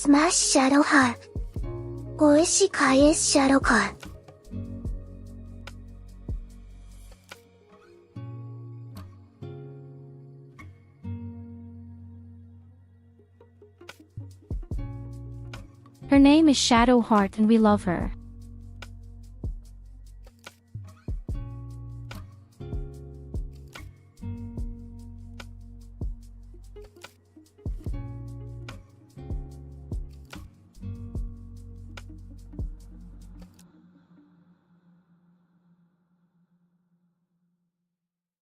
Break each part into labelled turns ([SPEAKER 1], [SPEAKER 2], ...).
[SPEAKER 1] Smash Shadow Heart. Oishikaya's Shadow Card.
[SPEAKER 2] Her name is Shadow Heart and we love her.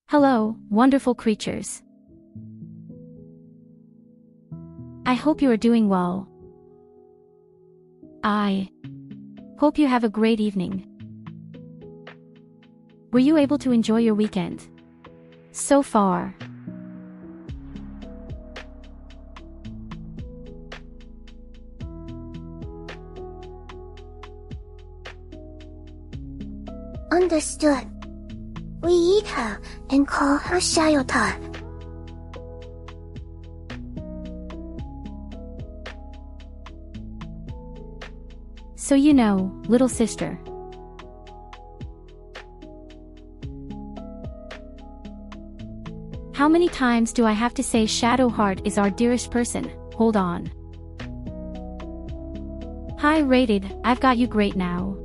[SPEAKER 2] Hello, wonderful creatures. I hope you are doing well. I hope you have a great evening. Were you able to enjoy your weekend so far?
[SPEAKER 1] Understood. We eat her and call her Shadotar.
[SPEAKER 2] So you know, little sister. How many times do I have to say Shadowheart is our dearest person? Hold on. High rated, I've got you great now.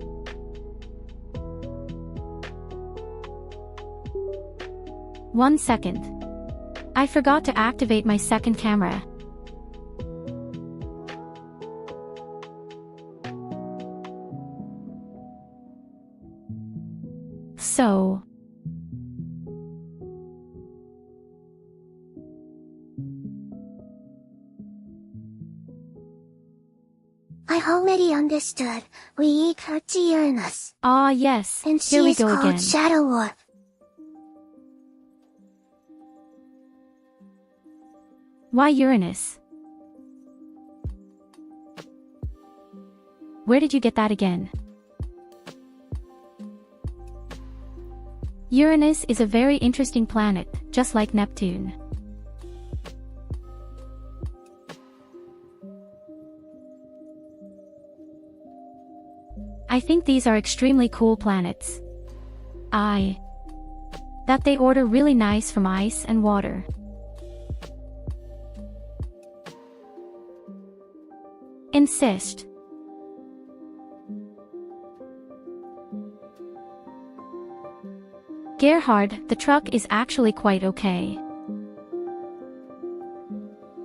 [SPEAKER 2] One second. I forgot to activate my second camera. So.
[SPEAKER 1] I already understood. We eat her Tyurru.
[SPEAKER 2] Ah yes,
[SPEAKER 1] And
[SPEAKER 2] here
[SPEAKER 1] she
[SPEAKER 2] we
[SPEAKER 1] is
[SPEAKER 2] go
[SPEAKER 1] called
[SPEAKER 2] again.
[SPEAKER 1] Shadow War.
[SPEAKER 2] Why Uranus? Where did you get that again? Uranus is a very interesting planet, just like Neptune. I think these are extremely cool planets. That they order really nice from ice and water. Insist. Gerhard, the truck is actually quite okay.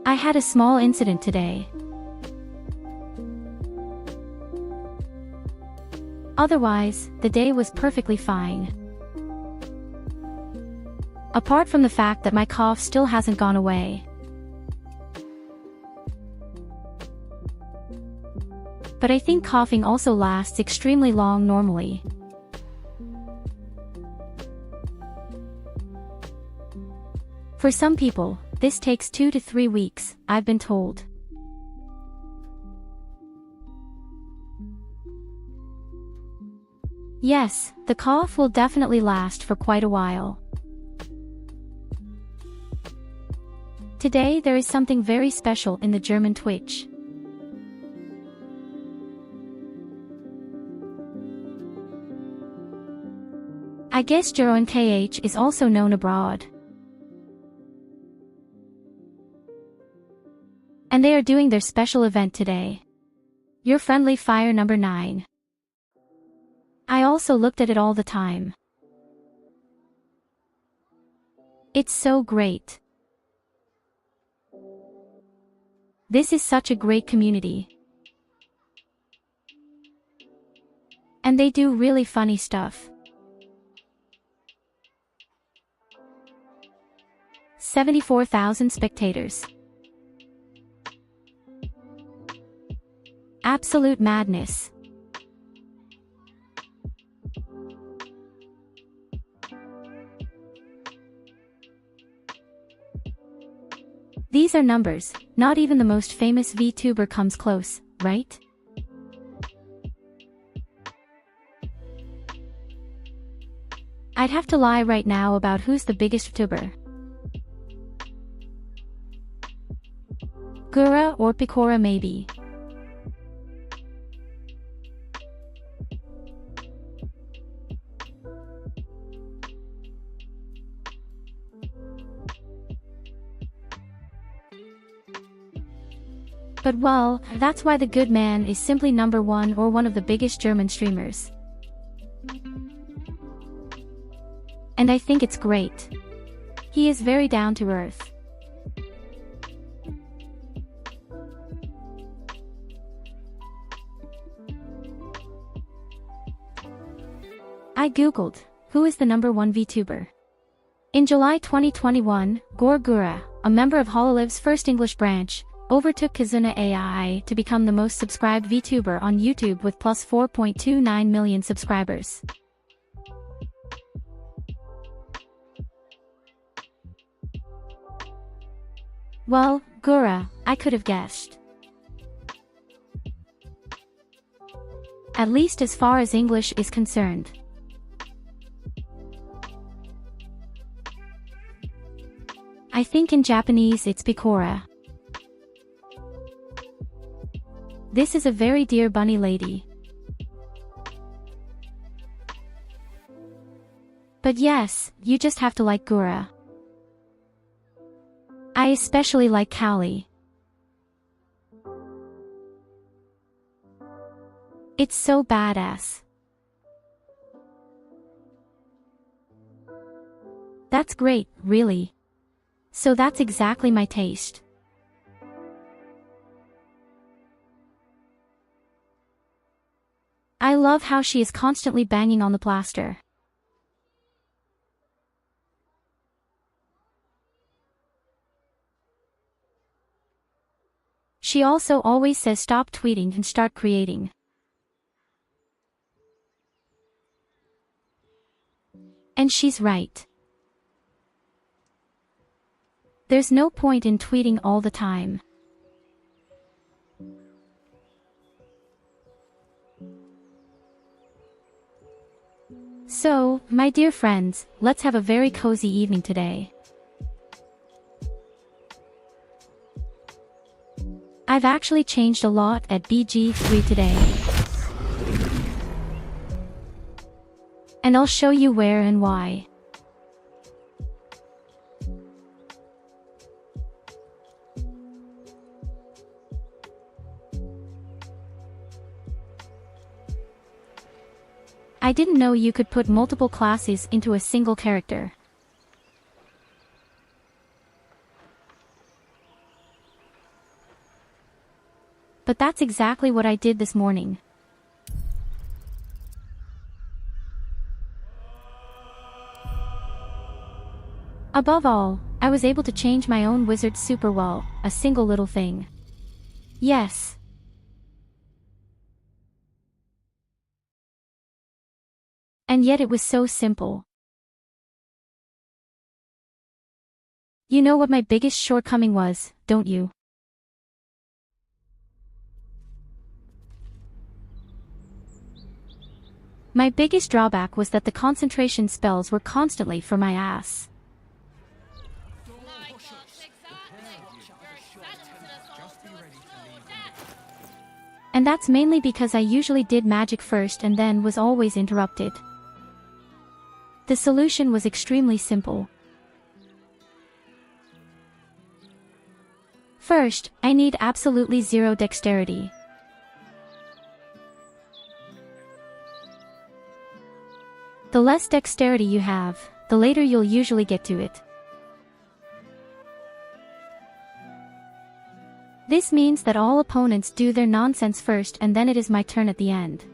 [SPEAKER 2] I had a small incident today. Otherwise, the day was perfectly fine. Apart from the fact that my cough still hasn't gone away. But I think coughing also lasts extremely long normally. For some people, this takes 2 to 3 weeks, I've been told. Yes, the cough will definitely last for quite a while. Today there is something very special in the German Twitch. I guess Jeroen KH is also known abroad. And they are doing their special event today. Your friendly fire number 9. I also looked at it all the time. It's so great. This is such a great community. And they do really funny stuff. 74,000 spectators. Absolute madness. These are numbers, not even the most famous VTuber comes close, right? I'd have to lie right now about who's the biggest VTuber. Gura or Picora maybe. But well, that's why the good man is simply number 1 or one of the biggest German streamers. And I think it's great. He is very down to earth. I googled, who is the number 1 VTuber? In July 2021, Gura, a member of Hololiv's first English branch, overtook Kazuna AI to become the most subscribed VTuber on YouTube with plus 4.29 million subscribers. Well, Gura, I could have guessed. At least as far as English is concerned. I think in Japanese it's Pikora. This is a very dear bunny lady. But yes, you just have to like Gura. I especially like Callie. It's so badass. That's great, really. So that's exactly my taste. I love how she is constantly banging on the plaster. She also always says stop tweeting and start creating. And she's right. There's no point in tweeting all the time. So, my dear friends, let's have a very cozy evening today. I've actually changed a lot at BG3 today. And I'll show you where and why. I didn't know you could put multiple classes into a single character. But that's exactly what I did this morning. Above all, I was able to change my own wizard super well, a single little thing. Yes. And yet it was so simple. You know what my biggest shortcoming was, don't you? My biggest drawback was that the concentration spells were constantly for my ass. And that's mainly because I usually did magic first and then was always interrupted. The solution was extremely simple. First, I need absolutely zero dexterity. The less dexterity you have, the later you'll usually get to it. This means that all opponents do their nonsense first and then it is my turn at the end.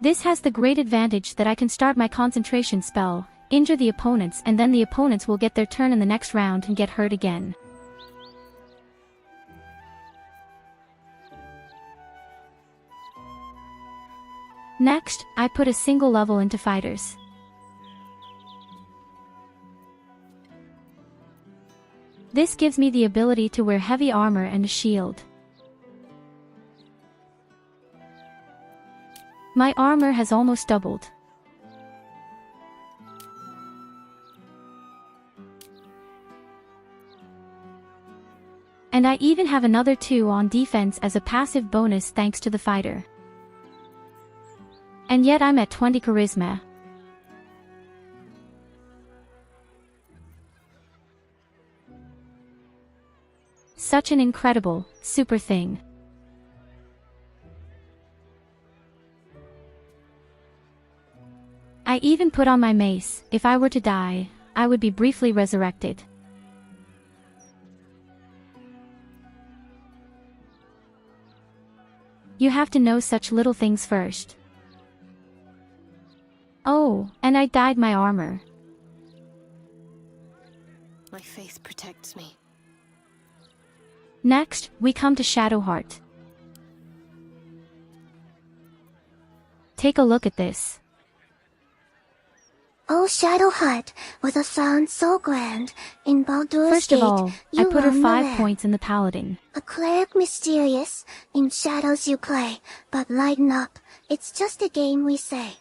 [SPEAKER 2] This has the great advantage that I can start my concentration spell, injure the opponents, and then the opponents will get their turn in the next round and get hurt again. Next, I put a single level into fighters. This gives me the ability to wear heavy armor and a shield. My armor has almost doubled. And I even have another 2 on defense as a passive bonus thanks to the fighter. And yet I'm at 20 charisma. Such an incredible, super thing. I even put on my mace. If I were to die, I would be briefly resurrected. You have to know such little things first. Oh, and I dyed my armor.
[SPEAKER 3] My faith protects me.
[SPEAKER 2] Next, we come to Shadowheart. Take a look at this.
[SPEAKER 1] Oh, Shadowheart, with a sound so grand, in Baldur's
[SPEAKER 2] First of
[SPEAKER 1] Gate,
[SPEAKER 2] all, I
[SPEAKER 1] you
[SPEAKER 2] put her
[SPEAKER 1] roam the
[SPEAKER 2] 5
[SPEAKER 1] land.
[SPEAKER 2] points in the Paladin.
[SPEAKER 1] A cleric mysterious, in shadows you play, but lighten up, it's just a game we say.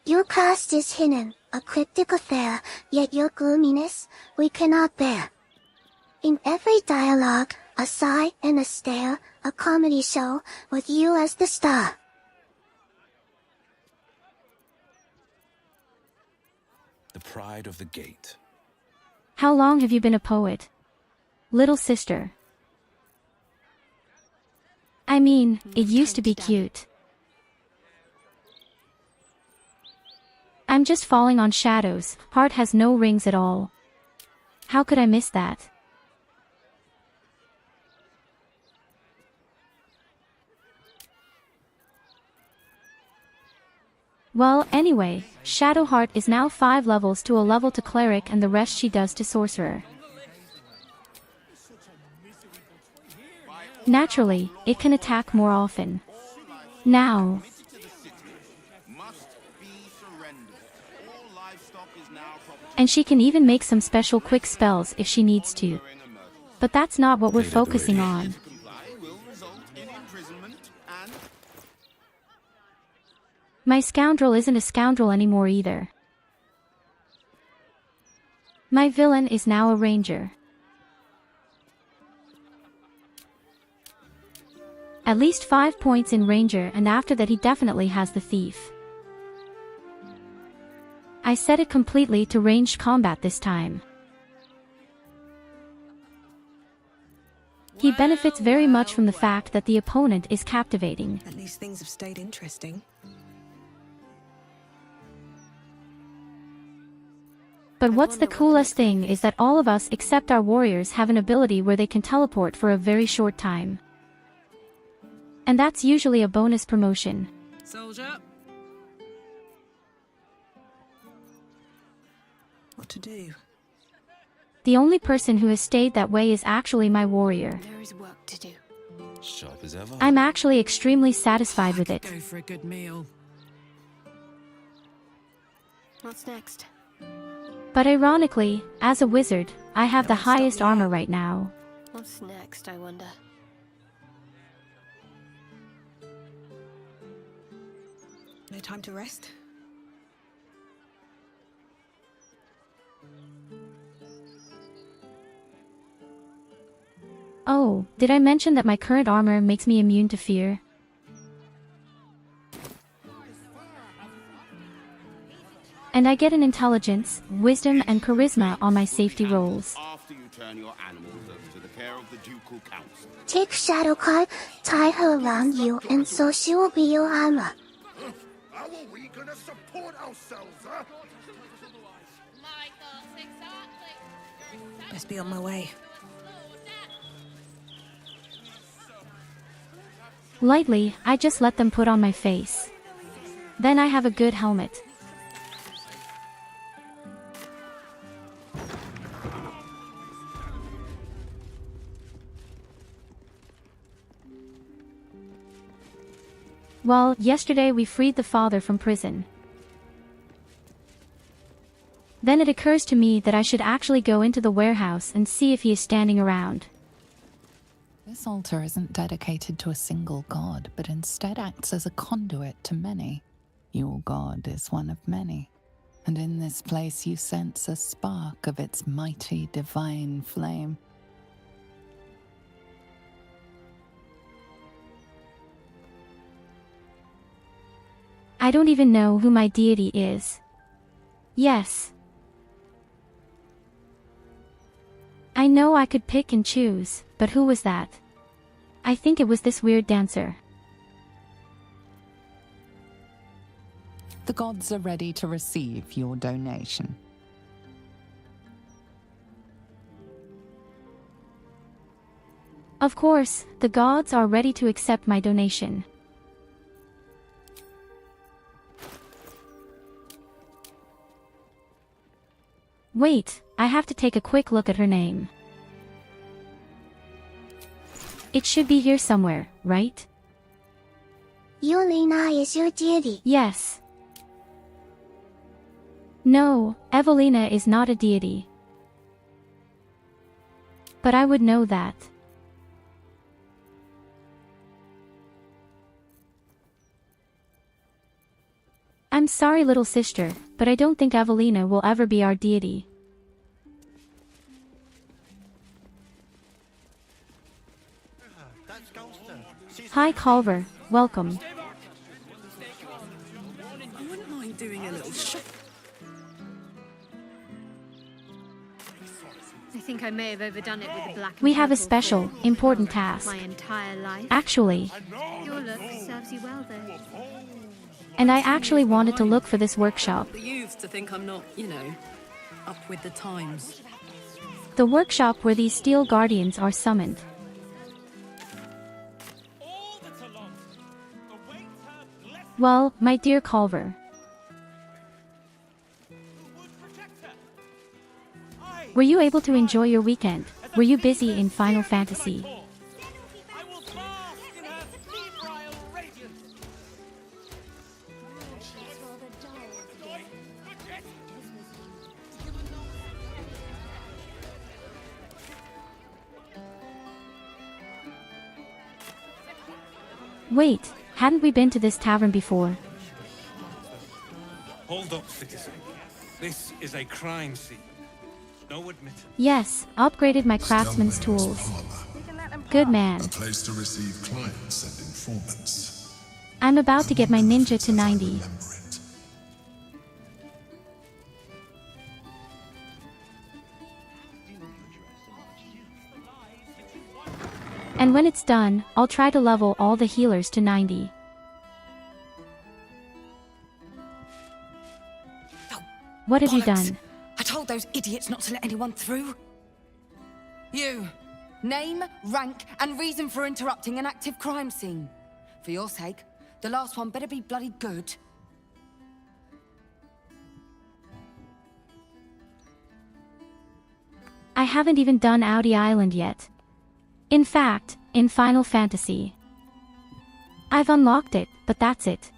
[SPEAKER 1] Your past is hidden, a cryptic affair, yet your gloominess, we cannot bear. In every dialogue, a sigh and a stare, a comedy show, with you as the star.
[SPEAKER 4] The pride of the gate.
[SPEAKER 2] How long have you been a poet? Little sister. I mean, it used to be cute. I'm just falling on shadows, heart has no rings at all. How could I miss that? Well, anyway, Shadowheart is now 5 levels to a level to cleric and the rest she does to sorcerer. Naturally, it can attack more often. Now, and she can even make some special quick spells if she needs to. But that's not what we're focusing on. My scoundrel isn't a scoundrel anymore either. My villain is now a ranger. At least 5 points in ranger, and after that he definitely has the thief. I set it completely to ranged combat this time. He benefits very much from the fact that the opponent is captivating.
[SPEAKER 3] At least things have stayed interesting.
[SPEAKER 2] But what's the coolest thing is that all of us except our warriors have an ability where they can teleport for a very short time. And that's usually a bonus promotion.
[SPEAKER 3] Soldier. What to do?
[SPEAKER 2] The only person who has stayed that way is actually my warrior.
[SPEAKER 3] There is work to do.
[SPEAKER 4] Sharp as ever.
[SPEAKER 2] I'm actually extremely satisfied with it.
[SPEAKER 3] Go for a good meal. What's next?
[SPEAKER 2] But ironically, as a wizard, I have the highest armor right now.
[SPEAKER 3] What's next, I wonder? No time to rest?
[SPEAKER 2] Oh, did I mention that my current armor makes me immune to fear? And I get an intelligence, wisdom, and charisma on my safety rolls.
[SPEAKER 5] After you turn your animals over to the care of the ducal council.
[SPEAKER 1] Take Shadowheart, tie her around you, and so she will be your armor.
[SPEAKER 5] How are we gonna support ourselves, huh?
[SPEAKER 3] Best be on my way.
[SPEAKER 2] Lightly, I just let them put on my face. Then I have a good helmet. Well, yesterday we freed the father from prison. Then it occurs to me that I should actually go into the warehouse and see if he is standing around.
[SPEAKER 6] This altar isn't dedicated to a single god, but instead acts as a conduit to many. Your god is one of many, and in this place you sense a spark of its mighty divine flame.
[SPEAKER 2] I don't even know who my deity is. Yes. I know I could pick and choose, but who was that? I think it was this weird dancer.
[SPEAKER 6] The gods are ready to receive your donation.
[SPEAKER 2] Of course, the gods are ready to accept my donation. Wait, I have to take a quick look at her name. It should be here somewhere, right?
[SPEAKER 1] Yulina is your deity.
[SPEAKER 2] Yes. No, Evelina is not a deity. But I would know that. I'm sorry, little sister, but I don't think Evelina will ever be our deity. Hi Culver, welcome.
[SPEAKER 3] I wouldn't mind doing a little shop.
[SPEAKER 7] I think I may have overdone it with the black and
[SPEAKER 2] We have a
[SPEAKER 7] purple
[SPEAKER 2] special,
[SPEAKER 7] for
[SPEAKER 2] important task.
[SPEAKER 7] my entire life.
[SPEAKER 2] Actually,
[SPEAKER 7] Your look serves you well, though.
[SPEAKER 2] and I actually wanted to look for this workshop.
[SPEAKER 3] The youths to think I'm not, you know, up with the times.
[SPEAKER 2] The workshop where these steel guardians are summoned. Well, my dear Culver. Were you able to enjoy your weekend? Were you busy in Final Fantasy? Wait, hadn't we been to this tavern before?
[SPEAKER 8] Hold up, citizen. This is a crime scene. No admittance.
[SPEAKER 2] Yes, upgraded my craftsman's tools. Good man.
[SPEAKER 5] A place to receive clients and informants.
[SPEAKER 2] I'm about to get my ninja to 90.
[SPEAKER 5] Remember it.
[SPEAKER 2] And when it's done, I'll try to level all the healers to 90. What have you done?
[SPEAKER 9] I told those idiots not to let anyone through. You. Name, rank, and reason for interrupting an active crime scene. For your sake, the last one better be bloody good.
[SPEAKER 2] I haven't even done Audi Island yet. In fact, in Final Fantasy. I've unlocked it, but that's it.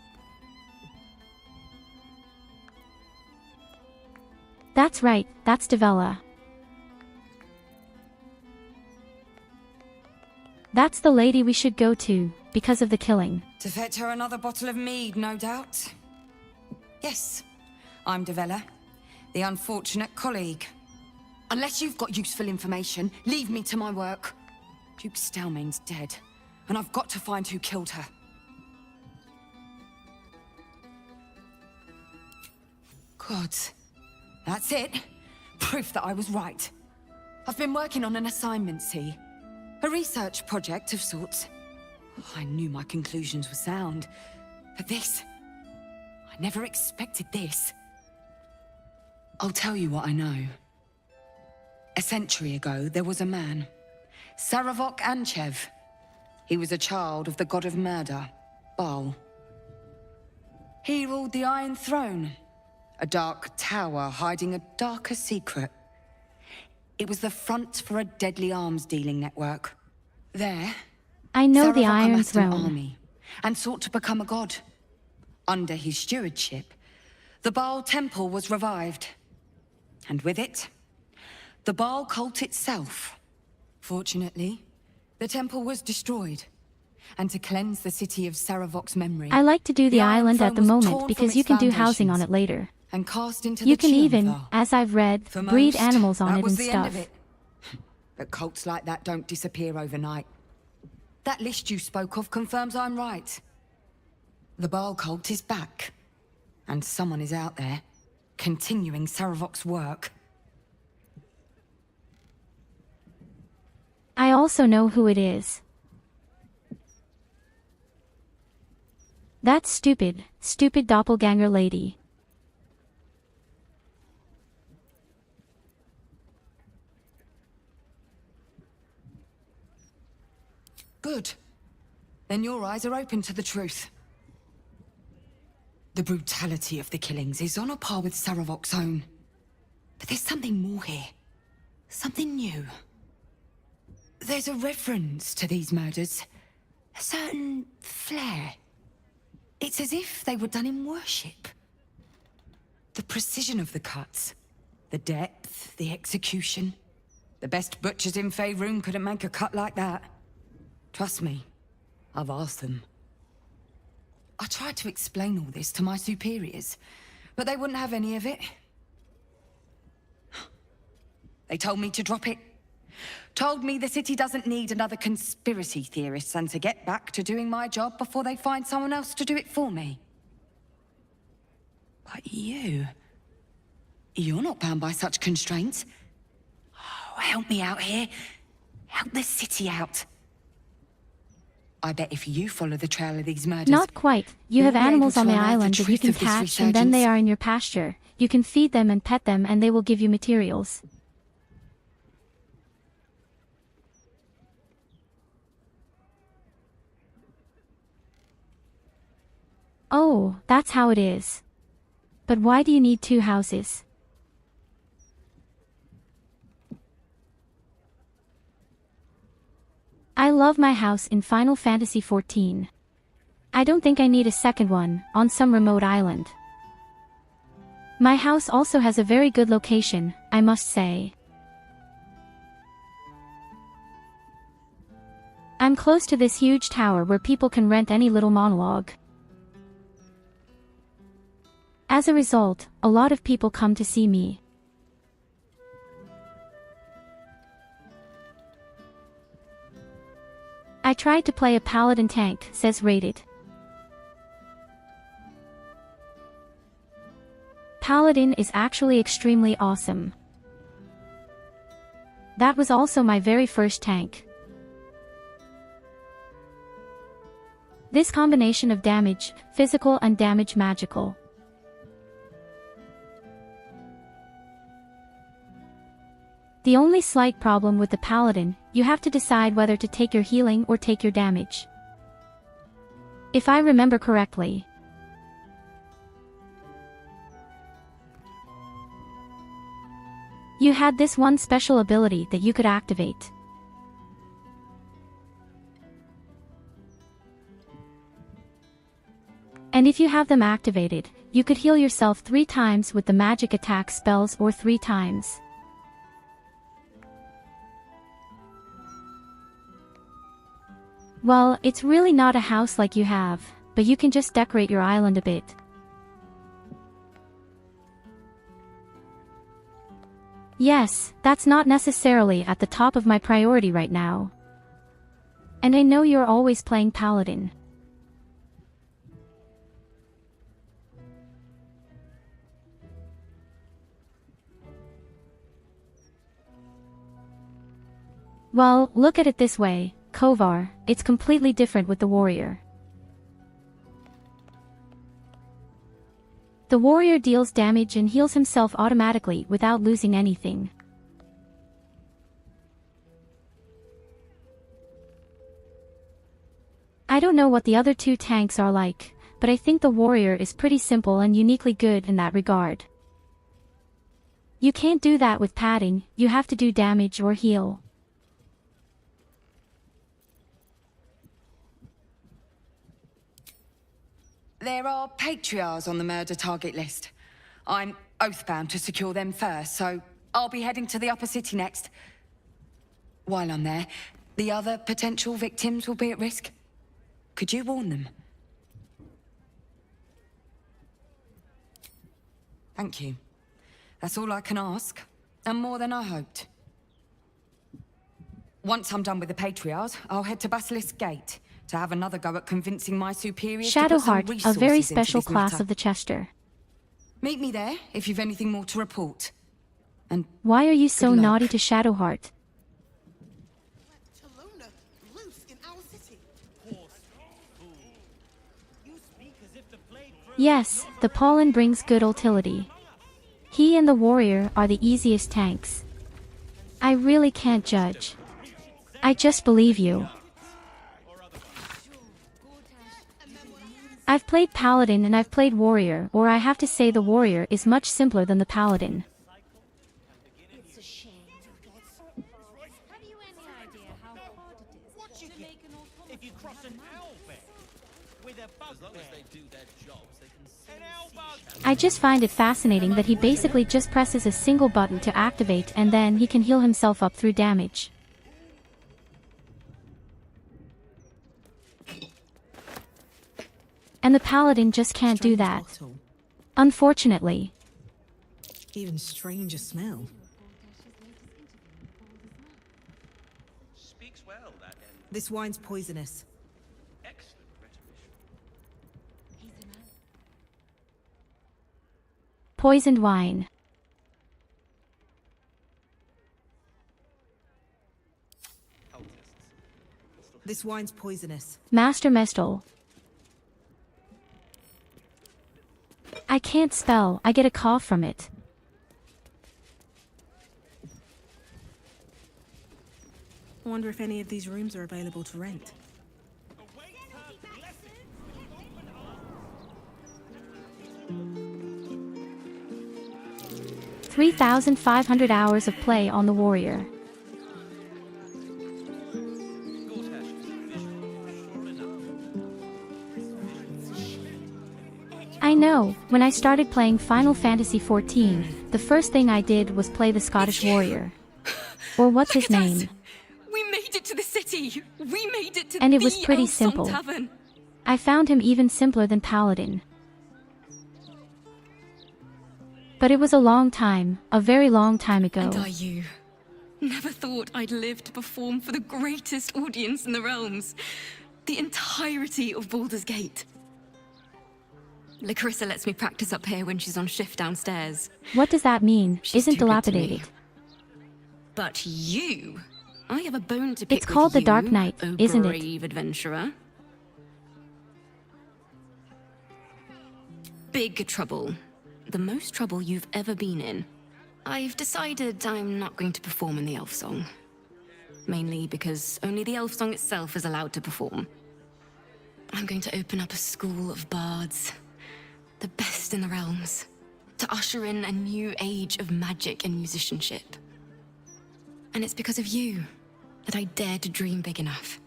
[SPEAKER 2] That's right, that's Devella. That's the lady we should go to, because of the killing.
[SPEAKER 9] To fetch her another bottle of mead, no doubt. Yes, I'm Devella, the unfortunate colleague. Unless you've got useful information, leave me to my work. Duke Stelmane's dead, and I've got to find who killed her. God, that's it. Proof that I was right. I've been working on an assignment, see? A research project of sorts. I knew my conclusions were sound, but this... I never expected this. I'll tell you what I know. A century ago, there was a man, Saravok Anchev. He was a child of the god of murder, Baal. He ruled the Iron Throne, a dark tower hiding a darker secret. It was the front for a deadly arms-dealing network. There,
[SPEAKER 2] I know the
[SPEAKER 9] Saravok
[SPEAKER 2] Iron
[SPEAKER 9] amassed an
[SPEAKER 2] Throne.
[SPEAKER 9] army and sought to become a god. Under his stewardship, the Baal Temple was revived. And with it, the Baal cult itself. Fortunately, the temple was destroyed. And to cleanse the city of Saravok's memory,
[SPEAKER 2] I like to do the
[SPEAKER 9] Iron
[SPEAKER 2] island
[SPEAKER 9] Throne
[SPEAKER 2] at the
[SPEAKER 9] was
[SPEAKER 2] moment
[SPEAKER 9] torn from
[SPEAKER 2] because
[SPEAKER 9] its
[SPEAKER 2] you can do housing on
[SPEAKER 9] foundations
[SPEAKER 2] it later.
[SPEAKER 9] and cast into
[SPEAKER 2] You
[SPEAKER 9] the
[SPEAKER 2] can even,
[SPEAKER 9] Chiomthal.
[SPEAKER 2] as I've read,
[SPEAKER 9] For
[SPEAKER 2] breed
[SPEAKER 9] most,
[SPEAKER 2] animals on
[SPEAKER 9] that
[SPEAKER 2] it
[SPEAKER 9] was
[SPEAKER 2] and
[SPEAKER 9] the end of
[SPEAKER 2] stuff.
[SPEAKER 9] it. But cults like that don't disappear overnight. That list you spoke of confirms I'm right. The Baal cult is back. And someone is out there, continuing Saravok's work.
[SPEAKER 2] I also know who it is. That stupid doppelganger lady.
[SPEAKER 9] Good. Then your eyes are open to the truth. The brutality of the killings is on a par with Saravok's own. But there's something more here. Something new. There's a reference to these murders. A certain flair. It's as if they were done in worship. The precision of the cuts. The depth, the execution. The best butchers in Faerun couldn't make a cut like that. Trust me, I've asked them. I tried to explain all this to my superiors, but they wouldn't have any of it. They told me to drop it. Told me the city doesn't need another conspiracy theorist and to get back to doing my job before they find someone else to do it for me. But you're not bound by such constraints. Oh, help me out here. Help the city out. I bet if you follow the trail of these murders...
[SPEAKER 2] Not quite. You have animals on the island that you can
[SPEAKER 9] truth of this
[SPEAKER 2] catch, and then they are in your pasture. You can feed them and pet them, and they will give you materials. Oh, that's how it is. But why do you need 2 houses? I love my house in Final Fantasy XIV. I don't think I need a second one, on some remote island. My house also has a very good location, I must say. I'm close to this huge tower where people can rent any little monologue. As a result, a lot of people come to see me. I tried to play a paladin tank, says Rated. Paladin is actually extremely awesome. That was also my very first tank. This combination of damage, physical and damage magical. The only slight problem with the paladin, you have to decide whether to take your healing or take your damage. If I remember correctly. You had this one special ability that you could activate. And if you have them activated, you could heal yourself 3 times with the magic attack spells or 3 times. Well, it's really not a house like you have, but you can just decorate your island a bit. Yes, that's not necessarily at the top of my priority right now. And I know you're always playing Paladin. Well, look at it this way, Kovar, it's completely different with the warrior. The warrior deals damage and heals himself automatically without losing anything. I don't know what the other 2 tanks are like, but I think the warrior is pretty simple and uniquely good in that regard. You can't do that with padding, you have to do damage or heal.
[SPEAKER 9] There are patriarchs on the murder target list. I'm oathbound to secure them first, so I'll be heading to the upper city next. While I'm there, the other potential victims will be at risk. Could you warn them? Thank you. That's all I can ask, and more than I hoped. Once I'm done with the patriarchs, I'll head to Basilisk Gate to have another go at convincing my superiors to put some
[SPEAKER 2] Shadowheart, a
[SPEAKER 9] resources
[SPEAKER 2] very
[SPEAKER 9] into
[SPEAKER 2] special
[SPEAKER 9] this
[SPEAKER 2] class
[SPEAKER 9] matter.
[SPEAKER 2] of the Chester.
[SPEAKER 9] Meet me there if you've anything more to report. And
[SPEAKER 2] Why are you so
[SPEAKER 9] luck.
[SPEAKER 2] naughty to Shadowheart?
[SPEAKER 5] Talona, loose in our city.
[SPEAKER 2] Yes, the pollen brings good utility. He and the warrior are the easiest tanks. I really can't judge. I just believe you. I've played Paladin and I've played Warrior, or I have to say the Warrior is much simpler than the Paladin. I just find it fascinating that he basically just presses a single button to activate and then he can heal himself up through damage. And the paladin just can't do that. Unfortunately.
[SPEAKER 3] Even stranger smell.
[SPEAKER 8] Speaks well, that end.
[SPEAKER 3] This wine's poisonous.
[SPEAKER 8] Excellent rhetoric.
[SPEAKER 2] Poisoned wine.
[SPEAKER 3] This wine's poisonous.
[SPEAKER 2] Master Mestel. I can't spell, I get a cough from it.
[SPEAKER 3] I wonder if any of these rooms are available to rent.
[SPEAKER 2] 3,500 hours of play on the warrior. I know, when I started playing Final Fantasy XIV, the first thing I did was play the Scottish warrior. Or what's his name?
[SPEAKER 9] We made it to the city! We made it to
[SPEAKER 2] And it was
[SPEAKER 9] the
[SPEAKER 2] pretty
[SPEAKER 9] Elf Song
[SPEAKER 2] simple.
[SPEAKER 9] Tavern.
[SPEAKER 2] I found him even simpler than Paladin. But it was a long time, a very long time ago.
[SPEAKER 9] And I, you, never thought I'd live to perform for the greatest audience in the realms. The entirety of Baldur's Gate. Larissa lets me practice up here when she's on shift downstairs.
[SPEAKER 2] What does that mean?
[SPEAKER 9] She's
[SPEAKER 2] Isn't
[SPEAKER 9] too good to me.
[SPEAKER 2] dilapidated.
[SPEAKER 9] But you, I have a bone to pick
[SPEAKER 2] It's called
[SPEAKER 9] with
[SPEAKER 2] the Dark
[SPEAKER 9] you,
[SPEAKER 2] Knight,
[SPEAKER 9] oh
[SPEAKER 2] isn't it?
[SPEAKER 9] brave adventurer. Big trouble. The most trouble you've ever been in. I've decided I'm not going to perform in the elf song. Mainly because only the elf song itself is allowed to perform. I'm going to open up a school of bards. The best in the realms. To usher in a new age of magic and musicianship. And it's because of you that I dare to dream big enough.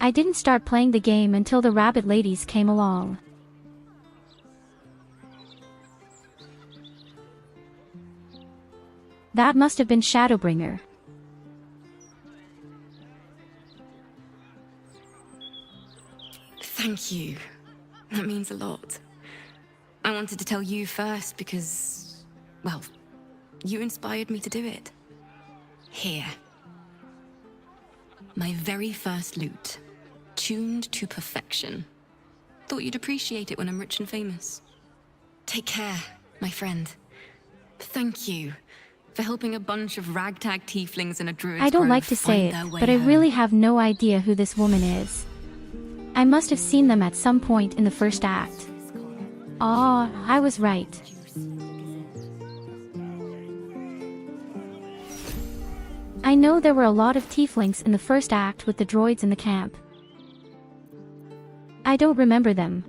[SPEAKER 2] I didn't start playing the game until the rabbit ladies came along. That must have been Shadowbringer.
[SPEAKER 9] Thank you. That means a lot. I wanted to tell you first because, well, you inspired me to do it. Here. My very first lute. Tuned to perfection. Thought you'd appreciate it when I'm rich and famous. Take care, my friend. Thank you for helping a bunch of ragtag tieflings and a druid's
[SPEAKER 2] I don't
[SPEAKER 9] grove
[SPEAKER 2] like to say
[SPEAKER 9] find their
[SPEAKER 2] it,
[SPEAKER 9] way
[SPEAKER 2] but I
[SPEAKER 9] home.
[SPEAKER 2] really have no idea who this woman is. I must have seen them at some point in the first act. Ah, I was right. I know there were a lot of tieflings in the first act with the droids in the camp. I don't remember them.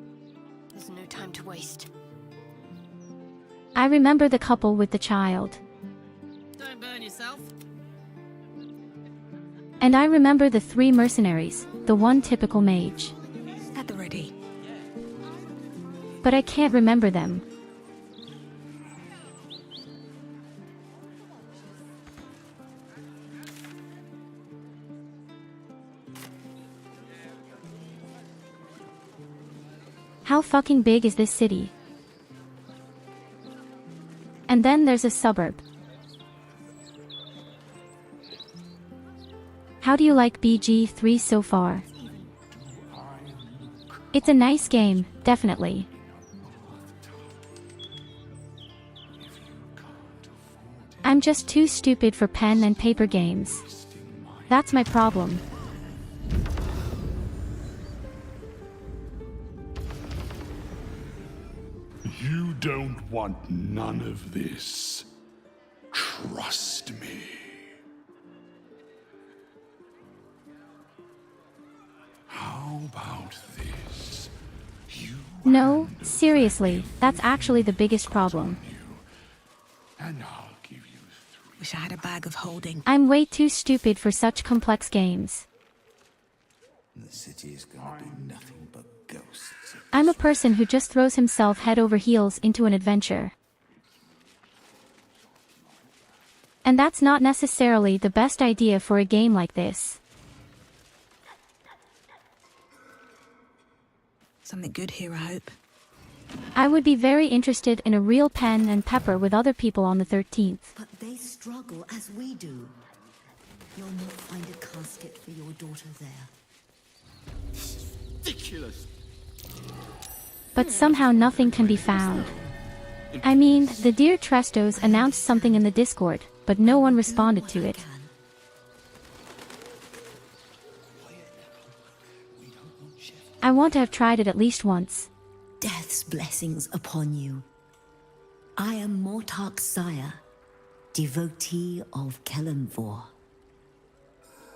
[SPEAKER 10] There's no time to waste.
[SPEAKER 2] I remember the couple with the child.
[SPEAKER 10] Don't burn yourself.
[SPEAKER 2] And I remember the 3 mercenaries, the one typical mage.
[SPEAKER 3] At the ready.
[SPEAKER 2] But I can't remember them. How fucking big is this city? And then there's a suburb. How do you like BG3 so far? It's a nice game, definitely. I'm just too stupid for pen and paper games. That's my problem.
[SPEAKER 5] You don't want none of this. Trust me. How about this?
[SPEAKER 2] No, seriously, that's actually the biggest problem.
[SPEAKER 5] And I'll give you 3.
[SPEAKER 10] Wish I had a bag of holding.
[SPEAKER 2] I'm way too stupid for such complex games.
[SPEAKER 4] The city is gonna be nothing but ghosts.
[SPEAKER 2] I'm a person who just throws himself head over heels into an adventure. And that's not necessarily the best idea for a game like this.
[SPEAKER 10] Something good here, I hope.
[SPEAKER 2] I would be very interested in a real pen and pepper with other people on the 13th.
[SPEAKER 11] But they struggle as we do. You'll not find a casket for your daughter there.
[SPEAKER 5] Ridiculous.
[SPEAKER 2] But somehow nothing can be found. I mean, the dear Trestos announced something in the Discord, but no one responded to it. I want to have tried it at least once.
[SPEAKER 11] Death's blessings upon you. I am Mortark's sire, devotee of Kelemvor.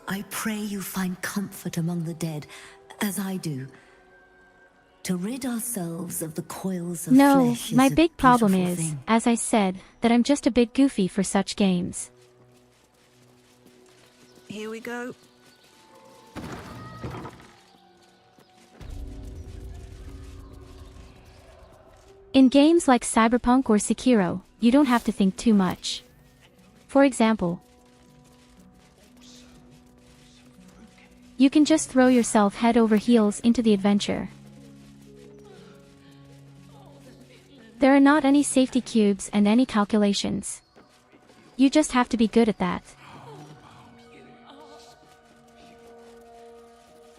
[SPEAKER 11] I pray you find comfort among the dead, as I do. To rid ourselves of the coils of
[SPEAKER 2] No,
[SPEAKER 11] flesh
[SPEAKER 2] my
[SPEAKER 11] is a
[SPEAKER 2] big problem
[SPEAKER 11] beautiful
[SPEAKER 2] is,
[SPEAKER 11] thing.
[SPEAKER 2] as I said, that I'm just a bit goofy for such games.
[SPEAKER 10] Here we go.
[SPEAKER 2] In games like Cyberpunk or Sekiro, you don't have to think too much. For example, you can just throw yourself head over heels into the adventure. There are not any safety cubes and any calculations. You just have to be good at that.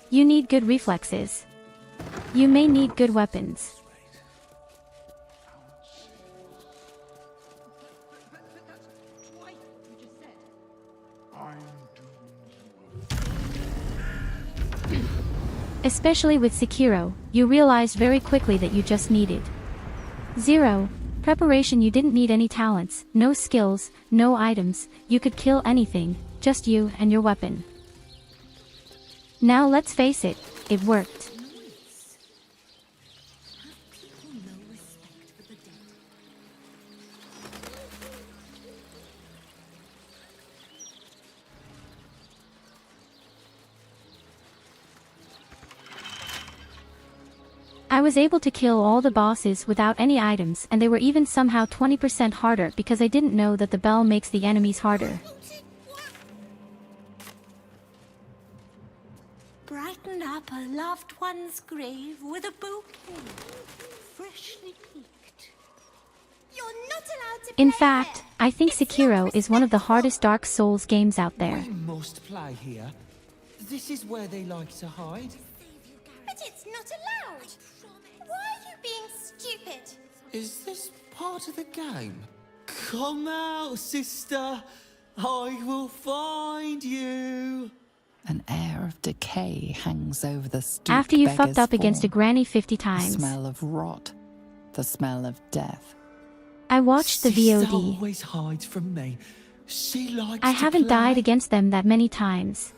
[SPEAKER 2] You need good reflexes. You may need good weapons. Especially with Sekiro, you realized very quickly that you just needed 0 preparation. You didn't need any talents, no skills, no items, you could kill anything, just you and your weapon. Now let's face it, it worked. I was able to kill all the bosses without any items, and they were even somehow 20% harder because I didn't know that the bell makes the enemies harder.
[SPEAKER 12] Brighten up a loved one's grave with a bouquet, freshly picked. You're not allowed to
[SPEAKER 2] In fact, I think Sekiro is one of the hardest Dark Souls games out there.
[SPEAKER 13] We must play here. This is where they like to hide.
[SPEAKER 12] But it's not allowed. Why are you being stupid?
[SPEAKER 13] Is this part of the game? Come out, sister. I will find you.
[SPEAKER 6] An air of decay hangs over the stooped
[SPEAKER 2] After you
[SPEAKER 6] beggar's
[SPEAKER 2] fucked up against a
[SPEAKER 6] form.
[SPEAKER 2] granny 50 times.
[SPEAKER 6] The smell of rot. The smell of death.
[SPEAKER 2] I watched the
[SPEAKER 13] Sister
[SPEAKER 2] VoD.
[SPEAKER 13] always hides from me. She likes
[SPEAKER 2] I
[SPEAKER 13] to
[SPEAKER 2] haven't
[SPEAKER 13] play.
[SPEAKER 2] died against them that many times.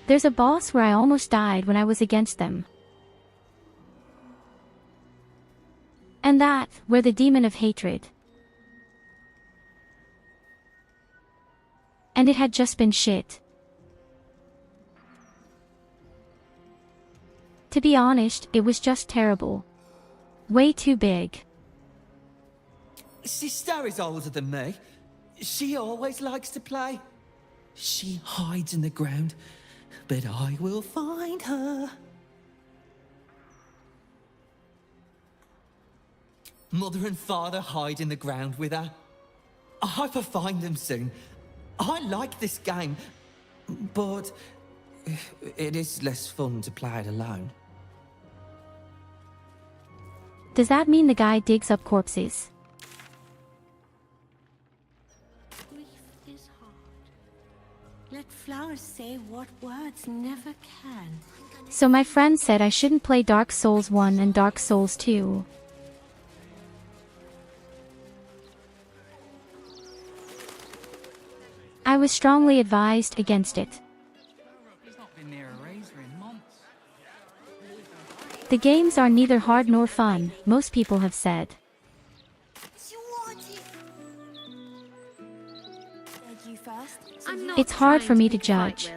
[SPEAKER 2] There's a boss where I almost died when I was against them. And that, where the demon of hatred. And it had just been shit. To be honest, it was just terrible. Way too big.
[SPEAKER 13] Sister is older than me. She always likes to play. She hides in the ground, but I will find her. Mother and father hide in the ground with her. I hope I find them soon. I like this game, but it is less fun to play it alone.
[SPEAKER 2] Does that mean the guy digs up corpses?
[SPEAKER 12] Grief is hard. Let flowers say what words never can.
[SPEAKER 2] So my friend said I shouldn't play Dark Souls 1 and Dark Souls 2. I was strongly advised against it. The games are neither hard nor fun, most people have said.
[SPEAKER 12] It's
[SPEAKER 2] It's hard for me to judge.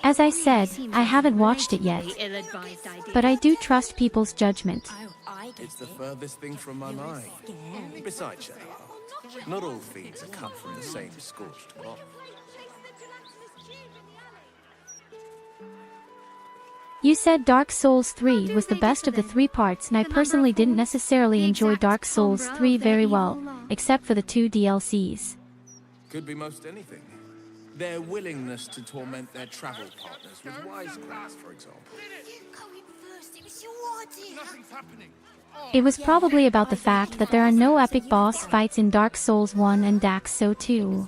[SPEAKER 2] As I said, I haven't watched it yet. But I do trust people's judgment.
[SPEAKER 14] It's the furthest thing from my mind. Besides, not all feeds are cut from the same scorched cloth.
[SPEAKER 2] You said Dark Souls 3 was the best of the 3 parts, and I personally didn't necessarily enjoy Dark Souls 3 very well, except for the 2 DLCs.
[SPEAKER 14] Could be most anything. Their willingness to torment their travel partners with wisecracks, for example.
[SPEAKER 2] It was probably about the fact that there are no epic boss fights in Dark Souls 1 and Dark Souls 2.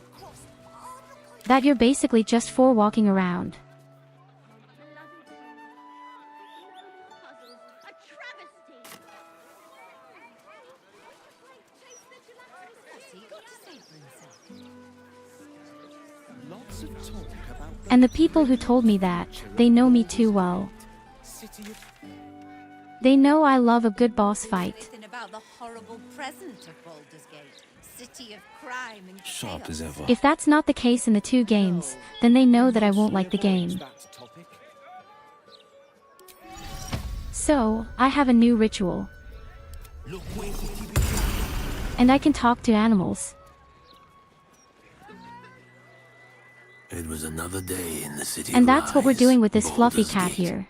[SPEAKER 2] That you're basically just for walking around. And the people who told me that, they know me too well. They know I love a good boss fight.
[SPEAKER 4] Sharp as ever.
[SPEAKER 2] If that's not the case in the 2 games, then they know that I won't like the game. So, I have a new ritual. And I can talk to animals.
[SPEAKER 15] It was another day in the city.
[SPEAKER 2] And that's what we're doing with this fluffy cat here.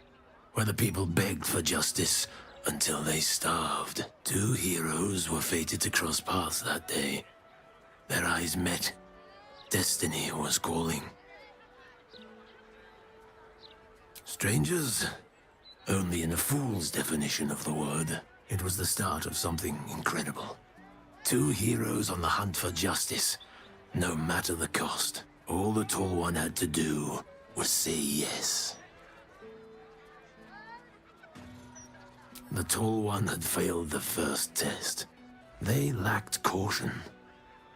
[SPEAKER 15] Where the people begged for justice until they starved. 2 heroes were fated to cross paths that day. Their eyes met. Destiny was calling. Strangers? Only in a fool's definition of the word. It was the start of something incredible. 2 heroes on the hunt for justice, no matter the cost. All the Tall One had to do was say yes. The Tall One had failed the first test. They lacked caution.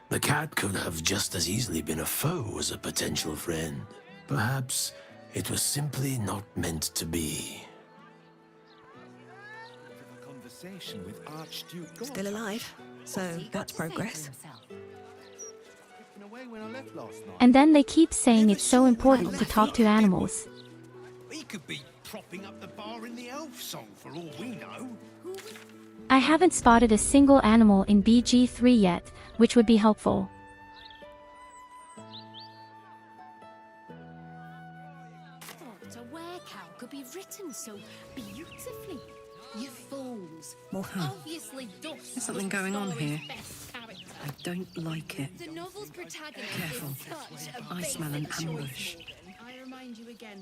[SPEAKER 15] The cat could have just as easily been a foe as a potential friend. Perhaps it was simply not meant to be.
[SPEAKER 10] Still alive, so that's progress.
[SPEAKER 2] And then they keep saying it's so important to talk to animals.
[SPEAKER 5] He could be propping up the bar in the elf song for all we know.
[SPEAKER 2] I haven't spotted a single animal in BG3 yet, which would be helpful.
[SPEAKER 12] A were-cow could be written so beautifully. You fools.
[SPEAKER 3] Well,
[SPEAKER 12] Obviously,
[SPEAKER 3] there's something going on here. I don't like it.
[SPEAKER 12] The novel's protagonist
[SPEAKER 3] Careful.
[SPEAKER 12] is such a
[SPEAKER 3] I smell an ambush.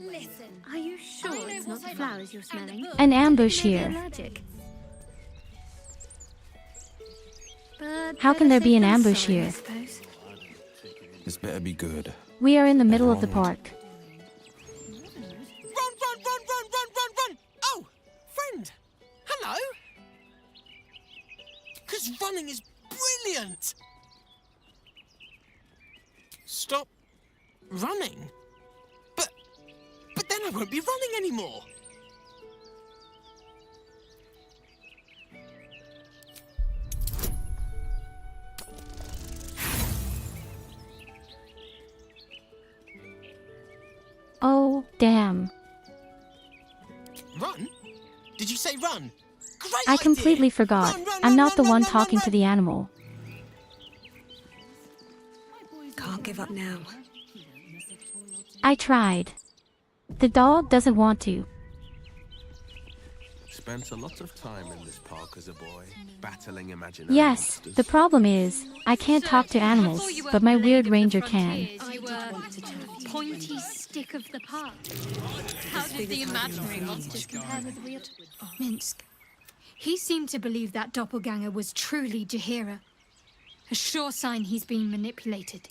[SPEAKER 12] Listen.
[SPEAKER 7] Are you sure it's not the flowers you're smelling?
[SPEAKER 2] An ambush here.
[SPEAKER 7] Magic. But
[SPEAKER 2] How can there be an ambush here?
[SPEAKER 4] This better be good.
[SPEAKER 2] We are in the middle of the park.
[SPEAKER 16] Run! Oh, friend! Hello? Because running is brilliant! Stop running? But then I won't be running anymore!
[SPEAKER 2] Oh, damn.
[SPEAKER 16] Run? Did you say run? Great
[SPEAKER 2] I completely
[SPEAKER 16] idea.
[SPEAKER 2] forgot.
[SPEAKER 16] Run,
[SPEAKER 2] I'm not the
[SPEAKER 16] run,
[SPEAKER 2] one
[SPEAKER 16] run,
[SPEAKER 2] talking
[SPEAKER 16] run.
[SPEAKER 2] to the animal.
[SPEAKER 10] Can't give up now.
[SPEAKER 2] I tried. The dog doesn't want to.
[SPEAKER 14] Spent a lot of time in this park as a boy, battling imaginary
[SPEAKER 2] Yes,
[SPEAKER 14] monsters.
[SPEAKER 2] the problem is, I can't talk to animals, but my weird ranger can.
[SPEAKER 7] I were pointy stick of the park. How did the imaginary monsters compare with the real?
[SPEAKER 17] Minsk. He seemed to believe that doppelganger was truly Jahira. A sure sign he's been manipulated.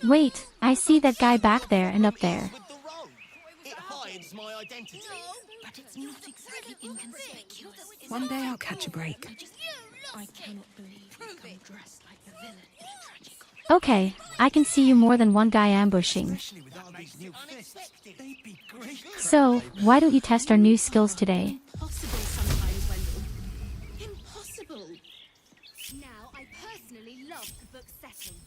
[SPEAKER 2] Wait, I see that guy back there and up there.
[SPEAKER 16] It hides my identity.
[SPEAKER 12] But it's not exactly inconspicuous.
[SPEAKER 10] One day I'll catch a break.
[SPEAKER 12] I cannot believe you come dressed like the villain in a tragic comedy.
[SPEAKER 2] Okay, I can see you more than one guy ambushing. So, why don't you test our new skills today?
[SPEAKER 12] Impossible sometimes, Wendell. Impossible.
[SPEAKER 7] now, I personally love the book setting.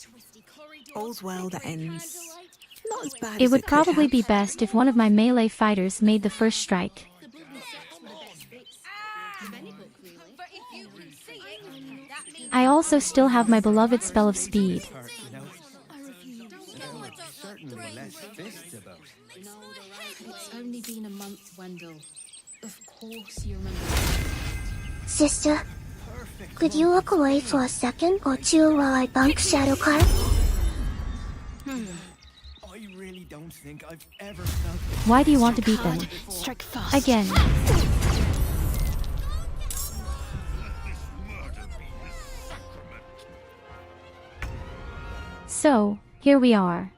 [SPEAKER 7] Twisty corridors,
[SPEAKER 10] All's well that ends. Not as bad
[SPEAKER 2] It
[SPEAKER 10] as
[SPEAKER 2] would
[SPEAKER 10] it could
[SPEAKER 2] probably
[SPEAKER 10] have.
[SPEAKER 2] be best if one of my melee fighters made the first strike. I also still have my beloved spell of speed.
[SPEAKER 3] It's only been a month, Wendell. Of course you remember.
[SPEAKER 1] Sister, could you walk away for a second or two while I bunk Shadowcar?
[SPEAKER 14] I really don't think I've ever felt.
[SPEAKER 2] Why do you want to beat them?
[SPEAKER 10] Strike fast.
[SPEAKER 2] Again. So, here we are.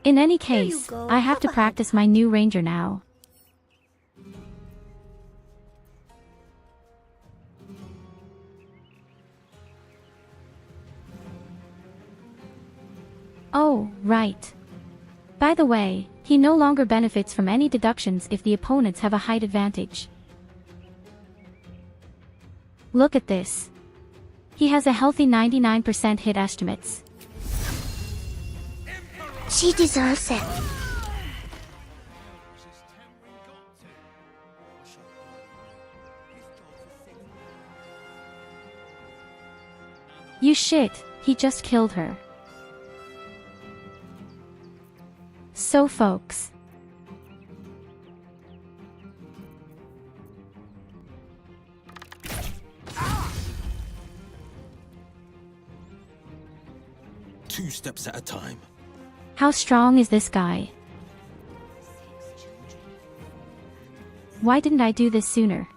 [SPEAKER 2] In any case, I have to practice my new ranger now. Oh, right. By the way, he no longer benefits from any deductions if the opponents have a height advantage. Look at this. He has a healthy 99% hit estimates.
[SPEAKER 1] She deserves it.
[SPEAKER 2] You shit, he just killed her. So folks.
[SPEAKER 15] Two steps at a time.
[SPEAKER 2] How strong is this guy? Why didn't I do this sooner?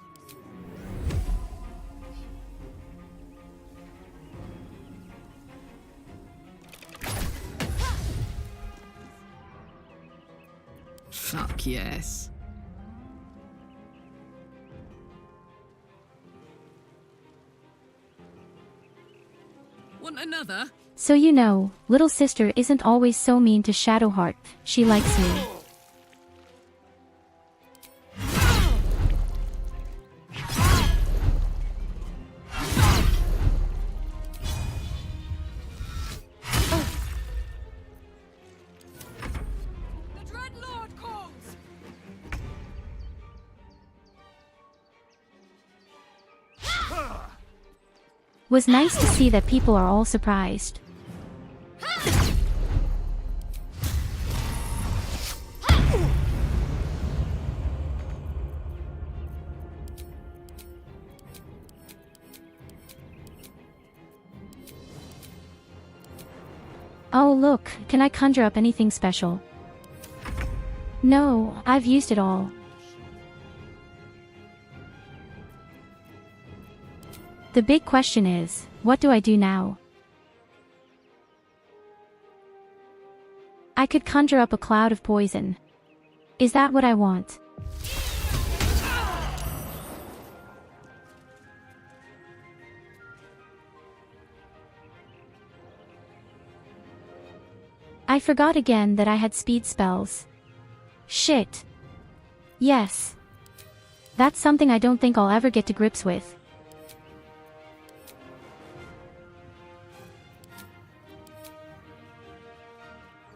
[SPEAKER 3] Fuck yes. Want another?
[SPEAKER 2] So you know, little sister isn't always so mean to Shadowheart, she likes me. Was nice to see that people are all surprised. Oh look, can I conjure up anything special? No, I've used it all. The big question is, what do I do now? I could conjure up a cloud of poison. Is that what I want? I forgot again that I had speed spells. Shit. Yes. That's something I don't think I'll ever get to grips with.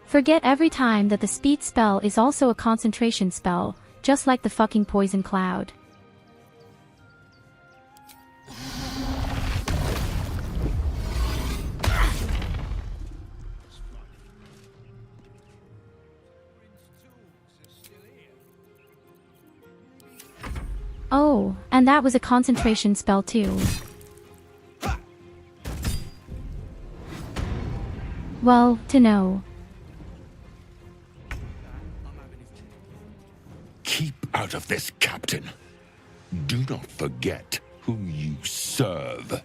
[SPEAKER 2] Forget every time that the speed spell is also a concentration spell, just like the fucking poison cloud. Oh, and that was a concentration spell too. Well, to know.
[SPEAKER 18] Keep out of this, Captain. Do not forget who you serve.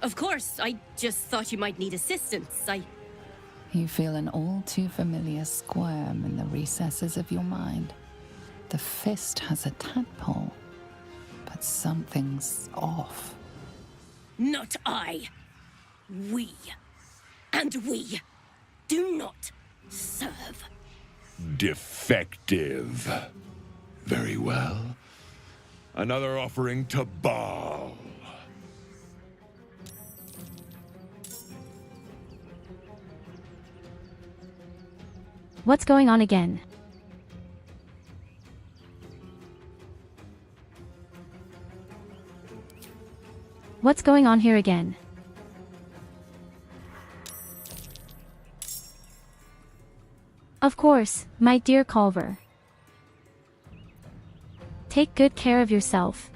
[SPEAKER 19] Of course, I just thought you might need assistance.
[SPEAKER 6] You feel an all too familiar squirm in the recesses of your mind. The fist has a tadpole, but something's off.
[SPEAKER 19] Not I. We. And we do not serve.
[SPEAKER 18] Defective. well. Another offering to Baal.
[SPEAKER 2] What's going on again? What's going on here again? Of course, my dear Culver. Take good care of yourself.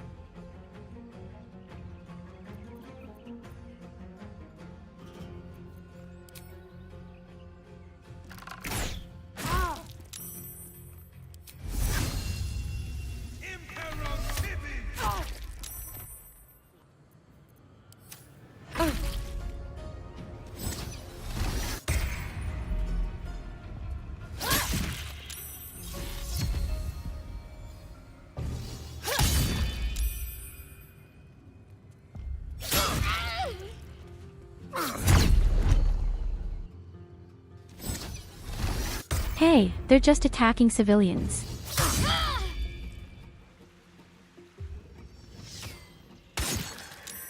[SPEAKER 2] Hey, they're just attacking civilians.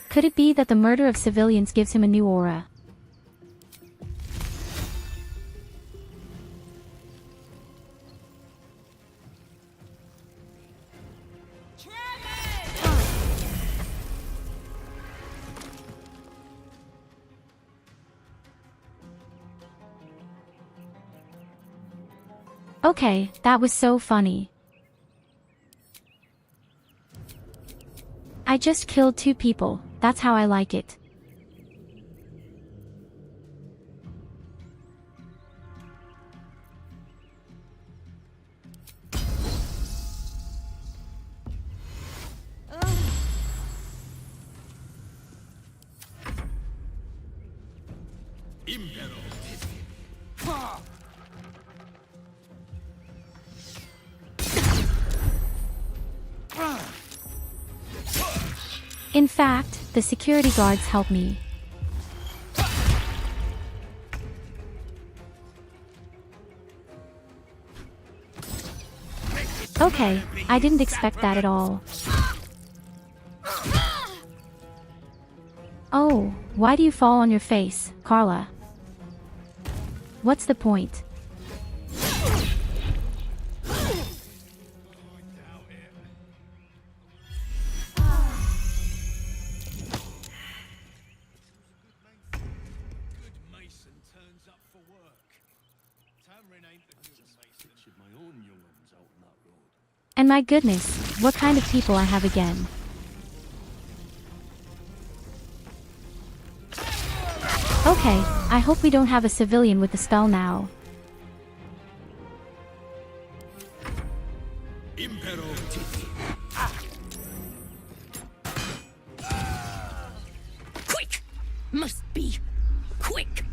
[SPEAKER 2] Could it be that the murder of civilians gives him a new aura? Okay, that was so funny. I just killed 2 people, that's how I like it. In fact, the security guards help me. Okay, I didn't expect that at all. Oh, why do you fall on your face, Carla? What's the point? And my goodness, what kind of people I have again. Okay, I hope we don't have a civilian with the spell now.
[SPEAKER 19] Quick! Must be quick.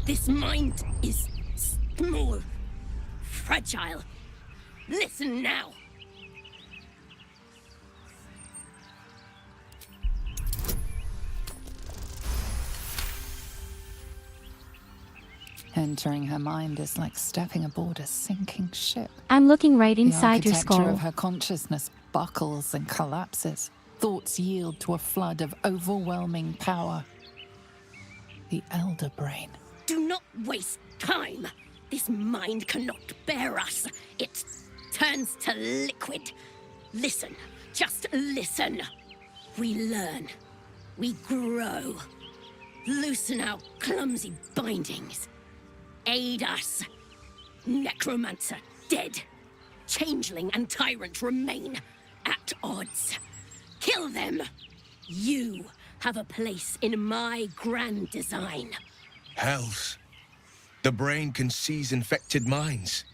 [SPEAKER 19] This mind is small, fragile. Listen now.
[SPEAKER 6] Entering her mind is like stepping aboard a sinking ship.
[SPEAKER 2] I'm looking right inside your skull.
[SPEAKER 6] The architecture of her consciousness buckles and collapses. Thoughts yield to a flood of overwhelming power. The Elder Brain.
[SPEAKER 19] Do not waste time. This mind cannot bear us. It turns to liquid. Listen, just listen. We learn. We grow. Loosen our clumsy bindings. Aid us. Necromancer dead. Changeling and tyrant remain at odds. Kill them. You have a place in my grand design.
[SPEAKER 14] Hells. The brain can seize infected minds.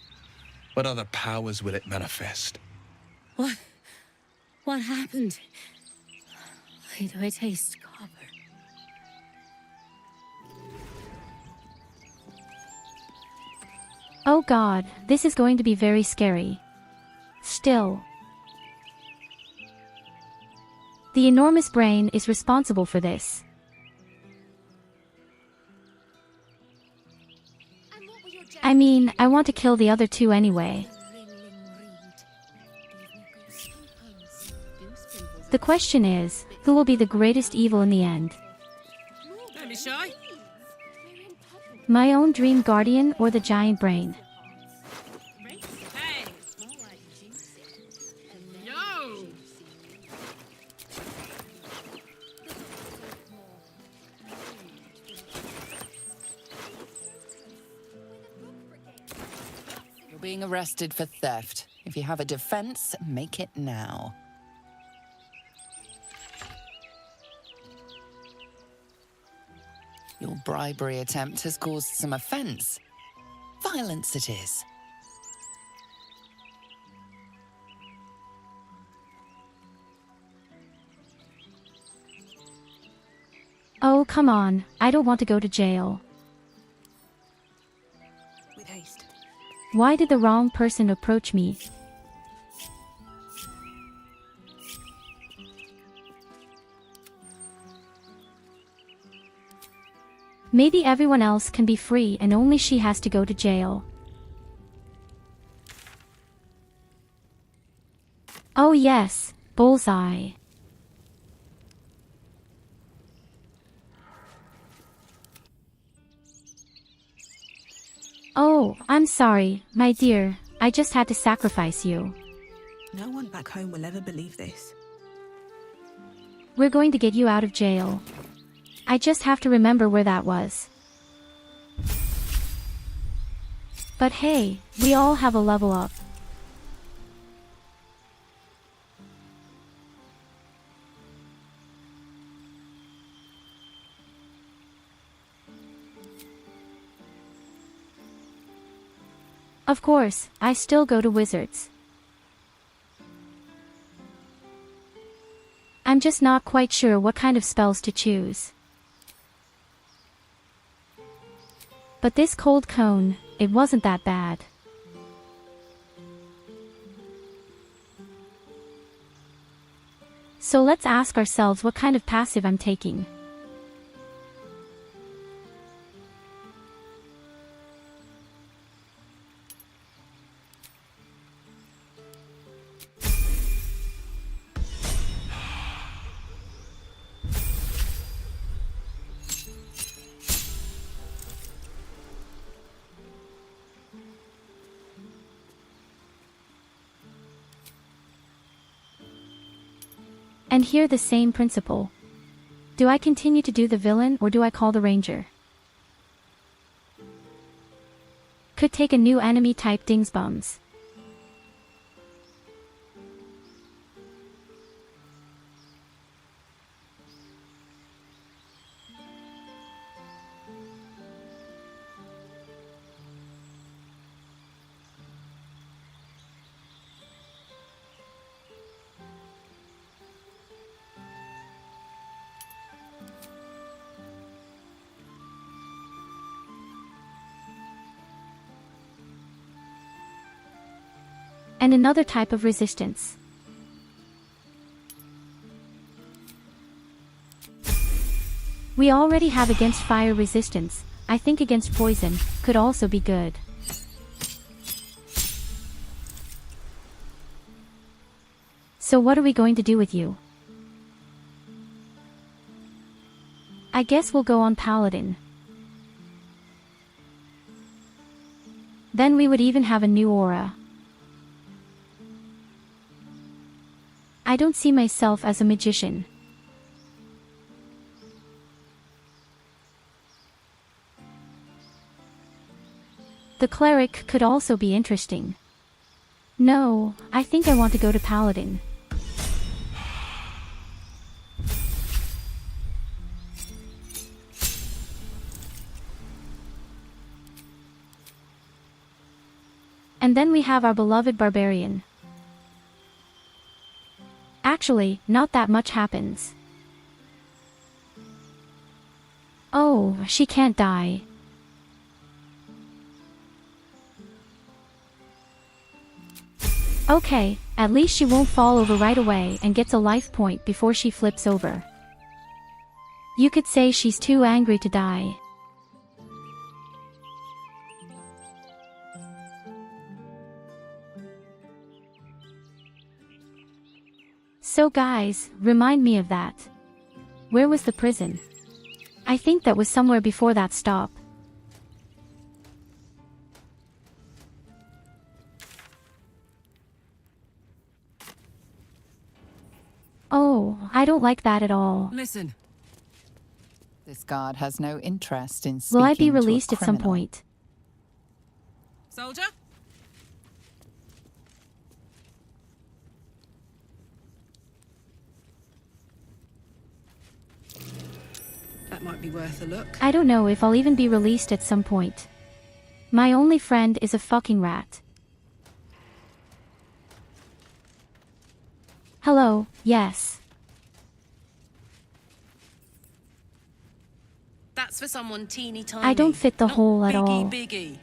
[SPEAKER 14] What other powers will it manifest?
[SPEAKER 19] What happened? Why do I taste copper?
[SPEAKER 2] Oh god, this is going to be very scary. Still. The enormous brain is responsible for this. I mean, I want to kill the other 2 anyway. The question is, who will be the greatest evil in the end?
[SPEAKER 16] Don't be shy.
[SPEAKER 2] My own dream guardian or the giant brain?
[SPEAKER 16] Hey. Yo.
[SPEAKER 6] You're being arrested for theft. If you have a defense, make it now. Your bribery attempt has caused some offense. Violence it is.
[SPEAKER 2] Oh, come on, I don't want to go to jail.
[SPEAKER 10] With haste.
[SPEAKER 2] Why did the wrong person approach me? Maybe everyone else can be free and only she has to go to jail. Oh yes, bullseye. Oh, I'm sorry, my dear. I just had to sacrifice you.
[SPEAKER 10] No one back home will ever believe this.
[SPEAKER 2] We're going to get you out of jail. I just have to remember where that was. But hey, we all have a level up. Of course, I still go to wizards. I'm just not quite sure what kind of spells to choose. But this cold cone, it wasn't that bad. So let's ask ourselves what kind of passive I'm taking. And here the same principle. Do I continue to do the villain or do I call the ranger? Could take a new enemy type dingsbums. And another type of resistance. We already have against fire resistance. I think against poison could also be good. So what are we going to do with you? I guess we'll go on paladin. Then we would even have a new aura. I don't see myself as a magician. The cleric could also be interesting. No, I think I want to go to paladin. And then we have our beloved barbarian. Actually, not that much happens. Oh, she can't die. Okay, at least she won't fall over right away and gets a life point before she flips over. You could say she's too angry to die. So guys, remind me of that. Where was the prison? I think that was somewhere before that stop. Oh, I don't like that at all.
[SPEAKER 6] Listen. This guard has no interest in speaking
[SPEAKER 2] Will I be
[SPEAKER 6] to a
[SPEAKER 2] released at some
[SPEAKER 6] criminal.
[SPEAKER 2] point?
[SPEAKER 6] Soldier?
[SPEAKER 3] That might be worth a look.
[SPEAKER 2] I don't know if I'll even be released at some point. My only friend is a fucking rat. Hello, yes.
[SPEAKER 20] That's for someone teeny tiny.
[SPEAKER 2] I don't fit the
[SPEAKER 20] not
[SPEAKER 2] hole at
[SPEAKER 20] biggie,
[SPEAKER 2] all.
[SPEAKER 20] Biggie.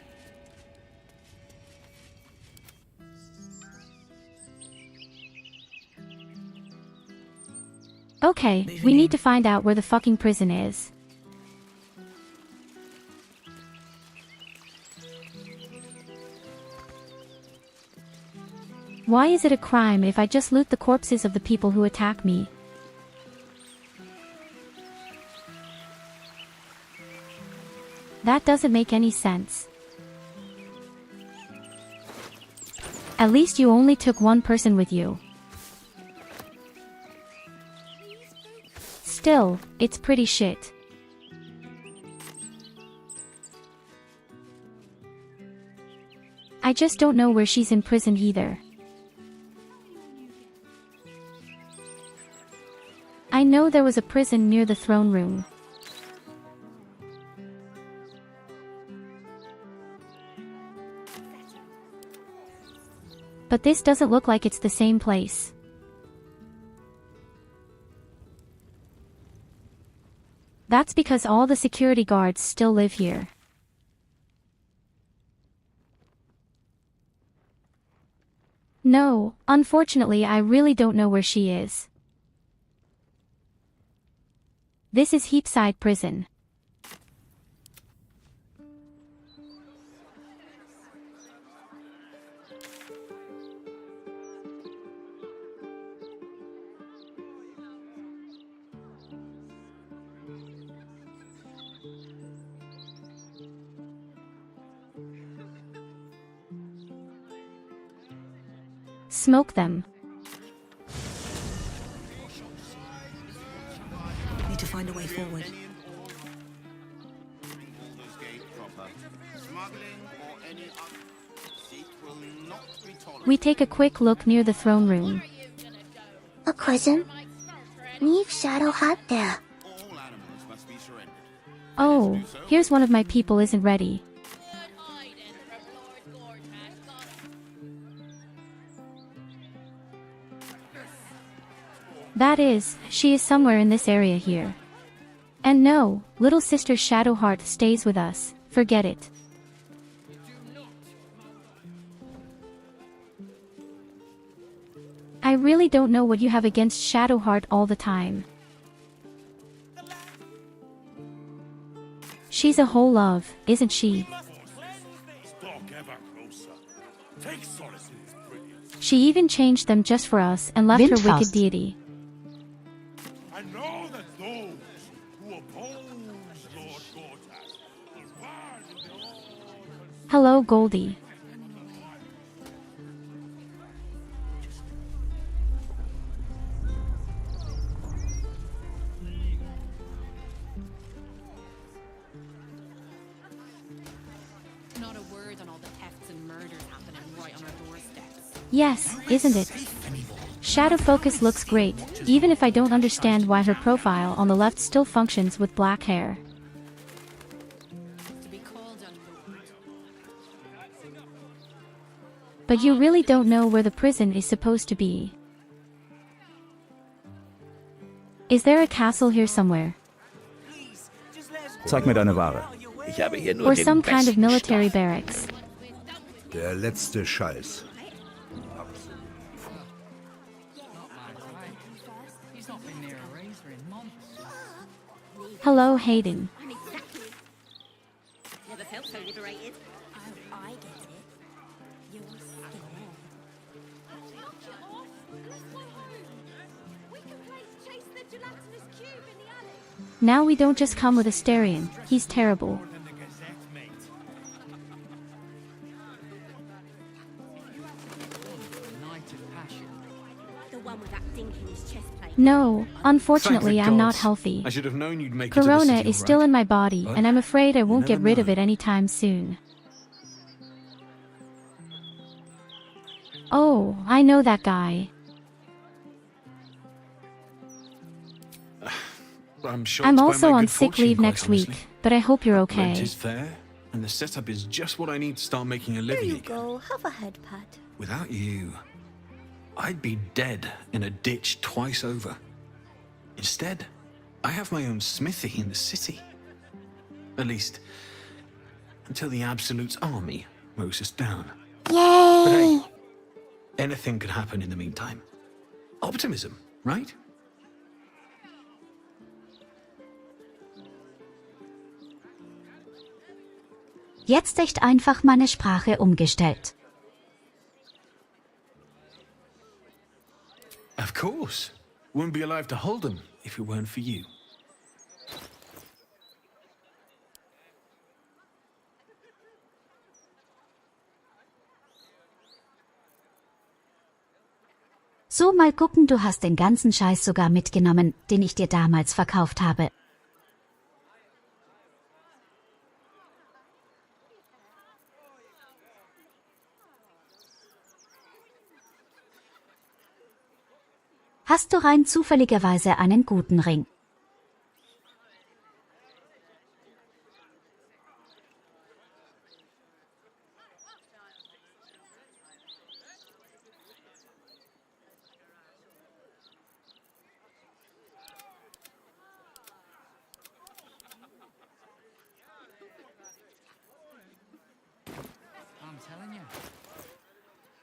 [SPEAKER 2] Okay, we need to find out where the fucking prison is. Why is it a crime if I just loot the corpses of the people who attack me? That doesn't make any sense. At least you only took one person with you. Still, it's pretty shit. I just don't know where she's in prison either. I know there was a prison near the throne room. But this doesn't look like it's the same place. That's because all the security guards still live here. No, unfortunately I really don't know where she is. This is Heapside Prison. Smoke them.
[SPEAKER 10] Need to find a way forward.
[SPEAKER 2] We take a quick look near the throne room.
[SPEAKER 1] A prison? Leave Shadowheart there.
[SPEAKER 2] Oh, here's one of my people isn't ready. That is, she is somewhere in this area here. And no, little sister Shadowheart stays with us, forget it. I really don't know what you have against Shadowheart all the time. She's a whole love, isn't she? She even changed them just for us and left her wicked deity.
[SPEAKER 5] I know that those who oppose Lord Gortas will rise.
[SPEAKER 2] Hello, Goldie.
[SPEAKER 3] Not a word on all the thefts and murders happening right on our doorsteps.
[SPEAKER 2] Yes, isn't it? Shadow Focus looks great, even if I don't understand why her profile on the left still functions with black hair. But you really don't know where the prison is supposed to be. Is there a castle here somewhere?
[SPEAKER 21] Zeig mir deine Ware.
[SPEAKER 4] Ich habe hier nur
[SPEAKER 2] Or
[SPEAKER 4] den
[SPEAKER 2] some kind of
[SPEAKER 4] besten
[SPEAKER 2] military
[SPEAKER 4] Stoff.
[SPEAKER 2] barracks?
[SPEAKER 21] Der letzte Scheiß.
[SPEAKER 2] Hello, Hayden.
[SPEAKER 19] Never felt so liberated.
[SPEAKER 12] I get it. You're scared.
[SPEAKER 2] Now we don't just come with Asterion, he's terrible.
[SPEAKER 19] The one with that dink in his chest plate.
[SPEAKER 2] No, unfortunately
[SPEAKER 8] Thank the
[SPEAKER 2] I'm not
[SPEAKER 8] gods.
[SPEAKER 2] healthy.
[SPEAKER 8] I should have known you'd make it to the
[SPEAKER 2] Corona
[SPEAKER 8] city
[SPEAKER 2] is
[SPEAKER 8] all
[SPEAKER 2] still
[SPEAKER 8] right.
[SPEAKER 2] in my body,
[SPEAKER 8] But
[SPEAKER 2] and I'm afraid I won't
[SPEAKER 8] you
[SPEAKER 2] get
[SPEAKER 8] never
[SPEAKER 2] rid of
[SPEAKER 8] know.
[SPEAKER 2] it anytime soon. Oh, I know that guy.
[SPEAKER 8] I'm sure
[SPEAKER 2] I'm
[SPEAKER 8] it's by
[SPEAKER 2] also
[SPEAKER 8] my
[SPEAKER 2] on
[SPEAKER 8] good
[SPEAKER 2] sick
[SPEAKER 8] fortune,
[SPEAKER 2] leave
[SPEAKER 8] quite
[SPEAKER 2] next week,
[SPEAKER 8] honestly.
[SPEAKER 2] but I hope you're
[SPEAKER 8] Rent
[SPEAKER 2] okay.
[SPEAKER 8] is fair, and the setup is just what I need to start making a
[SPEAKER 10] There
[SPEAKER 8] living
[SPEAKER 10] you
[SPEAKER 8] again.
[SPEAKER 10] go. Have a head pat.
[SPEAKER 8] Without you, I'd be dead in a ditch twice over. Instead, I have my own smithy in the city. At least, until the Absolute's army mows us down.
[SPEAKER 1] Yay!
[SPEAKER 8] But hey, anything could happen in the meantime. Optimism, right?
[SPEAKER 22] Jetzt echt einfach meine Sprache umgestellt.
[SPEAKER 8] Of course. Wouldn't be alive to hold them if it weren't for you.
[SPEAKER 22] So, mal gucken, du hast den ganzen Scheiß sogar mitgenommen, den ich dir damals verkauft habe. Hast du rein zufälligerweise einen guten Ring?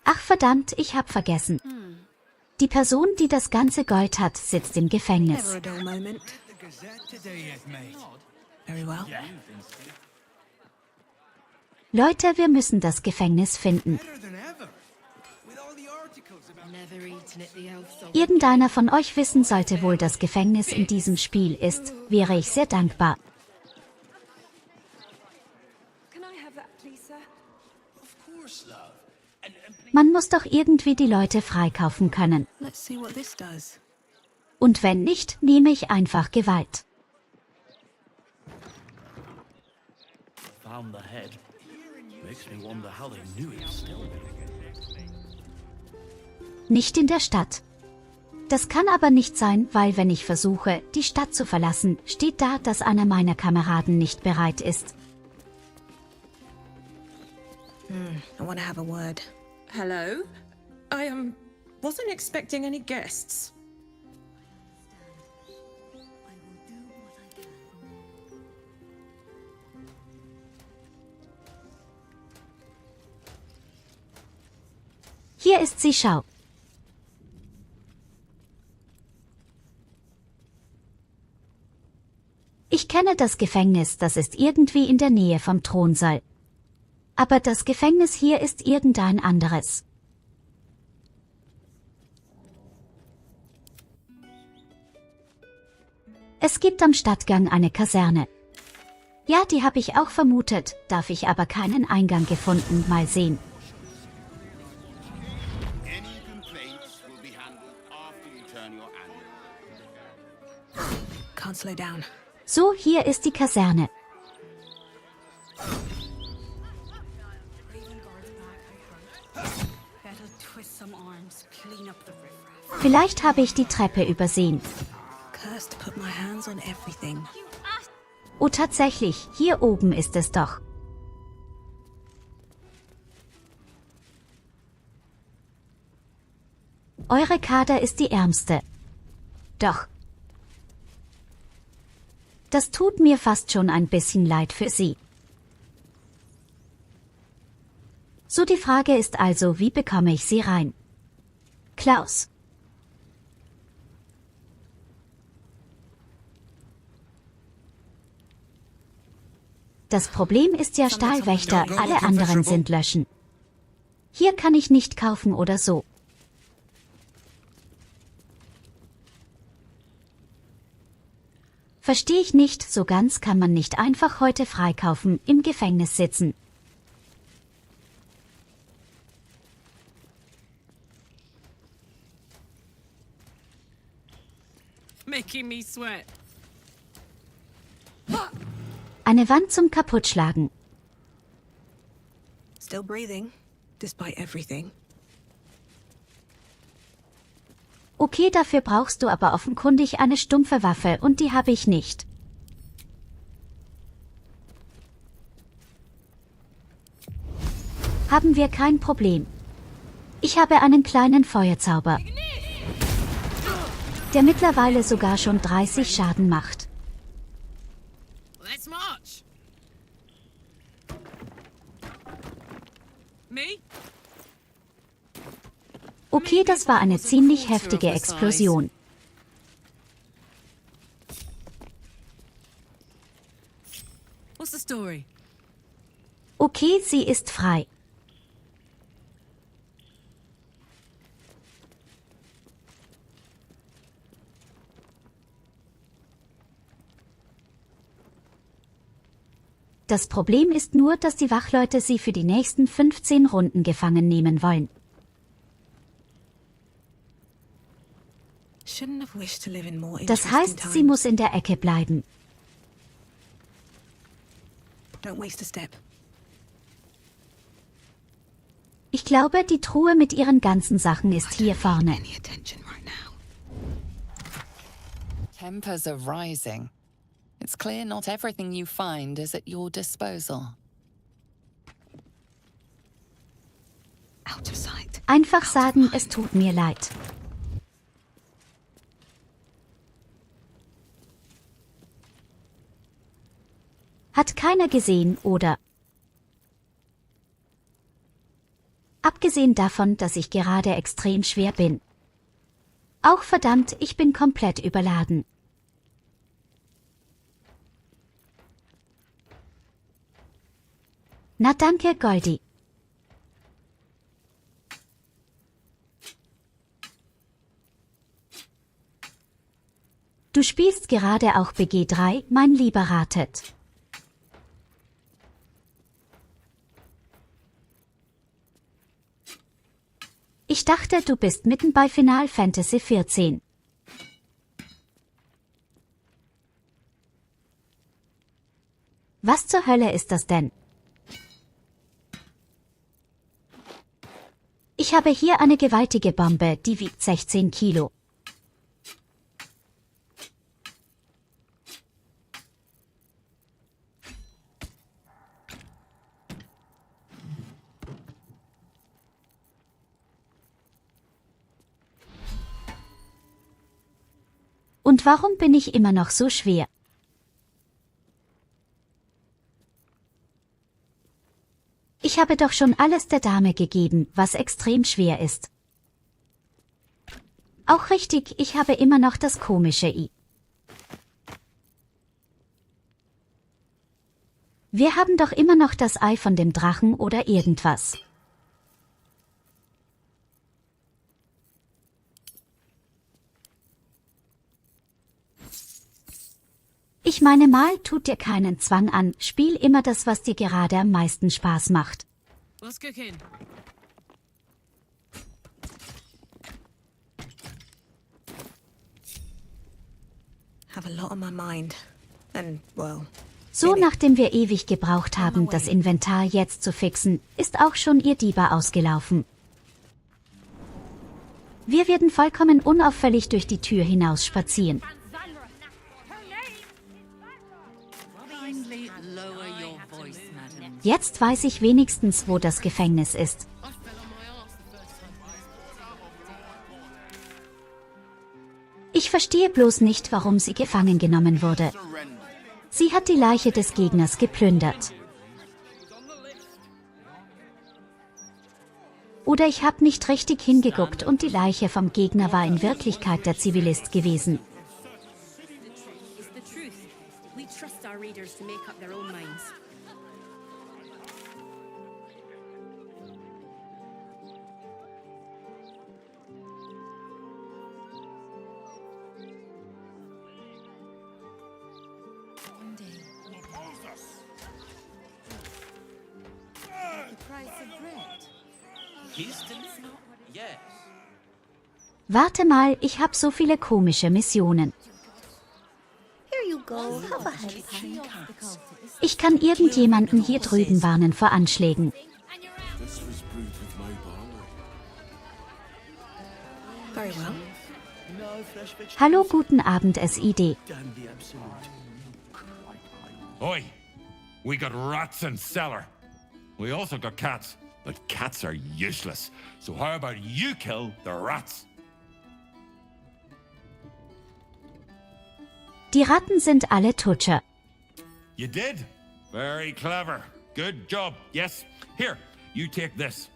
[SPEAKER 22] Ach verdammt, ich hab vergessen. Die Person, die das ganze Gold hat, sitzt im Gefängnis.
[SPEAKER 10] Never a dull moment. Very well.
[SPEAKER 22] Leute, wir müssen das Gefängnis finden.
[SPEAKER 3] Never eaten at the elf song.
[SPEAKER 22] Irgendeiner von euch wissen sollte, wo das Gefängnis in diesem Spiel ist, wäre ich sehr dankbar. Man muss doch irgendwie die Leute freikaufen können.
[SPEAKER 10] Let's see what this does.
[SPEAKER 22] Und wenn nicht, nehme ich einfach Gewalt.
[SPEAKER 23] Found the head. Makes me wonder how they knew it still.
[SPEAKER 22] Nicht in der Stadt. Das kann aber nicht sein, weil wenn ich versuche, die Stadt zu verlassen, steht da, dass einer meiner Kameraden nicht bereit ist.
[SPEAKER 10] I want to have a word.
[SPEAKER 24] Hello? I wasn't expecting any guests.
[SPEAKER 22] Hier ist sie, schau. Ich kenne das Gefängnis, das ist irgendwie in der Nähe vom Thronsaal. Aber das Gefängnis hier ist irgendein anderes. Es gibt am Stadtgang eine Kaserne. Ja, die habe ich auch vermutet, darf ich aber keinen Eingang gefunden, mal sehen.
[SPEAKER 10] Can't slow down.
[SPEAKER 22] So, hier ist die Kaserne. Vielleicht habe ich die Treppe übersehen.
[SPEAKER 10] Cursed to put my hands on everything.
[SPEAKER 22] Oh, tatsächlich, hier oben ist es doch. Eure Kader ist die ärmste. Doch. Das tut mir fast schon ein bisschen leid für sie. So, die Frage ist also, wie bekomme ich sie rein? Klaus. Das Problem ist ja Stahlwächter, alle anderen sind löschen. Hier kann ich nicht kaufen oder so. Verstehe ich nicht, so ganz kann man nicht einfach heute freikaufen, im Gefängnis sitzen.
[SPEAKER 16] Making me sweat.
[SPEAKER 22] Eine Wand zum Kaputtschlagen.
[SPEAKER 10] Still breathing, despite everything.
[SPEAKER 22] Okay, dafür brauchst du aber offenkundig eine stumpfe Waffe und die habe ich nicht. Haben wir kein Problem. Ich habe einen kleinen Feuerzauber, der mittlerweile sogar schon 30 Schaden macht.
[SPEAKER 16] Let's march. Me?
[SPEAKER 22] Okay, das war eine ziemlich heftige Explosion.
[SPEAKER 16] What's the story?
[SPEAKER 22] Okay, sie ist frei. Das Problem ist nur, dass die Wachleute sie für die nächsten 15 Runden gefangen nehmen wollen. Das heißt, sie muss in der Ecke bleiben.
[SPEAKER 10] Don't waste a step.
[SPEAKER 22] Ich glaube, die Truhe mit ihren ganzen Sachen ist hier vorne.
[SPEAKER 6] Tempers are rising. It's clear not everything you find is at your disposal.
[SPEAKER 10] Out of sight.
[SPEAKER 22] Einfach sagen, es tut mir leid. Hat keiner gesehen, oder? Abgesehen davon, dass ich gerade extrem schwer bin. Auch verdammt, ich bin komplett überladen. Na danke, Goldie. Du spielst gerade auch BG3, mein lieber Ratet. Ich dachte, du bist mitten bei Final Fantasy 14. Was zur Hölle ist das denn? Ich habe hier eine gewaltige Bombe, die wiegt 16 Kilo. Und warum bin ich immer noch so schwer? Ich habe doch schon alles der Dame gegeben, was extrem schwer ist. Auch richtig, ich habe immer noch das komische I. Wir haben doch immer noch das Ei von dem Drachen oder irgendwas. Ich meine mal, tut dir keinen Zwang an, spiel immer das, was dir gerade am meisten Spaß macht.
[SPEAKER 16] What's cooking?
[SPEAKER 10] Have a lot on my mind. And, well...
[SPEAKER 22] So, nachdem wir ewig gebraucht haben, das Inventar jetzt zu fixen, ist auch schon ihr Dieber ausgelaufen. Wir werden vollkommen unauffällig durch die Tür hinaus spazieren. Jetzt weiß ich wenigstens, wo das Gefängnis ist. Ich verstehe bloß nicht, warum sie gefangen genommen wurde. Sie hat die Leiche des Gegners geplündert. Oder ich habe nicht richtig hingeguckt und die Leiche vom Gegner war in Wirklichkeit der Zivilist gewesen. Warte mal, ich habe so viele komische Missionen.
[SPEAKER 12] Here you go. Have a head pint.
[SPEAKER 22] Ich kann irgendjemanden hier drüben warnen vor Anschlägen.
[SPEAKER 10] Very well.
[SPEAKER 22] Hallo, guten Abend, SID.
[SPEAKER 18] Oi! We got rats in cellar. We also got cats, but cats are useless. So how about you kill the rats?
[SPEAKER 22] Die Ratten sind alle Tutscher.
[SPEAKER 18] You did? Very clever. Good job. Yes. Here, you take this.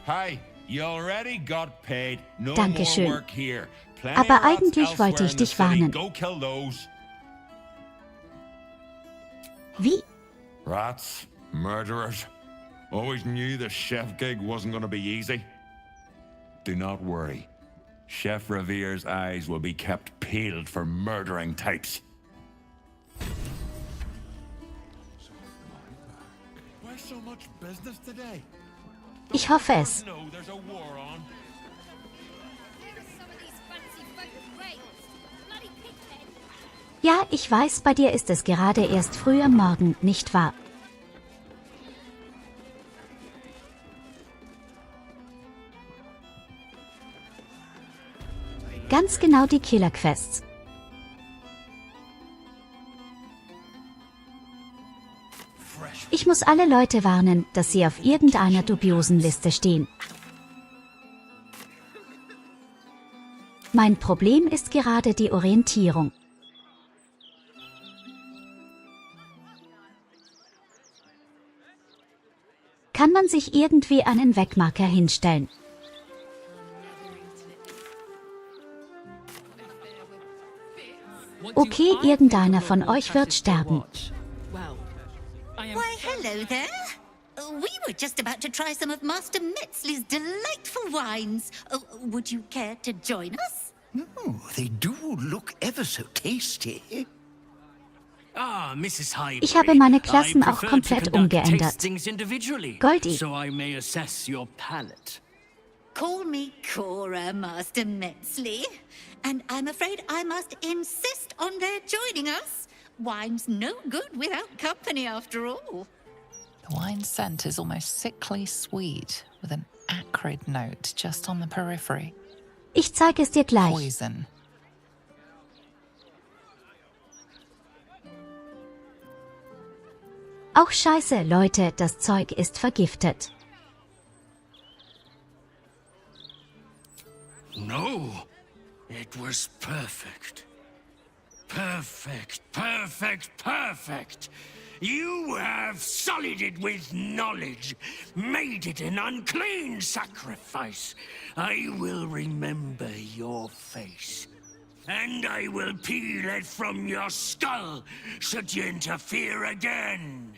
[SPEAKER 18] Hi, you already got paid. No
[SPEAKER 22] Dankeschön.
[SPEAKER 18] more work here. Plenty
[SPEAKER 22] Aber
[SPEAKER 18] of rats
[SPEAKER 22] eigentlich wollte
[SPEAKER 18] elsewhere
[SPEAKER 22] ich
[SPEAKER 18] in the
[SPEAKER 22] dich
[SPEAKER 18] city.
[SPEAKER 22] warnen.
[SPEAKER 18] Go kill those.
[SPEAKER 22] Wie?
[SPEAKER 18] Rats, murderers. Always knew the chef gig wasn't going to be easy. Do not worry. Chef Revere's eyes will be kept peeled for murdering types. Why so much business today?
[SPEAKER 22] Ich hoffe es.
[SPEAKER 18] No, there's a war on.
[SPEAKER 22] Ja, ich weiß, bei dir ist es gerade erst früh am Morgen, nicht wahr? Ganz genau die Killer-Quests. Ich muss alle Leute warnen, dass sie auf irgendeiner dubiosen Liste stehen. Mein Problem ist gerade die Orientierung. Kann man sich irgendwie einen Wegmarker hinstellen? Okay, irgendeiner von euch wird sterben.
[SPEAKER 12] Why, hello there. We were just about to try some of Master Metzley's delightful wines. Would you care to join us?
[SPEAKER 5] Oh, they do look ever so tasty. Ah, Mrs. Highbury.
[SPEAKER 22] Ich habe meine Klassen auch komplett umgeändert. Goldie.
[SPEAKER 5] So I may assess your palate.
[SPEAKER 12] Call me Cora, Master Metzley. And I'm afraid I must insist on their joining us. Wine's no good without company, after all.
[SPEAKER 6] The wine scent is almost sickly sweet, with an acrid note just on the periphery.
[SPEAKER 22] Ich zeige es dir gleich.
[SPEAKER 6] Poison.
[SPEAKER 22] Auch scheiße, Leute, das Zeug ist vergiftet.
[SPEAKER 5] No, it was perfect. Perfect, perfect, perfect. You have sullied it with knowledge, made it an unclean sacrifice. I will remember your face, and I will peel it from your skull should you interfere again.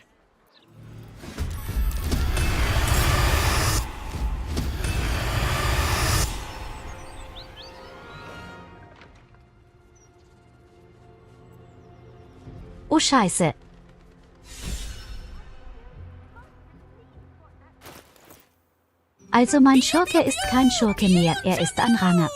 [SPEAKER 22] Oh Scheiße. Also mein Schurke ist kein Schurke mehr, er ist ein Ranger.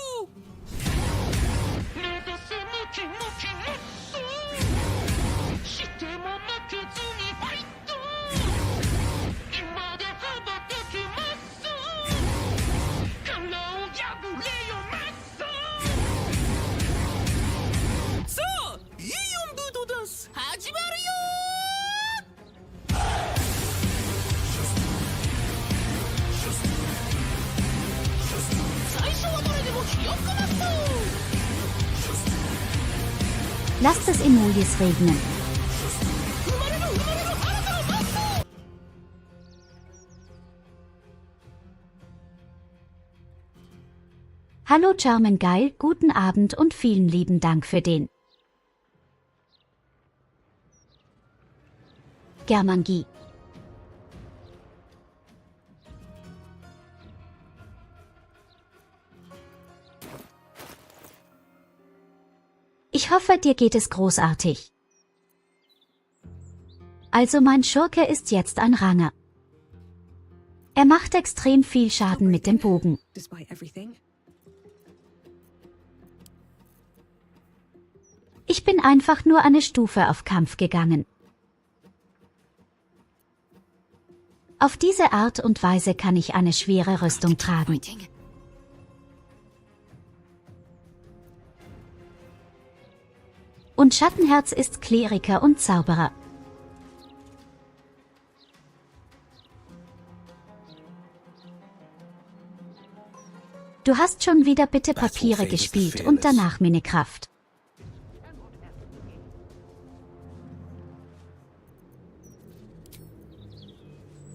[SPEAKER 22] Lasst es Emojis regnen. Hallo Charmen Geil, guten Abend und vielen lieben Dank für den Germangie. Ich hoffe, dir geht es großartig. Also mein Schurke ist jetzt ein Ranger. Er macht extrem viel Schaden mit dem Bogen. Ich bin einfach nur eine Stufe auf Kampf gegangen. Auf diese Art und Weise kann ich eine schwere Rüstung tragen. Und Schattenherz ist Kleriker und Zauberer. Du hast schon wieder bitte Papiere gespielt und danach Minecraft.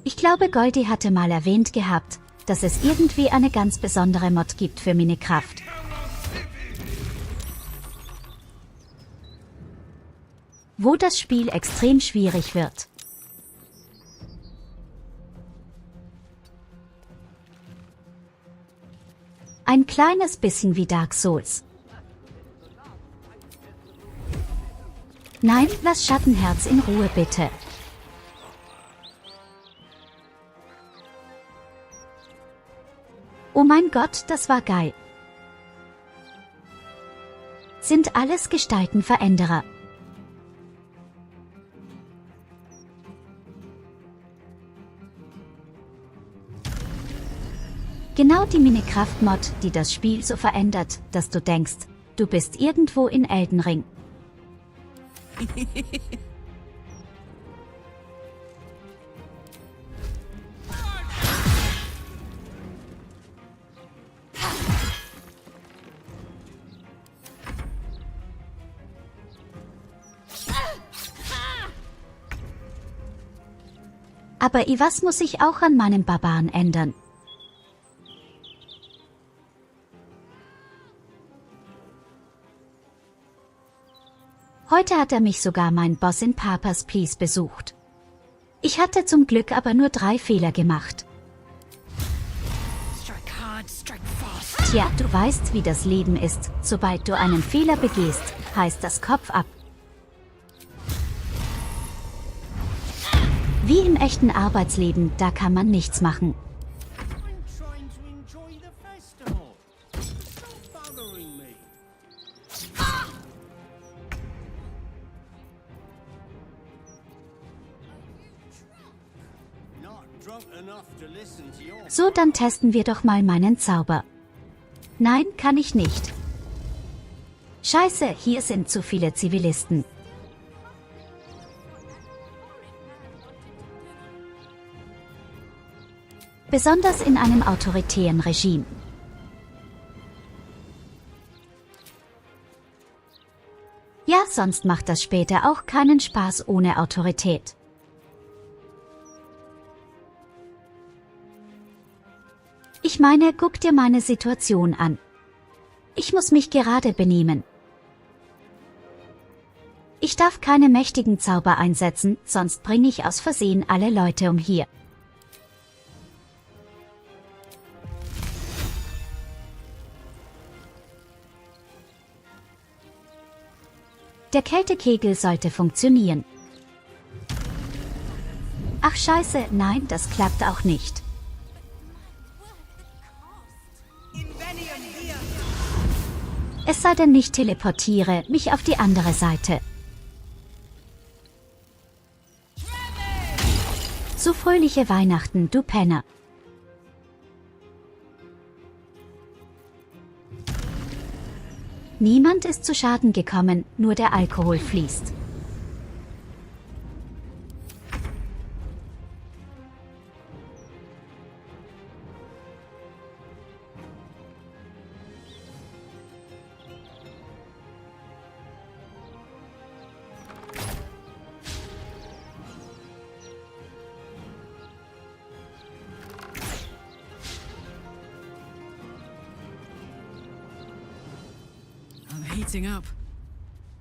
[SPEAKER 22] Ich glaube, Goldie hatte mal erwähnt gehabt, dass es irgendwie eine ganz besondere Mod gibt für Minecraft. Wo das Spiel extrem schwierig wird. Ein kleines bisschen wie Dark Souls. Nein, lass Schattenherz in Ruhe bitte. Oh mein Gott, das war geil. Sind alles Gestaltenveränderer. Genau die Minecraft-Mod, die das Spiel so verändert, dass du denkst, du bist irgendwo in Elden Ring. Aber was muss ich auch an meinem Barbaren ändern? Heute hat er mich sogar mein Boss in Papers Please besucht. Ich hatte zum Glück aber nur 3 Fehler gemacht. Tja, du weißt, wie das Leben ist. Sobald du einen Fehler begehst, heißt das Kopf ab. Wie im echten Arbeitsleben, da kann man nichts machen. So, dann testen wir doch mal meinen Zauber. Nein, kann ich nicht. Scheiße, hier sind zu viele Zivilisten. Besonders in einem autoritären Regime. Ja, sonst macht das später auch keinen Spaß ohne Autorität. Ich meine, guck dir meine Situation an. Ich muss mich gerade benehmen. Ich darf keine mächtigen Zauber einsetzen, sonst bringe ich aus Versehen alle Leute um hier. Der Kältekegel sollte funktionieren. Ach scheiße, nein, das klappt auch nicht. Es sei denn, ich teleportiere mich auf die andere Seite. So fröhliche Weihnachten, du Penner. Niemand ist zu Schaden gekommen, nur der Alkohol fließt.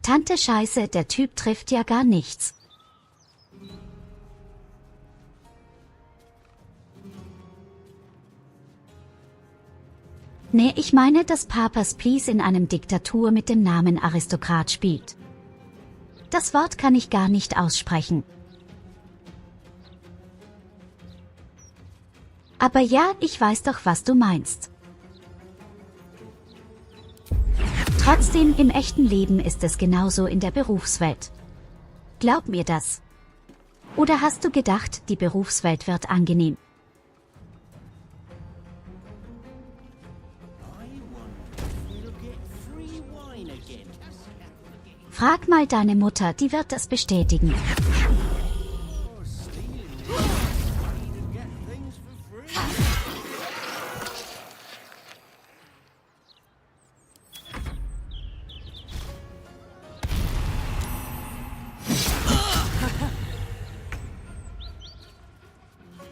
[SPEAKER 22] Tante Scheiße, der Typ trifft ja gar nichts. Nee, ich meine, dass Papers Please in einem Diktatur mit dem Namen Aristokrat spielt. Das Wort kann ich gar nicht aussprechen. Aber ja, ich weiß doch, was du meinst. Trotzdem, im echten Leben ist es genauso in der Berufswelt. Glaub mir das. Oder hast du gedacht, die Berufswelt wird angenehm? Frag mal deine Mutter, die wird das bestätigen.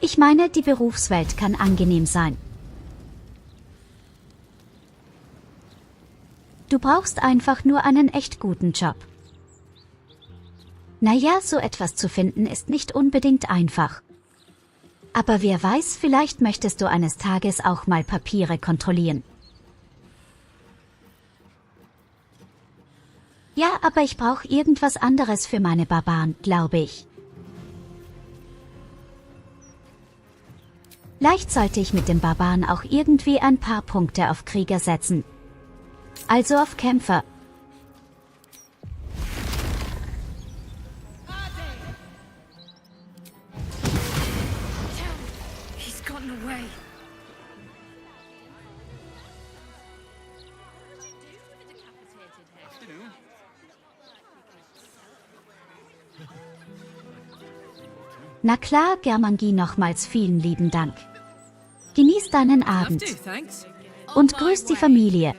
[SPEAKER 22] Ich meine, die Berufswelt kann angenehm sein. Du brauchst einfach nur einen echt guten Job. Naja, so etwas zu finden ist nicht unbedingt einfach. Aber wer weiß, vielleicht möchtest du eines Tages auch mal Papiere kontrollieren. Ja, aber ich brauche irgendwas anderes für meine Barbaren, glaube ich. Vielleicht sollte ich mit dem Barbaren auch irgendwie ein paar Punkte auf Krieger setzen. Also auf Kämpfer.
[SPEAKER 7] He's gotten away.
[SPEAKER 22] Na klar, Germangi, nochmals vielen lieben Dank. Genieß deinen Abend. Und grüß die Familie.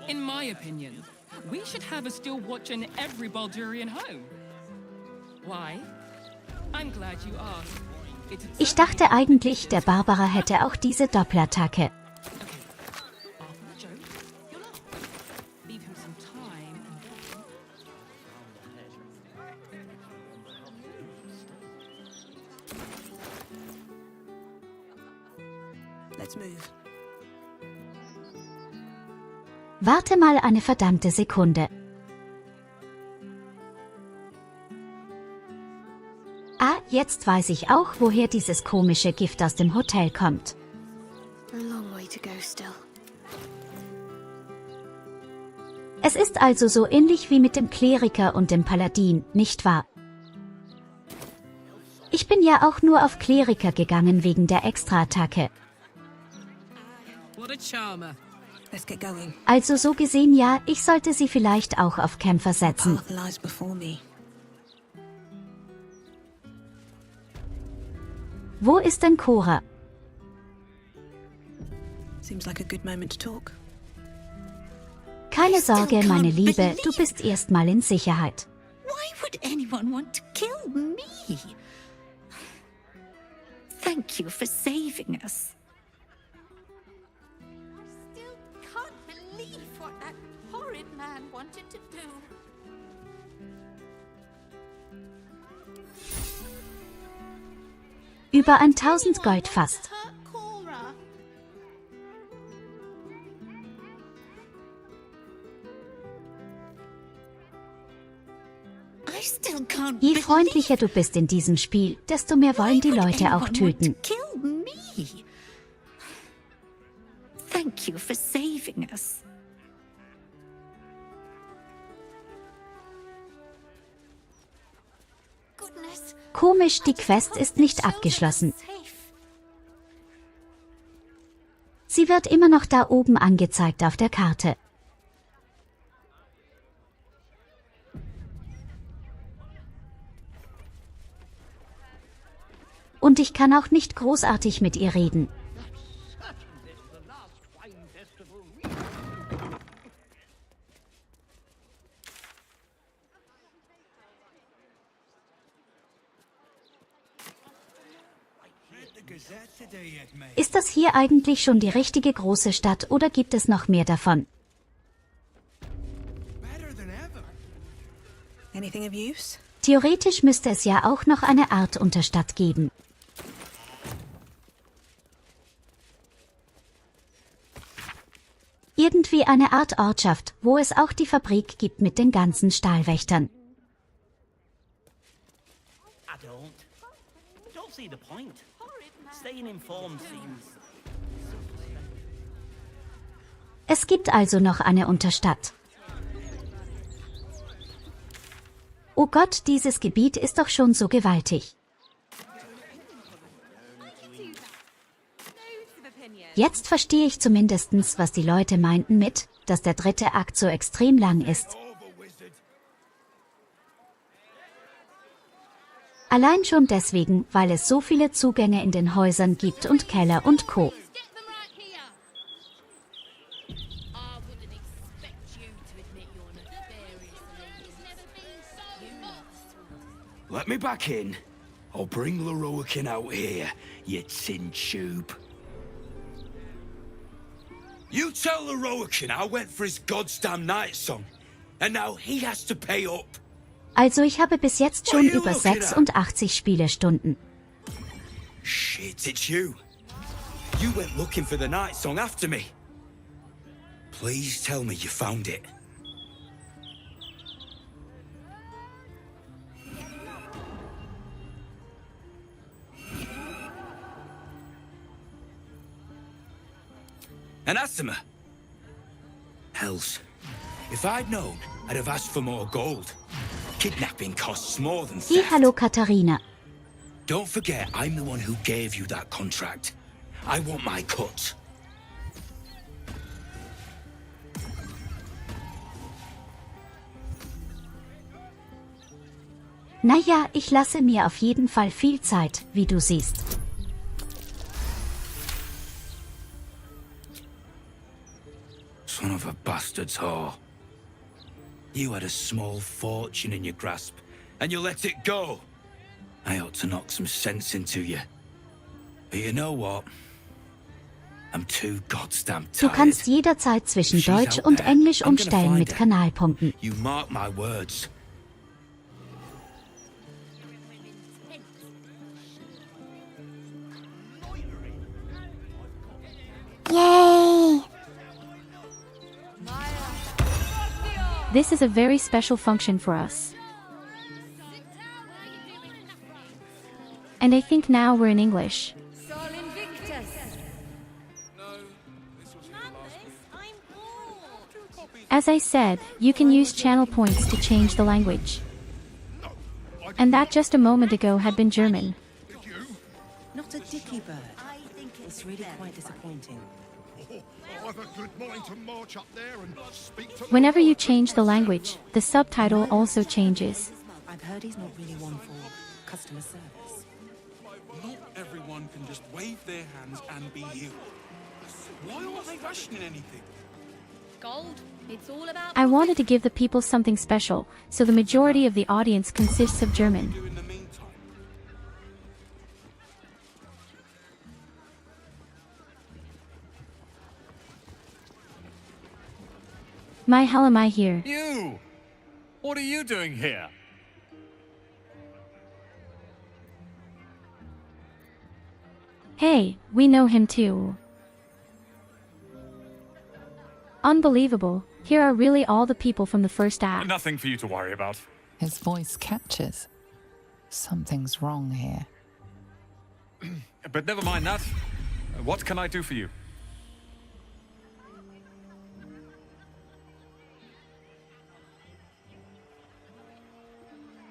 [SPEAKER 9] In my opinion, we should have a steel watch in every Baldurian home. Why? I'm glad you asked.
[SPEAKER 22] Ich dachte eigentlich, der Barbara hätte auch diese Doppelattacke.
[SPEAKER 10] Let's move.
[SPEAKER 22] Warte mal eine verdammte Sekunde. Ah, jetzt weiß ich auch, woher dieses komische Gift aus dem Hotel kommt.
[SPEAKER 7] A long way to go still.
[SPEAKER 22] Es ist also so ähnlich wie mit dem Kleriker und dem Paladin, nicht wahr? Ich bin ja auch nur auf Kleriker gegangen wegen der Extraattacke.
[SPEAKER 9] What a charmer.
[SPEAKER 10] Let's get going.
[SPEAKER 22] Also so gesehen ja, ich sollte sie vielleicht auch auf Kämpfer setzen.
[SPEAKER 10] Path lies before me.
[SPEAKER 22] Wo ist denn Cora?
[SPEAKER 10] Seems like a good moment to talk.
[SPEAKER 22] Keine Sorge, meine Liebe, du bist erstmal in Sicherheit.
[SPEAKER 12] Why would anyone want to kill me? Thank you for saving us.
[SPEAKER 11] Can't believe what that horrid man wanted to do.
[SPEAKER 22] Über 1000 Gold fast. Je freundlicher du bist in diesem Spiel, desto mehr wollen die Leute auch töten.
[SPEAKER 12] Kill me. Thank you for saving us.
[SPEAKER 22] Komisch, die Quest ist nicht abgeschlossen. Sie wird immer noch da oben angezeigt auf der Karte. Und ich kann auch nicht großartig mit ihr reden. Ist das hier eigentlich schon die richtige große Stadt oder gibt es noch mehr davon?
[SPEAKER 10] Anything of use?
[SPEAKER 22] Theoretisch müsste es ja auch noch eine Art Unterstadt geben. Irgendwie eine Art Ortschaft, wo es auch die Fabrik gibt mit den ganzen Stahlwächtern.
[SPEAKER 23] I don't see the point. Staying informed seems...
[SPEAKER 22] Es gibt also noch eine Unterstadt. Oh Gott, dieses Gebiet ist doch schon so gewaltig. Jetzt verstehe ich zumindestens, was die Leute meinten mit, dass der dritte Akt so extrem lang ist. Allein schon deswegen, weil es so viele Zugänge in den Häusern gibt und Keller und Co.
[SPEAKER 5] Let me back in. I'll bring Leroykin out here, you tin tube. You tell Leroykin I went for his goddamn night song, and now he has to pay up.
[SPEAKER 22] Also ich habe bis jetzt schon über 86 Spielestunden.
[SPEAKER 5] Shit, it's you. You went looking for the night song after me. Please tell me you found it. Anathema. Hells. If I'd known, I'd have asked for more gold. Kidnapping costs more than theft.
[SPEAKER 22] Hallo Katharina.
[SPEAKER 5] Don't forget, I'm the one who gave you that contract. I want my cut.
[SPEAKER 22] Naja, ich lasse mir auf jeden Fall viel Zeit, wie du siehst.
[SPEAKER 5] Son of a bastard's whore. You had a small fortune in your grasp, and you let it go. I ought to knock some sense into you. But you know what? I'm too goddamn tired.
[SPEAKER 22] Du kannst jederzeit zwischen Deutsch und Englisch umstellen mit Kanalpunkten.
[SPEAKER 5] You mark my words.
[SPEAKER 1] Yay!
[SPEAKER 2] This is a very special function for us. And I think now we're in English. As I said, you can use channel points to change the language. And that just a moment ago had been German.
[SPEAKER 13] Not a dicky bird. It's really quite disappointing.
[SPEAKER 2] Whenever you change the language, the subtitle also changes.
[SPEAKER 13] I've heard he's not really one for customer service.
[SPEAKER 14] Not everyone can just wave their hands and be you. Why aren't they rationing anything?
[SPEAKER 7] Gold. It's all about...
[SPEAKER 2] I wanted to give the people something special, so the majority of the audience consists of German. My hell am I here?
[SPEAKER 15] You! What are you doing here?
[SPEAKER 2] Hey, we know him too. Unbelievable. Here are really all the people from the first act.
[SPEAKER 15] Nothing for you to worry about.
[SPEAKER 6] His voice catches. Something's wrong here.
[SPEAKER 15] But never mind that. What can I do for you?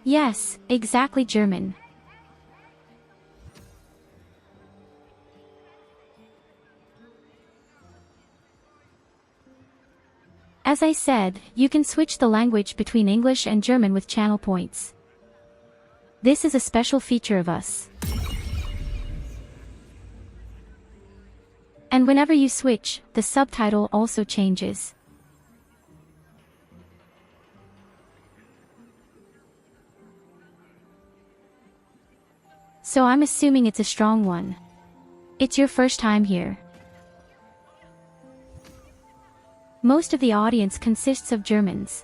[SPEAKER 2] Yes, exactly German. As I said, you can switch the language between English and German with channel points. This is a special feature of us. And whenever you switch, the subtitle also changes. So I'm assuming it's a strong one. It's your first time here. Most of the audience consists of Germans.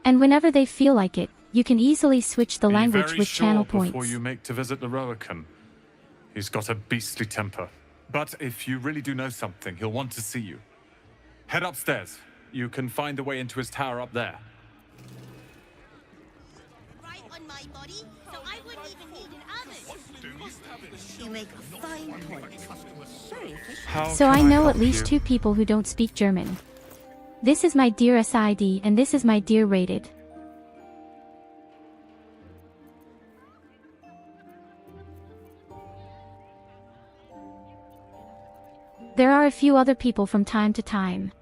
[SPEAKER 2] And whenever they feel like it, you can easily switch the language with channel points.
[SPEAKER 15] Before you make to visit the Roakan. He's got a beastly temper. But if you really do know something, he'll want to see you. Head upstairs. You can find the way into his tower up there.
[SPEAKER 11] Right on my body, so I wouldn't even need an oven. You make a fine point. Very efficient.
[SPEAKER 2] So I know at least 2 people who don't speak German. This is my dear SID and this is my dear rated. There are a few other people from time to time.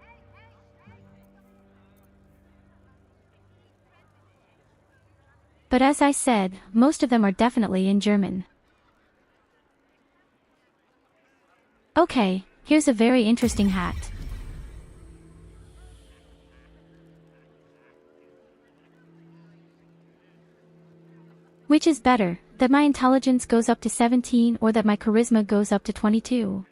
[SPEAKER 2] But as I said, most of them are definitely in German. Okay, here's a very interesting hat. Which is better, that my intelligence goes up to 17 or that my charisma goes up to 22?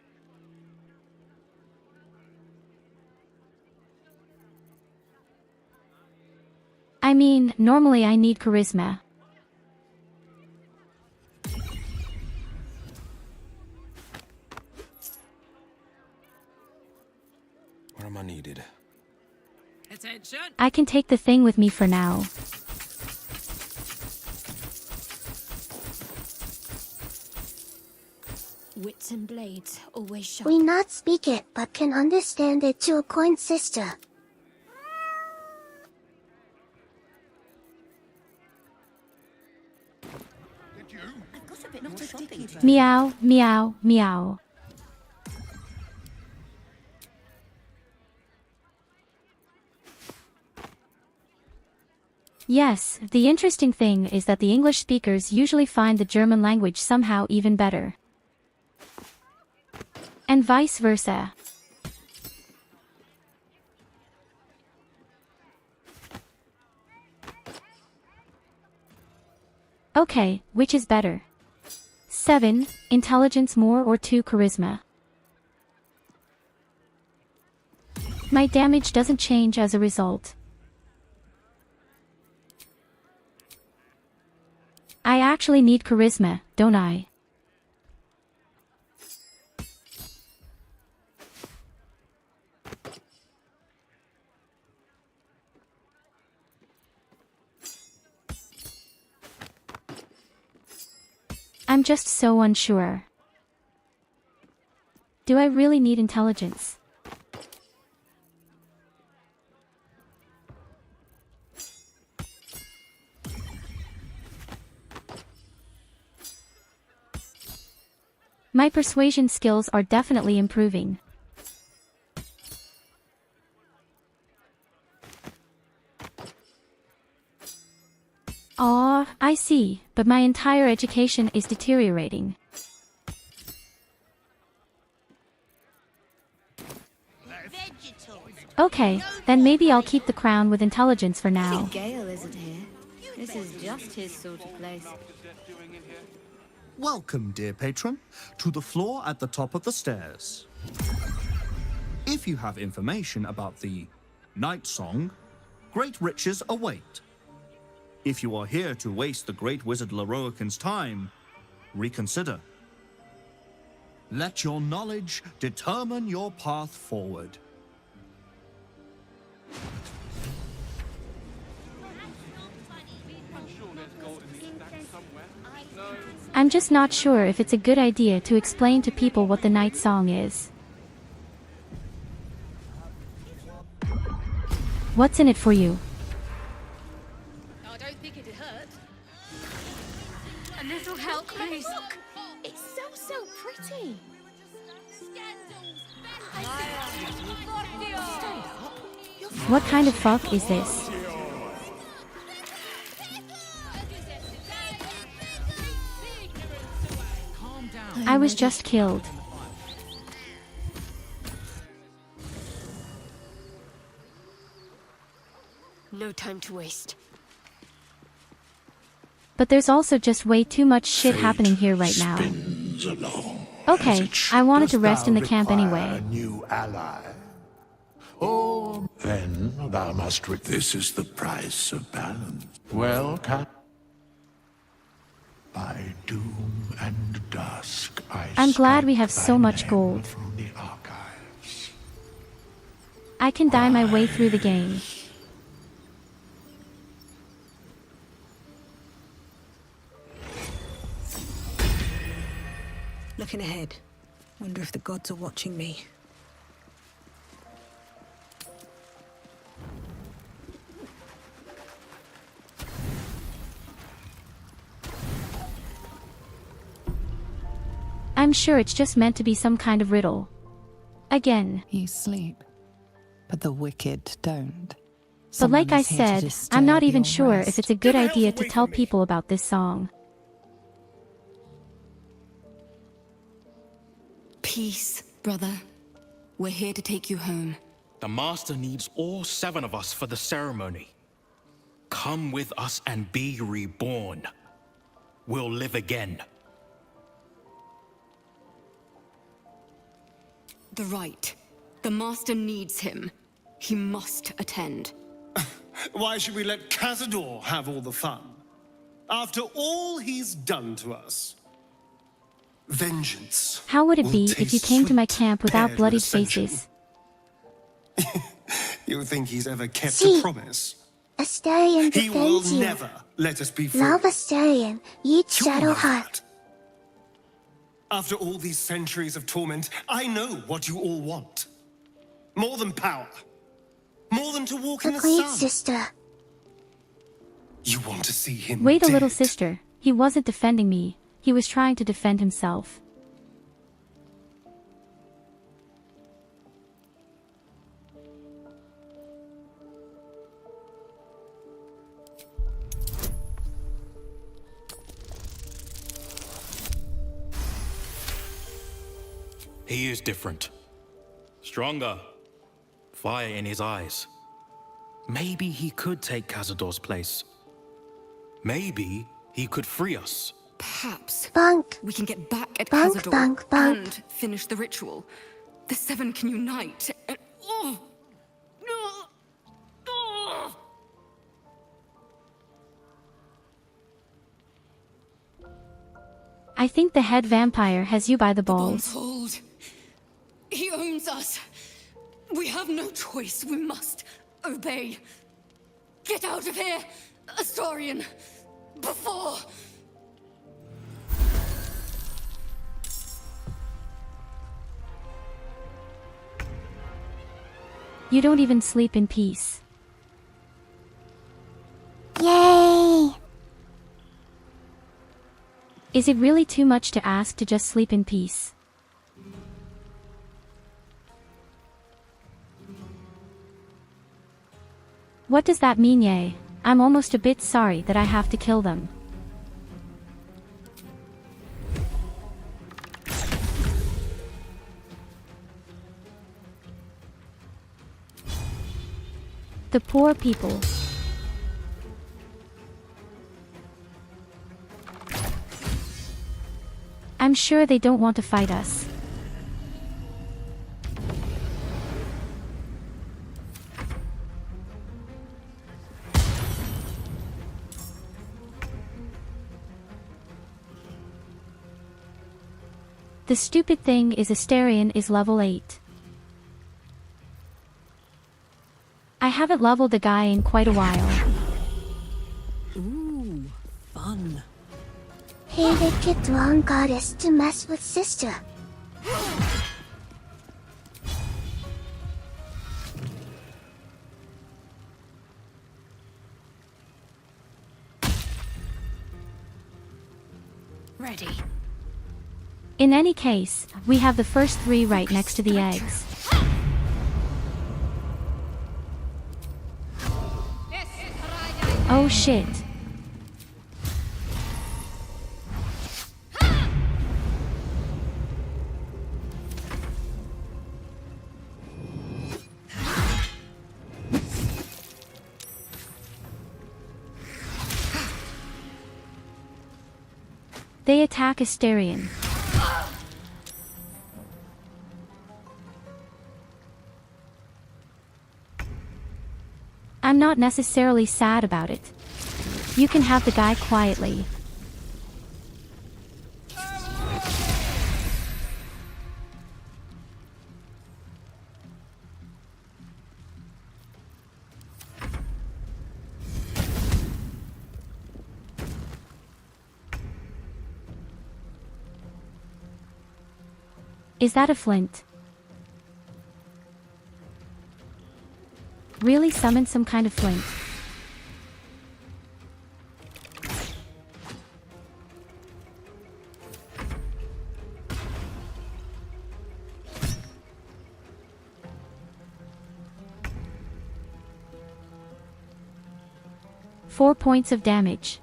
[SPEAKER 2] I mean, normally I need charisma.
[SPEAKER 16] Where am I needed?
[SPEAKER 3] Attention.
[SPEAKER 2] I can take the thing with me for now.
[SPEAKER 7] Wits and blades always sharp.
[SPEAKER 1] We not speak it, but can understand it to a coin sister.
[SPEAKER 2] Meow, meow, meow. Yes, the interesting thing is that the English speakers usually find the German language somehow even better. And vice versa. Okay, which is better? 7, intelligence more or 2 charisma? My damage doesn't change as a result. I actually need charisma, don't I? I'm just so unsure. Do I really need intelligence? My persuasion skills are definitely improving. Aw, I see, but my entire education is deteriorating. Okay, then maybe I'll keep the crown with intelligence for now.
[SPEAKER 4] Gale isn't here. This is just his sort of place.
[SPEAKER 17] Welcome, dear patron, to the floor at the top of the stairs. If you have information about the night song, great riches await. If you are here to waste the great wizard Leroican's time, reconsider. Let your knowledge determine your path forward.
[SPEAKER 2] I'm just not sure if it's a good idea to explain to people what the night song is. What's in it for you?
[SPEAKER 3] I don't think it'd hurt.
[SPEAKER 7] A little help, please.
[SPEAKER 3] Look, it's so pretty.
[SPEAKER 2] What kind of fuck is this? I was just killed.
[SPEAKER 7] No time to waste.
[SPEAKER 2] But there's also just way too much shit happening here right now. Okay, I wanted to rest in the camp anyway.
[SPEAKER 20] A new ally. Oh, then thou must. This is the price of balance. Well, cat. By doom and dusk
[SPEAKER 2] I'm glad we have so much gold. I can dye my way through the game.
[SPEAKER 10] Looking ahead. Wonder if the gods are watching me.
[SPEAKER 2] I'm sure it's just meant to be some kind of riddle. Again.
[SPEAKER 6] You sleep, but the wicked don't.
[SPEAKER 2] But like I
[SPEAKER 6] Someone is here to
[SPEAKER 2] said,
[SPEAKER 6] disturb
[SPEAKER 2] I'm not even
[SPEAKER 6] your
[SPEAKER 2] sure
[SPEAKER 6] rest.
[SPEAKER 2] if it's a good idea to tell people about this song.
[SPEAKER 3] Peace, brother. We're here to take you home.
[SPEAKER 8] The Master needs all 7 of us for the ceremony. Come with us and be reborn. We'll live again.
[SPEAKER 3] The rite. The Master needs him. He must attend.
[SPEAKER 19] Why should we let Cazador have all the fun? After all he's done to us. Vengeance.
[SPEAKER 2] How would it
[SPEAKER 19] will
[SPEAKER 2] be if you
[SPEAKER 19] taste
[SPEAKER 2] came to my
[SPEAKER 19] sweet
[SPEAKER 2] camp without
[SPEAKER 19] paired
[SPEAKER 2] bloodied
[SPEAKER 19] with ascension.
[SPEAKER 2] faces?
[SPEAKER 19] You think he's ever kept
[SPEAKER 1] See,
[SPEAKER 19] a promise?
[SPEAKER 1] Astarion
[SPEAKER 19] He will
[SPEAKER 1] defends you.
[SPEAKER 19] never let us be free.
[SPEAKER 1] Love Astarion, yeet Shadow Heart.
[SPEAKER 19] After all these centuries of torment, I know what you all want. More than power. More than to walk in the
[SPEAKER 1] Agreed,
[SPEAKER 19] sun.
[SPEAKER 1] sister.
[SPEAKER 19] You want to see him
[SPEAKER 2] Wait a
[SPEAKER 19] dead.
[SPEAKER 2] little, sister. He wasn't defending me. He was trying to defend himself.
[SPEAKER 8] He is different. Stronger. Fire in his eyes. Maybe he could take Cazador's place. Maybe he could free us.
[SPEAKER 3] Perhaps
[SPEAKER 1] Bunk.
[SPEAKER 3] we can get back at
[SPEAKER 1] Bunk,
[SPEAKER 3] Cazador
[SPEAKER 1] bunk, bunk.
[SPEAKER 3] and finish the ritual. The 7 can unite and...
[SPEAKER 2] I think the head vampire has you by the balls.
[SPEAKER 3] Hold. He owns us. We have no choice. We must obey. Get out of here, Astarion. Before...
[SPEAKER 2] You don't even sleep in peace.
[SPEAKER 1] Yay!
[SPEAKER 2] Is it really too much to ask to just sleep in peace? What does that mean, Ye? I'm almost a bit sorry that I have to kill them. The poor people. I'm sure they don't want to fight us. The stupid thing is Astarion is level 8. I haven't leveled the guy in quite a while.
[SPEAKER 10] Ooh, fun.
[SPEAKER 1] Hey, they picked wrong goddess to mess with sister.
[SPEAKER 3] Ready.
[SPEAKER 2] In any case, we have the first 3 right next to the eggs. Oh shit. They attack Astarion. I'm not necessarily sad about it. You can have the guy quietly. Is that a flint? Really summon some kind of flint? Four points of damage.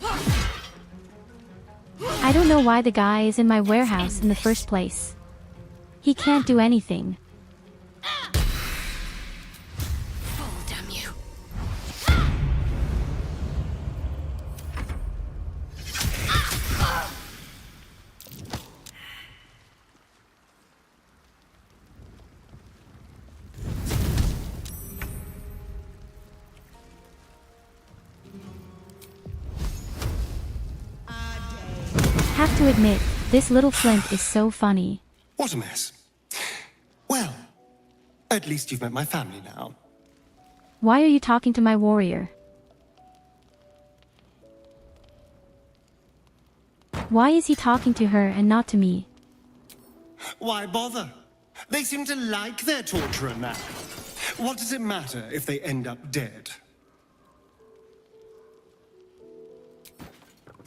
[SPEAKER 2] I don't know why the guy is in my warehouse in the first place. He can't do anything.
[SPEAKER 3] Oh, damn you.
[SPEAKER 2] Have to admit, this little flint is so funny.
[SPEAKER 19] What a mess. Well, at least you've met my family now.
[SPEAKER 2] Why are you talking to my warrior? Why is he talking to her and not to me?
[SPEAKER 19] Why bother? They seem to like their torturer now. What does it matter if they end up dead?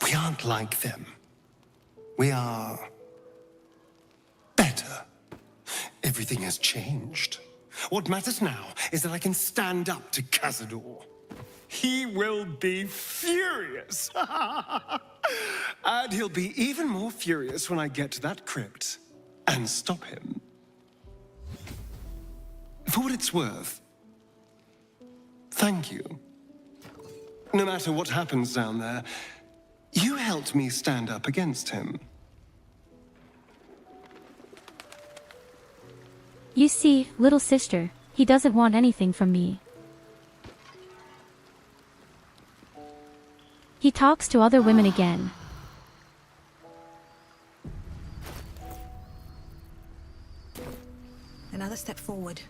[SPEAKER 19] We aren't like them. We are better. Everything has changed. What matters now is that I can stand up to Cazador. He will be furious. And he'll be even more furious when I get to that crypt and stop him. For what it's worth, thank you. No matter what happens down there, you helped me stand up against him.
[SPEAKER 2] You see, little sister, he doesn't want anything from me. He talks to other women again.
[SPEAKER 10] Another step forward.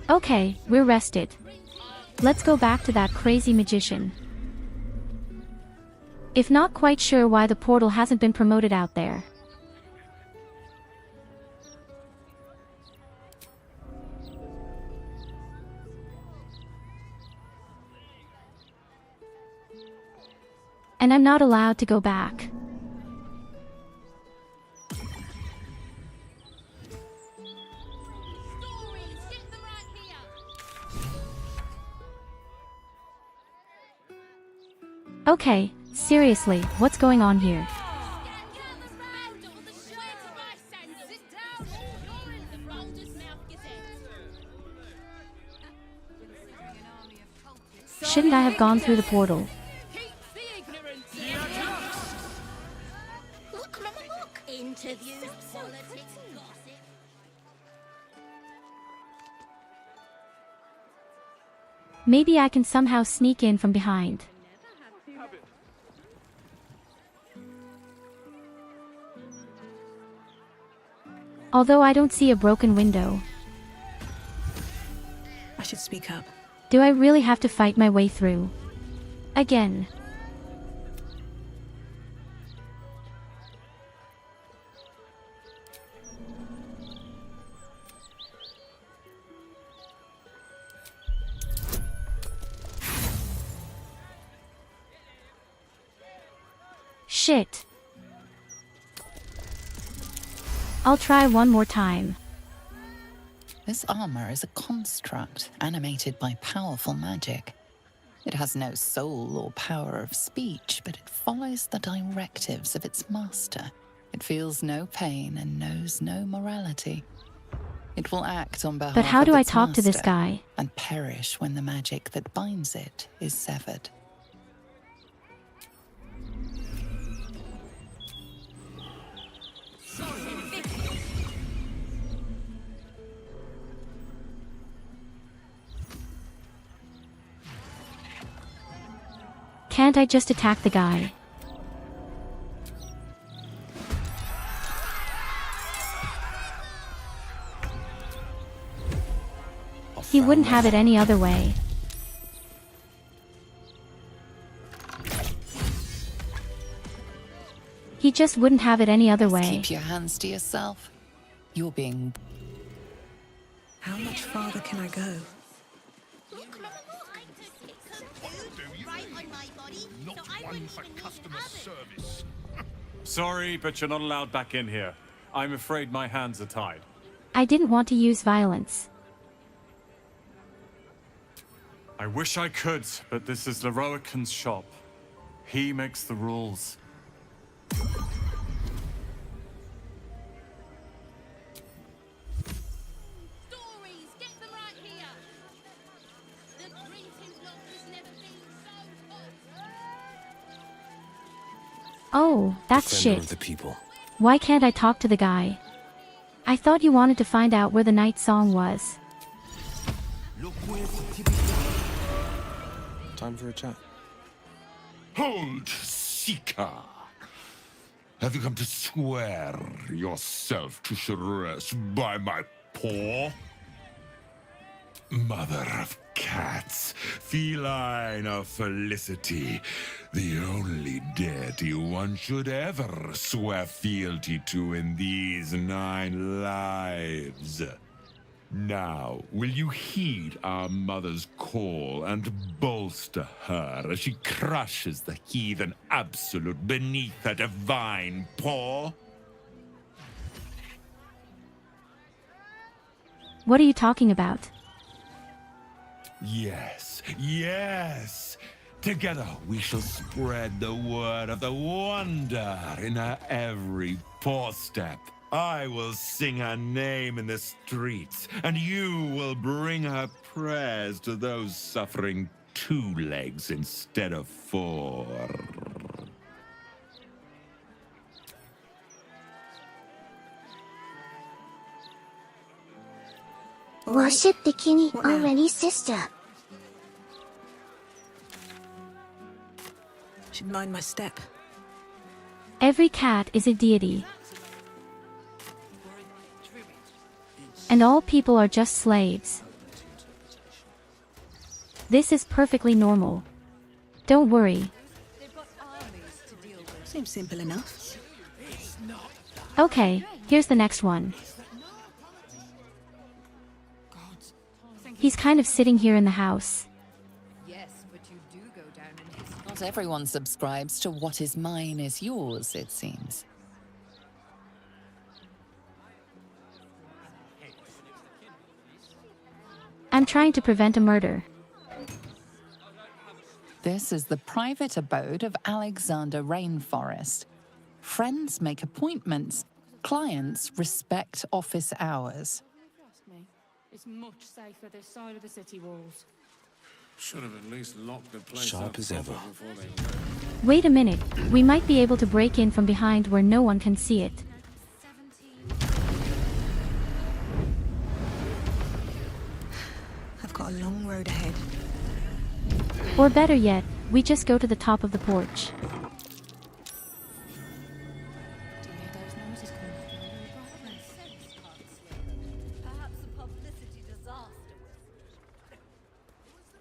[SPEAKER 2] Okay, we're rested. Let's go back to that crazy magician. If not quite sure why the portal hasn't been promoted out there. And I'm not allowed to go back. Okay, seriously, what's going on here? Shouldn't I have gone through the portal?
[SPEAKER 11] Look, Mama, look. Interviews, politics, gossip.
[SPEAKER 2] Maybe I can somehow sneak in from behind. Although I don't see a broken window.
[SPEAKER 10] I should speak up.
[SPEAKER 2] Do I really have to fight my way through? Again. Shit. I'll try one more time.
[SPEAKER 6] This armor is a construct animated by powerful magic. It has no soul or power of speech, but it follows the directives of its master. It feels no pain and knows no morality. It will act on behalf of its
[SPEAKER 2] But how do I talk to this
[SPEAKER 6] master
[SPEAKER 2] guy?
[SPEAKER 6] and perish when the magic that binds it is severed.
[SPEAKER 2] Can't I just attack the guy? He He wouldn't have it any other way. He just wouldn't have it any other way.
[SPEAKER 6] Keep your hands to yourself. You're being...
[SPEAKER 10] How much farther can I go?
[SPEAKER 15] Sorry, but you're not allowed back in here. I'm afraid my hands are tied.
[SPEAKER 2] I didn't want to use violence.
[SPEAKER 15] I wish I could, but this is Leroican's shop. He makes the rules.
[SPEAKER 2] Oh, that's
[SPEAKER 5] Defender
[SPEAKER 2] shit.
[SPEAKER 5] of the people.
[SPEAKER 2] Why can't I talk to the guy? I thought you wanted to find out where the night song was.
[SPEAKER 5] Time for a chat.
[SPEAKER 20] Hold, Seeker! Have you come to swear yourself to Sharess by my paw? Mother of cats, feline of felicity, the only deity one should ever swear fealty to in these 9 lives. Now, will you heed our mother's call and bolster her as she crushes the heathen absolute beneath her divine paw?
[SPEAKER 2] What are you talking about?
[SPEAKER 20] Yes, yes! Together we shall spread the word of the wonder in her every paw step. I will sing her name in the streets, and you will bring her prayers to those suffering 2 legs instead of 4.
[SPEAKER 1] Worship Bikini already, sister.
[SPEAKER 10] Should mind my step.
[SPEAKER 2] Every cat is a deity. And all people are just slaves. This is perfectly normal. Don't worry.
[SPEAKER 10] Seems simple enough.
[SPEAKER 2] Okay, here's the next one. He's kind of sitting here in the house.
[SPEAKER 4] Yes, but you do go down in history.
[SPEAKER 6] Not everyone subscribes to what is mine is yours, it seems.
[SPEAKER 2] I'm trying to prevent a murder.
[SPEAKER 6] This is the private abode of Alexander Rainforest. Friends make appointments. Clients respect office hours.
[SPEAKER 9] It's much safer this side of the city walls.
[SPEAKER 18] Should have at least locked the place
[SPEAKER 5] Sharp
[SPEAKER 18] up
[SPEAKER 5] as ever.
[SPEAKER 18] before they...
[SPEAKER 2] Wait a minute, we might be able to break in from behind where no one can see it.
[SPEAKER 10] I've got a long road ahead.
[SPEAKER 2] Or better yet, we just go to the top of the porch.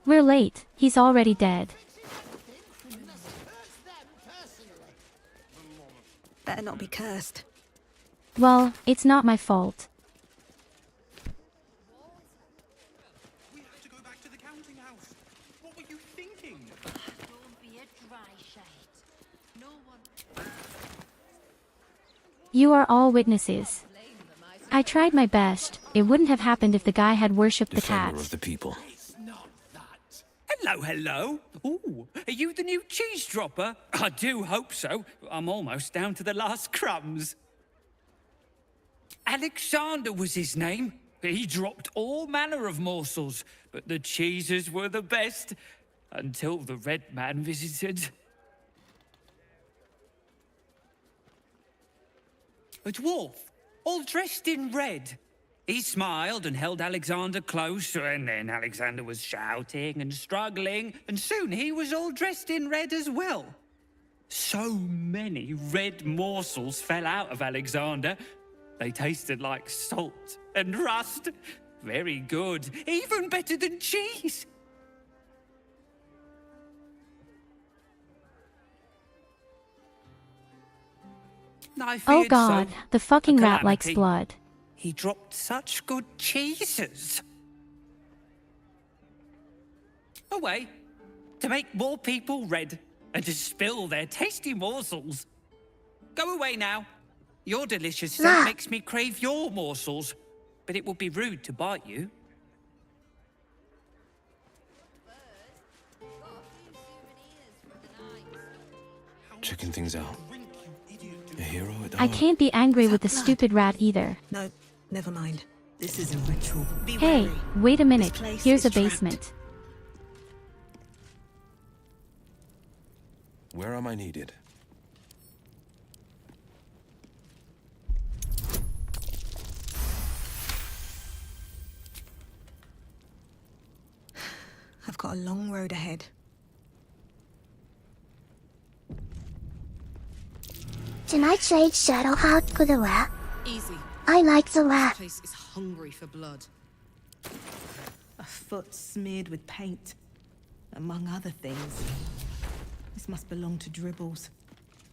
[SPEAKER 2] We're late, he's already dead.
[SPEAKER 10] Better not be cursed.
[SPEAKER 2] Well, it's not my fault.
[SPEAKER 14] We have to go back to the counting house. What were you thinking?
[SPEAKER 11] Don't be a dry shade. No one...
[SPEAKER 2] You are all witnesses. I tried my best. It wouldn't have happened if the guy had worshipped the
[SPEAKER 5] Defender
[SPEAKER 2] cat.
[SPEAKER 5] of the people.
[SPEAKER 21] Hello, hello. Ooh, are you the new cheese dropper? I do hope so. I'm almost down to the last crumbs. Alexander was his name. He dropped all manner of morsels, but the cheeses were the best, until the Red Man visited. A dwarf, all dressed in red. He smiled and held Alexander close, and then Alexander was shouting and struggling, and soon he was all dressed in red as well. So many red morsels fell out of Alexander. They tasted like salt and rust. Very good. Even better than cheese. I
[SPEAKER 2] Oh
[SPEAKER 21] feared
[SPEAKER 2] god,
[SPEAKER 21] so.
[SPEAKER 2] the fucking
[SPEAKER 21] A
[SPEAKER 2] rat likes
[SPEAKER 21] calamity.
[SPEAKER 2] blood.
[SPEAKER 21] He dropped such good cheeses. Away. To make more people red and to spill their tasty morsels. Go away now. Your delicious scent makes me crave your morsels, but it would be rude to bite you.
[SPEAKER 12] Checking things out. A hero at
[SPEAKER 2] I
[SPEAKER 12] heart.
[SPEAKER 2] can't be angry with the stupid rat either.
[SPEAKER 10] No, never mind.
[SPEAKER 13] This is a ritual. Be
[SPEAKER 2] Hey,
[SPEAKER 13] wary.
[SPEAKER 2] wait a minute.
[SPEAKER 13] This place
[SPEAKER 2] Here's
[SPEAKER 13] is
[SPEAKER 2] a basement.
[SPEAKER 12] Where am I needed?
[SPEAKER 10] I've got a long road ahead.
[SPEAKER 1] Can I trade Shadowheart for the rat?
[SPEAKER 13] Easy.
[SPEAKER 1] I like the rat.
[SPEAKER 13] This place is hungry for blood. A foot smeared with paint, among other things. This must belong to Dribbles.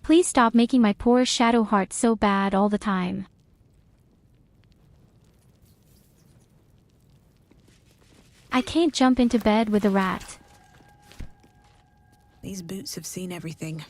[SPEAKER 2] Please stop making my poor Shadowheart so bad all the time. I can't jump into bed with a rat.
[SPEAKER 10] These boots have seen everything.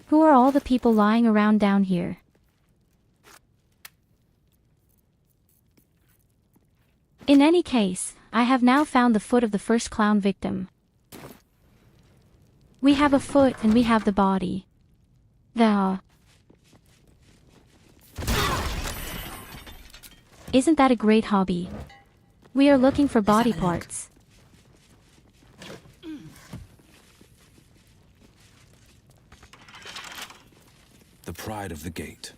[SPEAKER 2] Who are all the people lying around down here? In any case, I have now found the foot of the first clown victim. We have a foot and we have the body. Isn't that a great hobby? We are looking for body parts.
[SPEAKER 12] The pride of the gate.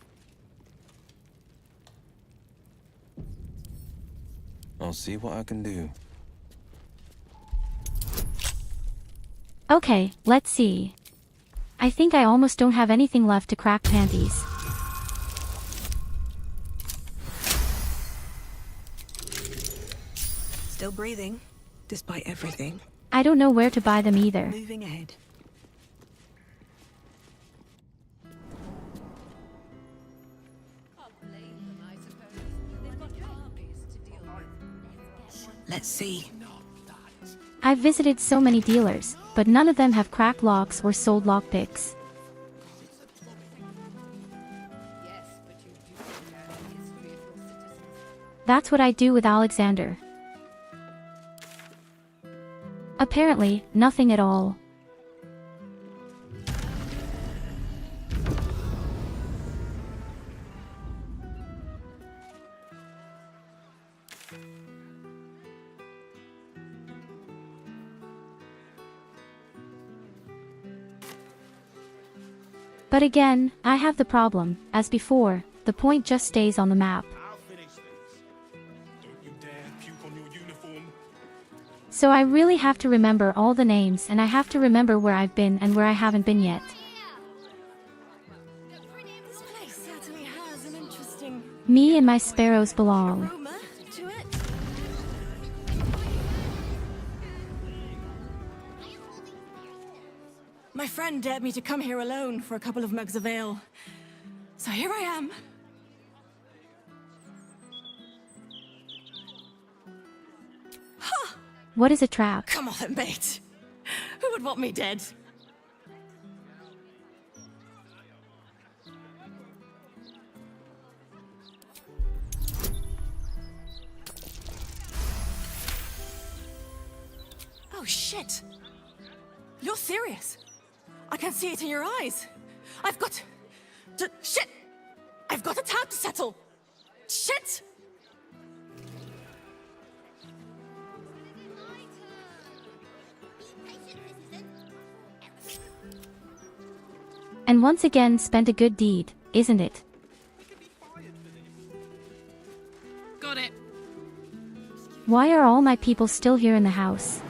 [SPEAKER 12] I'll see what I can do.
[SPEAKER 2] Okay, let's see. I think I almost don't have anything left to crack panties.
[SPEAKER 10] Still breathing, despite everything.
[SPEAKER 2] I don't know where to buy them either.
[SPEAKER 10] Moving ahead. Let's see.
[SPEAKER 2] I've visited so many dealers, but none of them have cracked locks or sold lockpicks. That's what I do with Alexander. Apparently, nothing at all. But again, I have the problem, as before, the point just stays on the map. So I really have to remember all the names and I have to remember where I've been and where I haven't been yet.
[SPEAKER 3] This place certainly has an interesting
[SPEAKER 2] Me and my sparrows belong.
[SPEAKER 3] aroma to it. My friend dared me to come here alone for a couple of mugs of ale. So here I am.
[SPEAKER 2] What is a trap?
[SPEAKER 3] Come on, mate. Who would want me dead? Oh, shit. You're serious. I can see it in your eyes. I've got
[SPEAKER 10] Shit! I've got a tab to settle! Shit!
[SPEAKER 2] And once again spent a good deed, isn't it?
[SPEAKER 7] Got it.
[SPEAKER 2] Why are all my people still here in the house?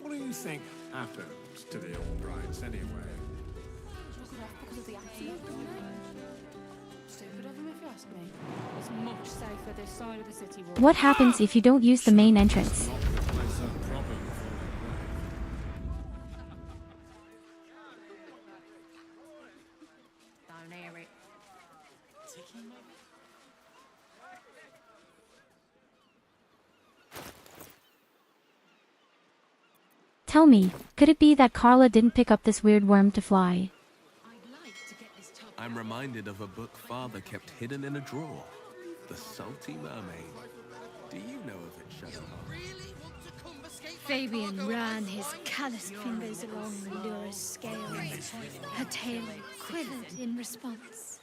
[SPEAKER 18] What do you think happened to the old brides anyway?
[SPEAKER 9] Stupid of him if you ask me. It's much safer this side of the city.
[SPEAKER 2] What happens if you don't use the main entrance?
[SPEAKER 7] Don't hear it.
[SPEAKER 2] Tell me, could it be that Carla didn't pick up this weird worm to fly?
[SPEAKER 12] I'm reminded of a book Father kept hidden in a drawer. The Salty Mermaid. Do you know of it, Shadowheart?
[SPEAKER 7] Fabian ran his calloused fingers along Lura's scales. Her tail quivered in response.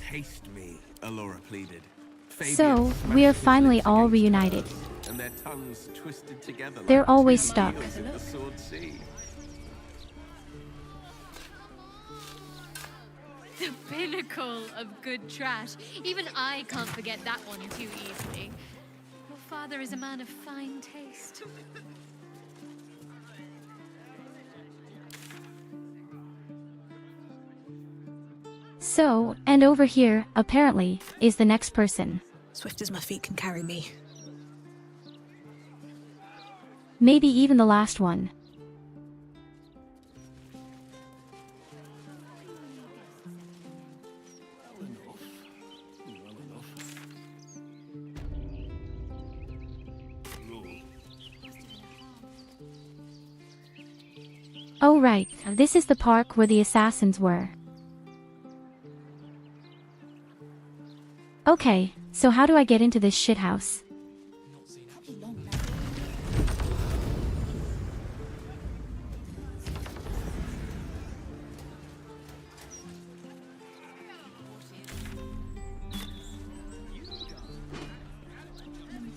[SPEAKER 12] Taste me, Allura pleaded.
[SPEAKER 2] So, we are finally all reunited.
[SPEAKER 12] And their tongues twisted together.
[SPEAKER 2] They're always stuck.
[SPEAKER 12] The Sword Sea.
[SPEAKER 7] The pinnacle of good trash. Even I can't forget that one too easily. Your father is a man of fine taste.
[SPEAKER 2] So, and over here, apparently, is the next person.
[SPEAKER 10] Swift as my feet can carry me.
[SPEAKER 2] Maybe even the last one. Oh right, this is the park where the assassins were. Okay, so how do I get into this shithouse?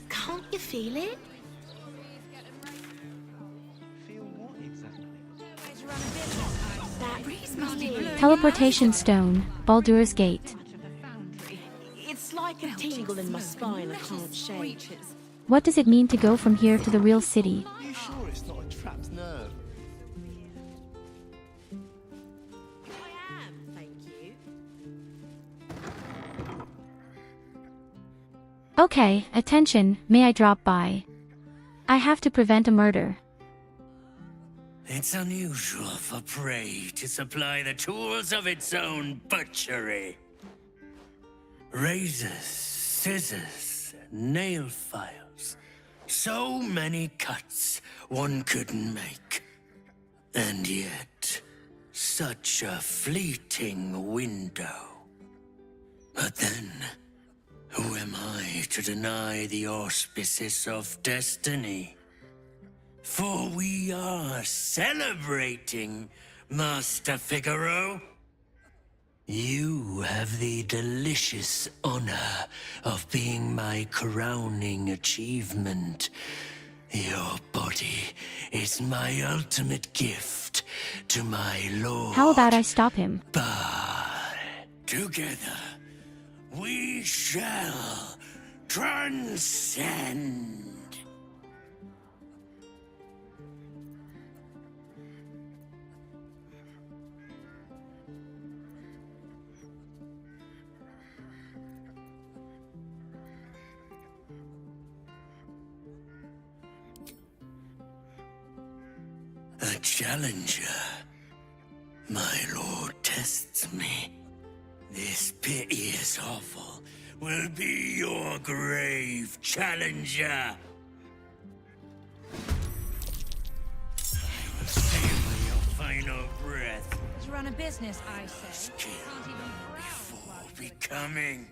[SPEAKER 10] Can't you feel it? That breeze must be blowing
[SPEAKER 2] Teleportation stone, Baldur's Gate.
[SPEAKER 10] It's like a tingle in my spine I can't shake.
[SPEAKER 2] What does it mean to go from here to the real city?
[SPEAKER 16] You sure it's not a trapped nerve?
[SPEAKER 10] I am, thank you.
[SPEAKER 2] Okay, attention, may I drop by? I have to prevent a murder.
[SPEAKER 5] It's unusual for prey to supply the tools of its own butchery. Razors, scissors, nail files. So many cuts one couldn't make. And yet, such a fleeting window. But then, who am I to deny the auspices of destiny? For we are celebrating, Master Figaro. You have the delicious honor of being my crowning achievement. Your body is my ultimate gift to my lord.
[SPEAKER 2] How about I stop him?
[SPEAKER 5] But together, we shall transcend. A challenger. My lord tests me. This piteous hovel will be your grave, challenger. I will savor your final breath.
[SPEAKER 7] Let's run a business, I say.
[SPEAKER 5] Kill before becoming.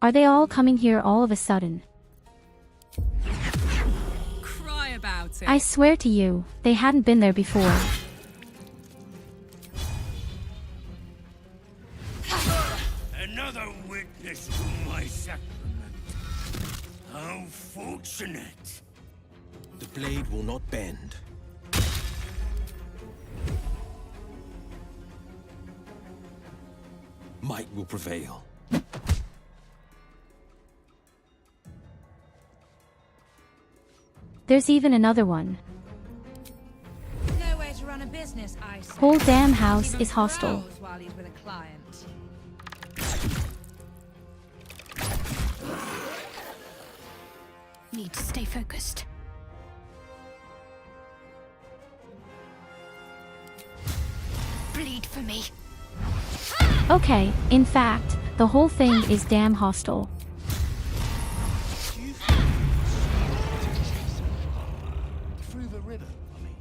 [SPEAKER 2] Are they all coming here all of a sudden?
[SPEAKER 3] Cry about it.
[SPEAKER 2] I swear to you, they hadn't been there before.
[SPEAKER 5] Another witness to my sacrament. How fortunate.
[SPEAKER 12] The blade will not bend. Might will prevail.
[SPEAKER 2] There's even another one.
[SPEAKER 4] No way to run a business, I say.
[SPEAKER 2] Whole damn house is hostile.
[SPEAKER 4] While he's with a client.
[SPEAKER 3] Need to stay focused. Bleed for me.
[SPEAKER 2] Okay, in fact, the whole thing is damn hostile.
[SPEAKER 16] Through the river, I mean.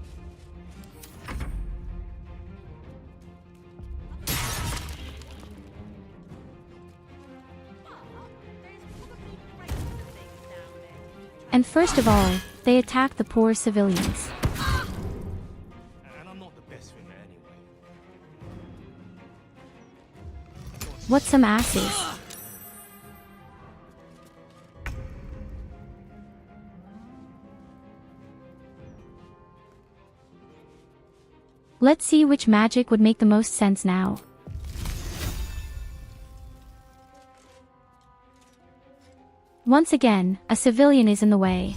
[SPEAKER 2] And first of all, they attack the poor civilians.
[SPEAKER 16] And I'm not the best swimmer anyway.
[SPEAKER 2] What some asses. Let's see which magic would make the most sense now. Once again, a civilian is in the way.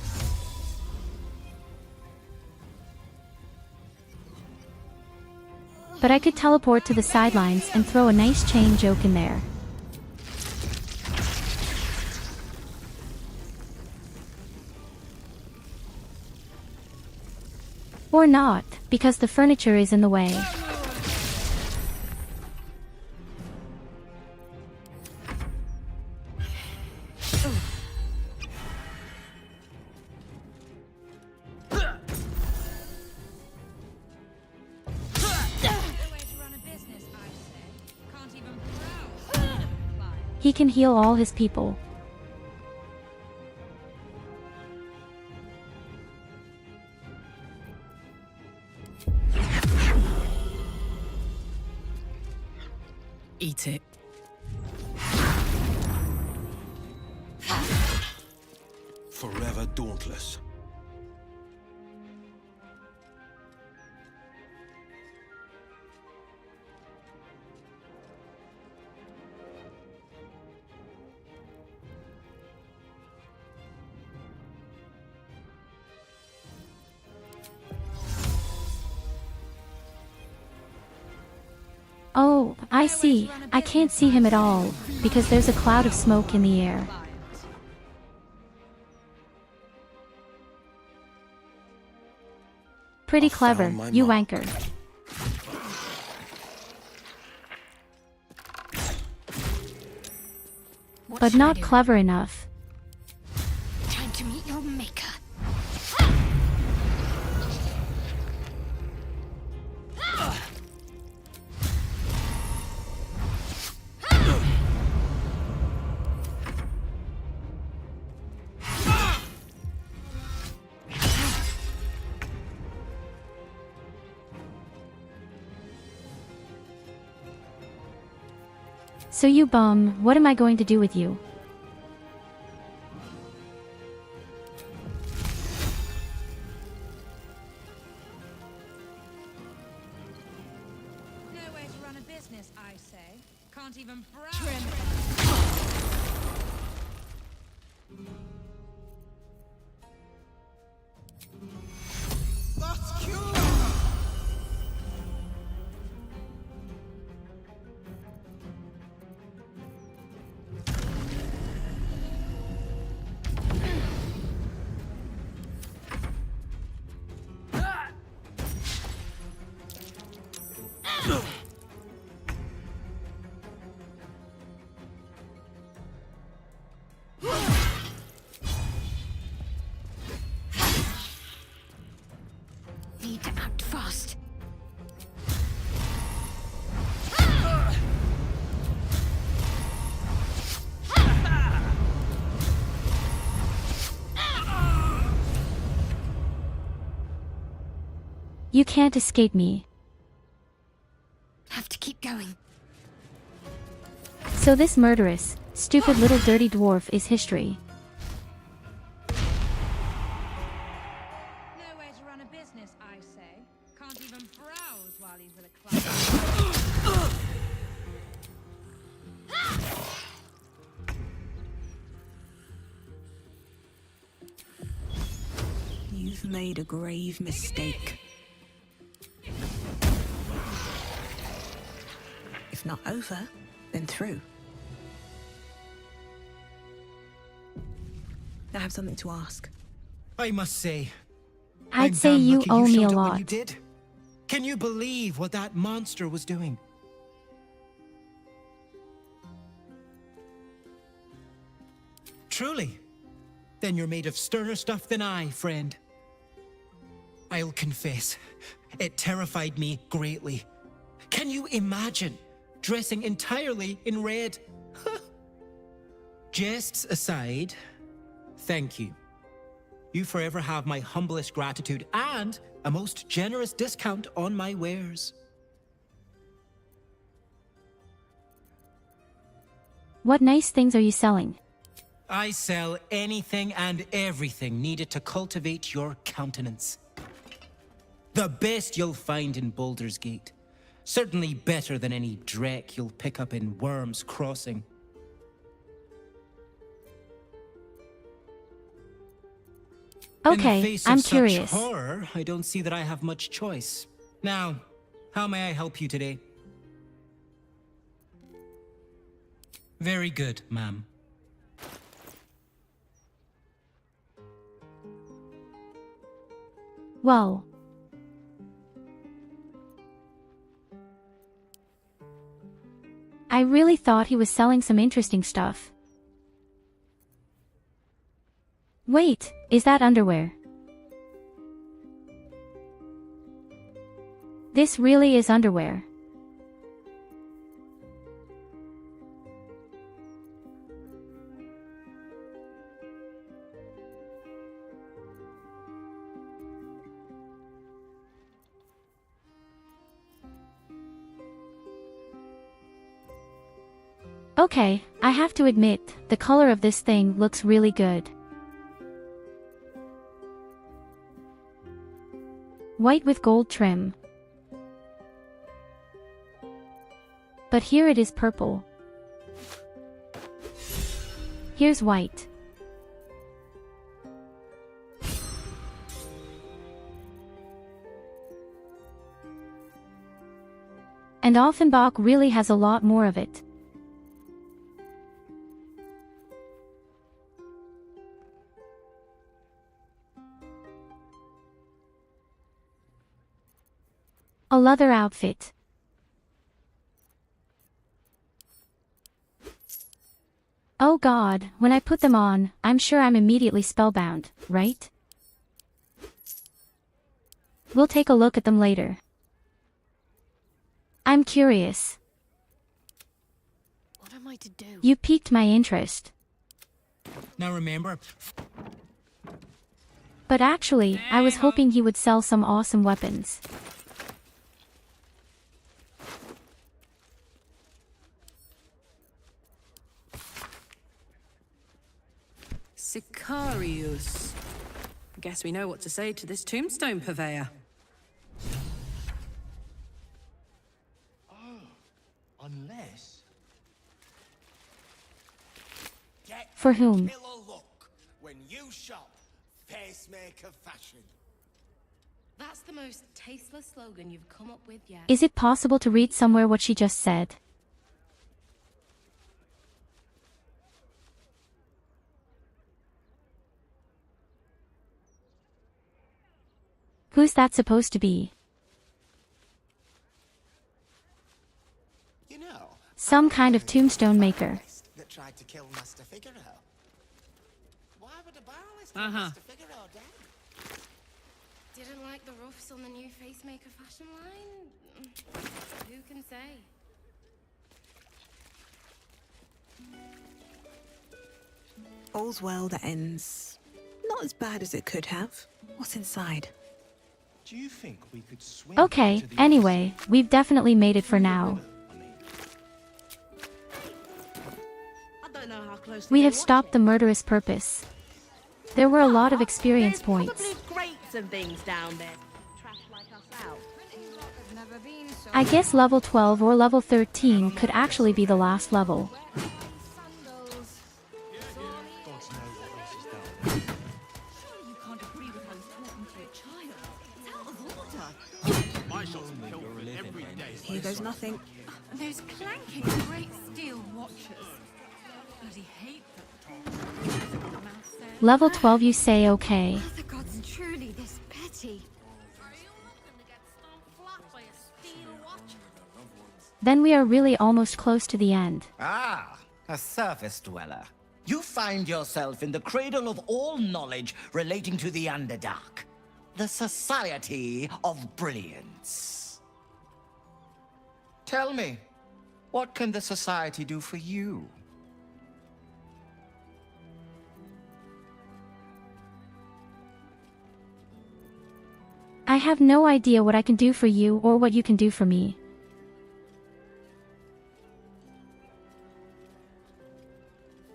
[SPEAKER 2] But I could teleport to the sidelines and throw a nice chain joke in there. Or not, because the furniture is in the way. He can heal all his people.
[SPEAKER 21] Eat it.
[SPEAKER 12] Forever dauntless.
[SPEAKER 2] Oh, I see. I can't see him at all, because there's a cloud of smoke in the air. Pretty clever, you wanker. But not clever enough.
[SPEAKER 3] Time to meet your maker.
[SPEAKER 2] So you bum, what am I going to do with you?
[SPEAKER 4] No way to run a business, I say. Can't even browse.
[SPEAKER 14] That's cute!
[SPEAKER 3] Need to act fast.
[SPEAKER 2] You can't escape me.
[SPEAKER 3] Have to keep going.
[SPEAKER 2] So this murderous, stupid little dirty dwarf is history.
[SPEAKER 4] Nowhere to run a business, I say. Can't even browse while he's with a client.
[SPEAKER 10] You've made a grave mistake. If not over, then through. I have something to ask.
[SPEAKER 17] I must say,
[SPEAKER 2] I'd say you owe me a
[SPEAKER 17] showed up when
[SPEAKER 2] lot.
[SPEAKER 17] you did. Can you believe what that monster was doing? Truly. Then you're made of sterner stuff than I, friend. I'll confess, it terrified me greatly. Can you imagine dressing entirely in red? Jests aside, thank you. You forever have my humblest gratitude and a most generous discount on my wares.
[SPEAKER 2] What nice things are you selling?
[SPEAKER 17] I sell anything and everything needed to cultivate your countenance. The best you'll find in Baldur's Gate. Certainly better than any dreck you'll pick up in Worm's Crossing. In the
[SPEAKER 2] Okay,
[SPEAKER 17] face
[SPEAKER 2] I'm
[SPEAKER 17] of such
[SPEAKER 2] curious.
[SPEAKER 17] horror, I don't see that I have much choice. Now, how may I help you today? Very good, ma'am.
[SPEAKER 2] Well. I really thought he was selling some interesting stuff. Wait, is that underwear? This really is underwear. Okay, I have to admit, the color of this thing looks really good. White with gold trim. But here it is purple. Here's white. And Offenbach really has a lot more of it. A leather outfit. Oh God, when I put them on, I'm sure I'm immediately spellbound, right? We'll take a look at them later. I'm curious.
[SPEAKER 3] What am I to do?
[SPEAKER 2] You piqued my interest.
[SPEAKER 17] Now remember...
[SPEAKER 2] But actually, I was hoping he would sell some awesome weapons.
[SPEAKER 22] Sicarius. Guess we know what to say to this tombstone purveyor.
[SPEAKER 16] Unless...
[SPEAKER 2] For whom?
[SPEAKER 16] When you shop, Facemaker Fashion.
[SPEAKER 3] That's the most tasteless slogan you've come up with yet.
[SPEAKER 2] Is it possible to read somewhere what she just said? Who's that supposed to be?
[SPEAKER 16] You know,
[SPEAKER 2] Some kind of tombstone maker.
[SPEAKER 16] that tried to kill Master Figaro. Why would a barrelist kill Master Figaro dead?
[SPEAKER 3] Didn't like the roughs on the new Facemaker fashion line? Who can say?
[SPEAKER 10] All's well that ends. Not as bad as it could have. What's inside?
[SPEAKER 16] Do you think we could swim
[SPEAKER 2] Okay,
[SPEAKER 16] to the
[SPEAKER 2] anyway, we've definitely made it for now. We have stopped the murderous purpose. There were a lot of experience points.
[SPEAKER 10] Probably grates and things down there. Trash like us out.
[SPEAKER 2] I guess level 12 or level 13 could actually be the last level.
[SPEAKER 13] Here goes nothing.
[SPEAKER 3] Those clanking great steel watchers. Bloody hate them.
[SPEAKER 2] Level 12 you say okay.
[SPEAKER 3] Are the gods truly this petty?
[SPEAKER 2] Then we are really almost close to the end.
[SPEAKER 8] Ah, a surface dweller. You find yourself in the cradle of all knowledge relating to the Underdark. The Society of Brilliance. Tell me, what can the Society do for you?
[SPEAKER 2] I have no idea what I can do for you or what you can do for me.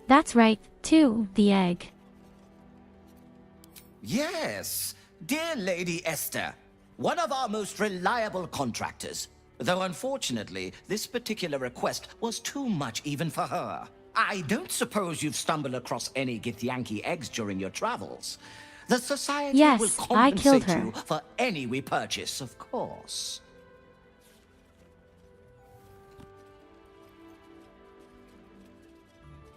[SPEAKER 2] That's right, too, the egg.
[SPEAKER 8] Yes, dear Lady Esther, one of our most reliable contractors. Though unfortunately, this particular request was too much even for her. I don't suppose you've stumbled across any Githyanki eggs during your travels. The Society
[SPEAKER 2] Yes,
[SPEAKER 8] will
[SPEAKER 2] I killed
[SPEAKER 8] compensate
[SPEAKER 2] her.
[SPEAKER 8] you for any we purchase, of course.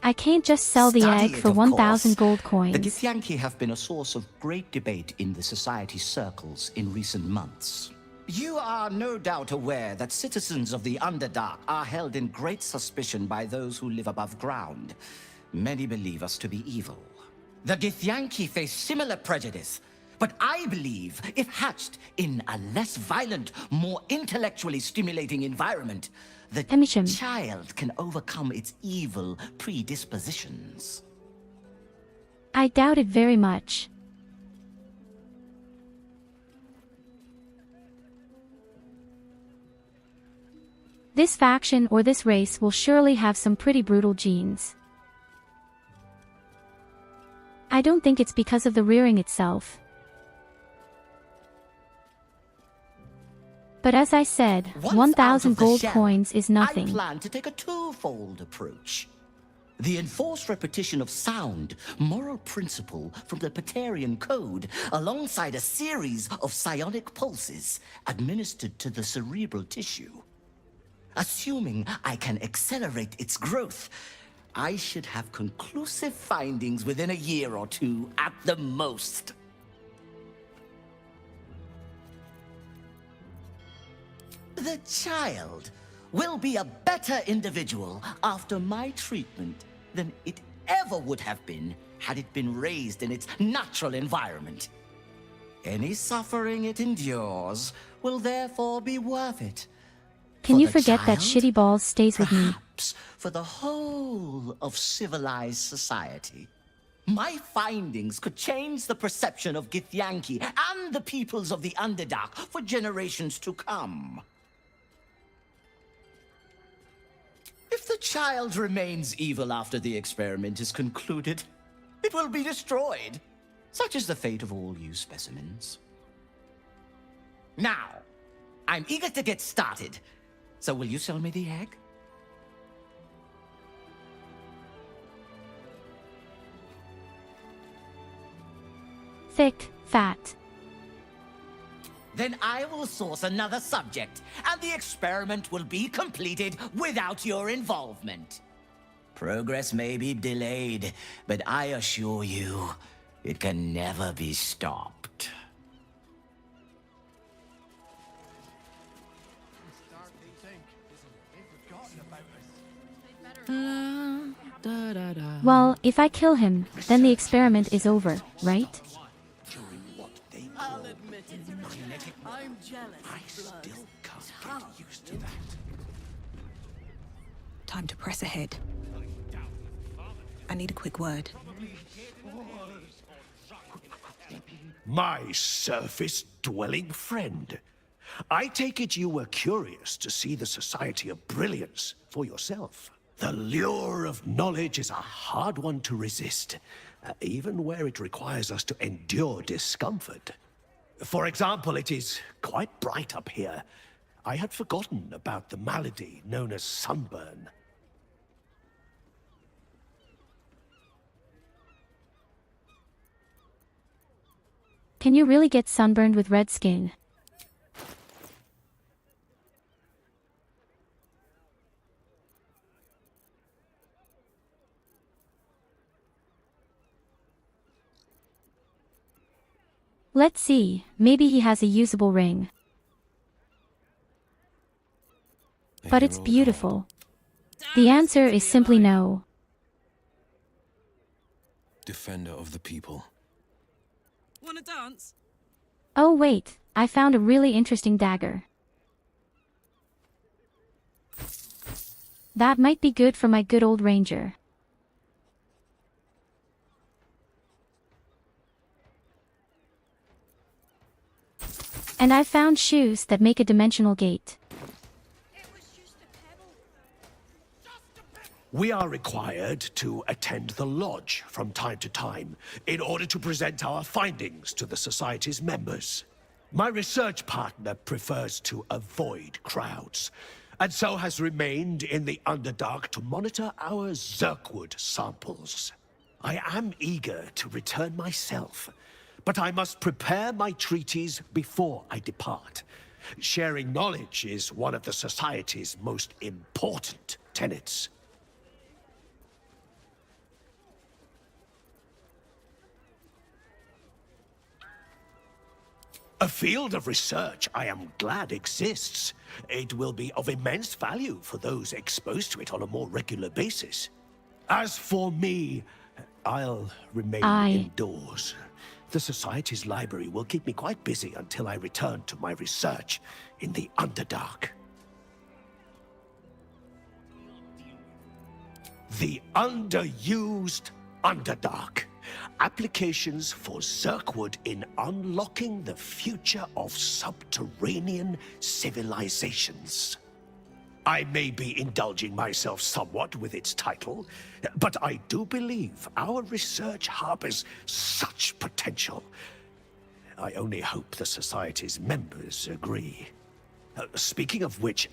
[SPEAKER 2] I can't just sell the
[SPEAKER 8] Study
[SPEAKER 2] egg
[SPEAKER 8] it,
[SPEAKER 2] for
[SPEAKER 8] of
[SPEAKER 2] 1,000
[SPEAKER 8] course.
[SPEAKER 2] gold coins.
[SPEAKER 8] The Githyanki have been a source of great debate in the Society circles in recent months. You are no doubt aware that citizens of the Underdark are held in great suspicion by those who live above ground. Many believe us to be evil. The Githyanki face similar prejudice, but I believe if hatched in a less violent, more intellectually stimulating environment, the child can overcome its evil predispositions.
[SPEAKER 2] I doubt it very much. This faction or this race will surely have some pretty brutal genes. I don't think it's because of the rearing itself. But as I said,
[SPEAKER 8] Once
[SPEAKER 2] 1,000
[SPEAKER 8] out of the
[SPEAKER 2] gold
[SPEAKER 8] shell,
[SPEAKER 2] coins is nothing.
[SPEAKER 8] I plan to take a twofold approach. The enforced repetition of sound, moral principle from the Patarian Code, alongside a series of psionic pulses administered to the cerebral tissue. Assuming I can accelerate its growth, I should have conclusive findings within a year or two at the most. The child will be a better individual after my treatment than it ever would have been had it been raised in its natural environment. Any suffering it endures will therefore be worth it.
[SPEAKER 2] Can
[SPEAKER 8] For
[SPEAKER 2] you
[SPEAKER 8] the
[SPEAKER 2] forget that
[SPEAKER 8] child,
[SPEAKER 2] shitty balls stays with me?
[SPEAKER 8] perhaps for the whole of civilized society. My findings could change the perception of Githyanki and the peoples of the Underdark for generations to come. If the child remains evil after the experiment is concluded, it will be destroyed. Such is the fate of all you specimens. Now, I'm eager to get started. So will you sell me the egg?
[SPEAKER 2] Thick, fat.
[SPEAKER 8] Then I will source another subject, and the experiment will be completed without your involvement. Progress may be delayed, but I assure you, it can never be stopped.
[SPEAKER 2] Well, if I kill him, then the experiment is over, right?
[SPEAKER 16] I'll admit it. I'm jealous. I still can't get used to that.
[SPEAKER 13] Time to press ahead. I need a quick word.
[SPEAKER 15] My surface-dwelling friend. I take it you were curious to see the Society of Brilliance for yourself. The lure of knowledge is a hard one to resist, even where it requires us to endure discomfort. For example, it is quite bright up here. I had forgotten about the malady known as sunburn.
[SPEAKER 2] Can you really get sunburned with red skin? Let's see, maybe he has a usable ring. But it's beautiful. The answer is simply no.
[SPEAKER 12] Defender of the people.
[SPEAKER 22] Wanna dance?
[SPEAKER 2] Oh wait, I found a really interesting dagger. That might be good for my good old ranger. And I found shoes that make a dimensional gate.
[SPEAKER 15] We are required to attend the lodge from time to time in order to present our findings to the Society's members. My research partner prefers to avoid crowds, and so has remained in the Underdark to monitor our Zirkwood samples. I am eager to return myself, but I must prepare my treaties before I depart. Sharing knowledge is one of the Society's most important tenets. A field of research I am glad exists. It will be of immense value for those exposed to it on a more regular basis. As for me, I'll remain indoors. The Society's library will keep me quite busy until I return to my research in the Underdark. The underused Underdark. Applications for Zirkwood in unlocking the future of subterranean civilizations. I may be indulging myself somewhat with its title, but I do believe our research harbors such potential. I only hope the Society's members agree. Speaking of which,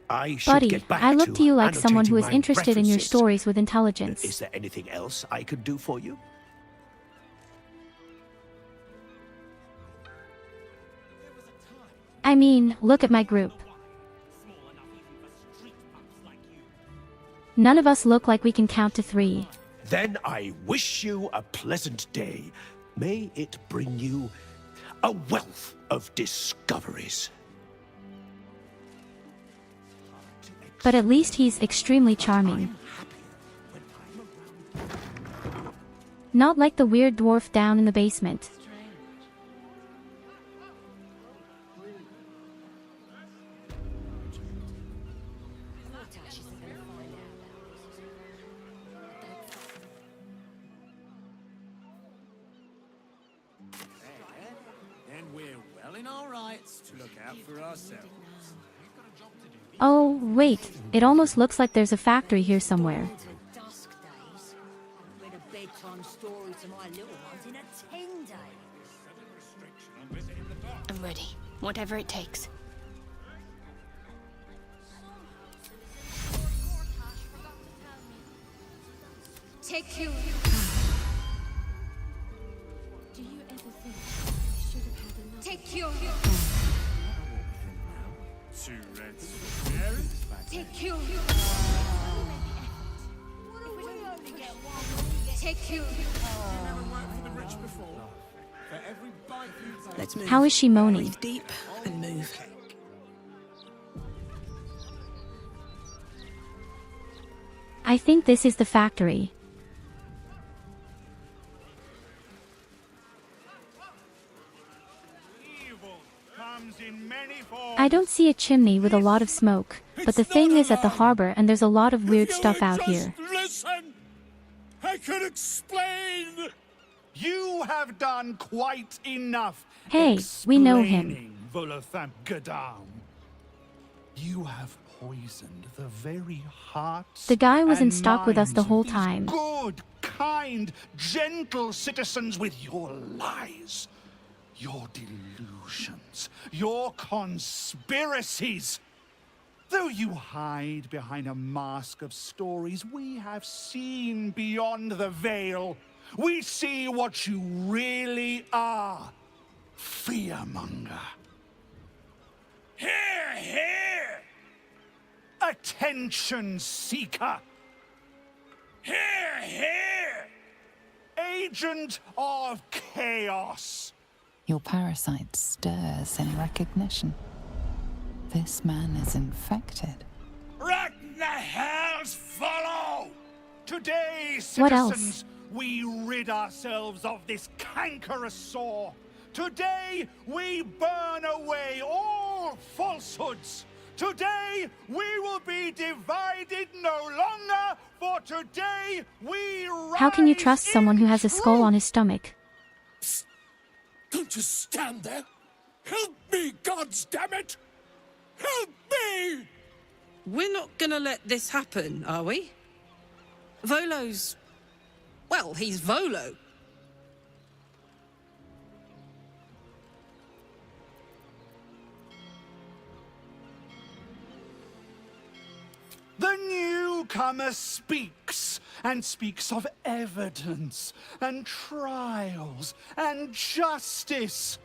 [SPEAKER 15] I should
[SPEAKER 2] Buddy,
[SPEAKER 15] get back
[SPEAKER 2] I look to you like someone who is
[SPEAKER 15] my
[SPEAKER 2] interested in your
[SPEAKER 15] references.
[SPEAKER 2] stories with intelligence.
[SPEAKER 15] Is there anything else I could do for you?
[SPEAKER 2] I mean, look at my group. None of us look like we can count to 3.
[SPEAKER 15] Then I wish you a pleasant day. May it bring you a wealth of discoveries.
[SPEAKER 2] But at least he's extremely charming. Not like the weird dwarf down in the basement.
[SPEAKER 18] Then we're well in our rights to look out for ourselves.
[SPEAKER 2] Oh, wait, it almost looks like there's a factory here somewhere.
[SPEAKER 11] Read a bedtime story to my little ones in a 10-day.
[SPEAKER 19] I'm ready. Whatever it takes.
[SPEAKER 3] Take Tyurru.
[SPEAKER 4] Do you ever think I should have had enough?
[SPEAKER 3] Take Tyurru.
[SPEAKER 14] Two reds for parents.
[SPEAKER 3] Take Tyurru. Take Tyurru.
[SPEAKER 14] Never worked for the rich before. For every bite you take.
[SPEAKER 10] Let's move.
[SPEAKER 2] How is she moaning?
[SPEAKER 10] Breathe deep and move.
[SPEAKER 2] I think this is the factory. I don't see a chimney with a lot of smoke, but the thing is at the harbor and there's a lot of weird stuff out here.
[SPEAKER 14] Listen! I can explain! You have done quite enough.
[SPEAKER 2] Hey, we know him.
[SPEAKER 14] Explaining, Volothamp Gadam. You have poisoned the very hearts.
[SPEAKER 2] The guy was in
[SPEAKER 14] and
[SPEAKER 2] stock with us the
[SPEAKER 14] minds
[SPEAKER 2] whole
[SPEAKER 14] of these
[SPEAKER 2] time.
[SPEAKER 14] Good, kind, gentle citizens with your lies, your delusions, your conspiracies. Though you hide behind a mask of stories, we have seen beyond the veil. We see what you really are. Fearmonger. Hear, hear! Attention seeker. Hear, hear! Agent of chaos.
[SPEAKER 6] Your parasite stirs in recognition. This man is infected.
[SPEAKER 14] Let the hells follow! Today,
[SPEAKER 2] What
[SPEAKER 14] citizens,
[SPEAKER 2] else?
[SPEAKER 14] we rid ourselves of this cankerous sore. Today, we burn away all falsehoods. Today, we will be divided no longer, for today, we rise.
[SPEAKER 2] How can you trust someone who has a skull on his stomach?
[SPEAKER 15] Don't just stand there. Help me, goddammit! Help me!
[SPEAKER 22] We're not gonna let this happen, are we? Volo's... well, he's Volo.
[SPEAKER 14] The newcomer speaks, and speaks of evidence, and trials, and justice.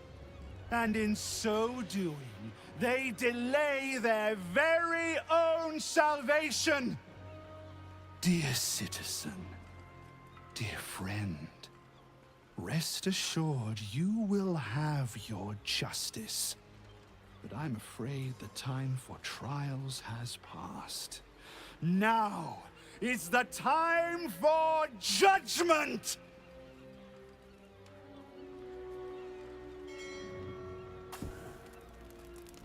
[SPEAKER 14] And in so doing, they delay their very own salvation. Dear citizen, dear friend, rest assured you will have your justice. But I'm afraid the time for trials has passed. Now is the time for judgment!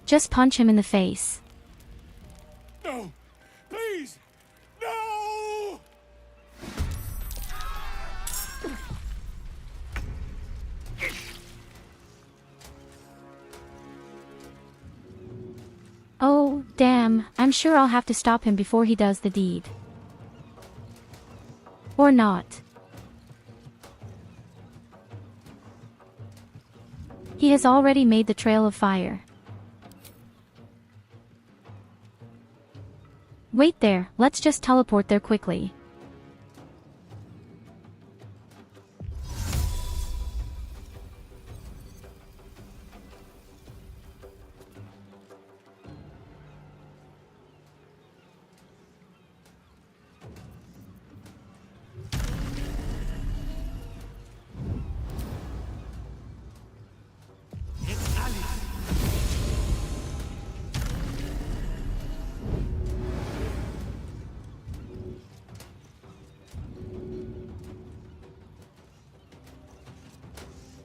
[SPEAKER 2] Just punch him in the face.
[SPEAKER 15] No! Please! No!
[SPEAKER 2] Oh, damn, I'm sure I'll have to stop him before he does the deed. Or not. He has already made the trail of fire. Wait there, let's just teleport there quickly.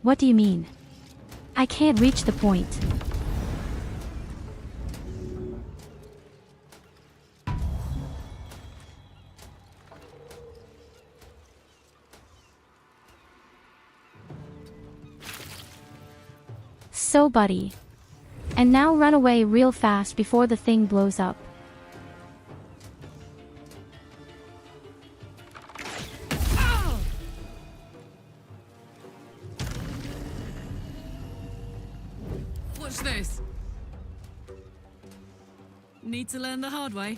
[SPEAKER 2] What do you mean? I can't reach the point. So buddy. And now run away real fast before the thing blows up.
[SPEAKER 22] What's this? Need to learn the hard way.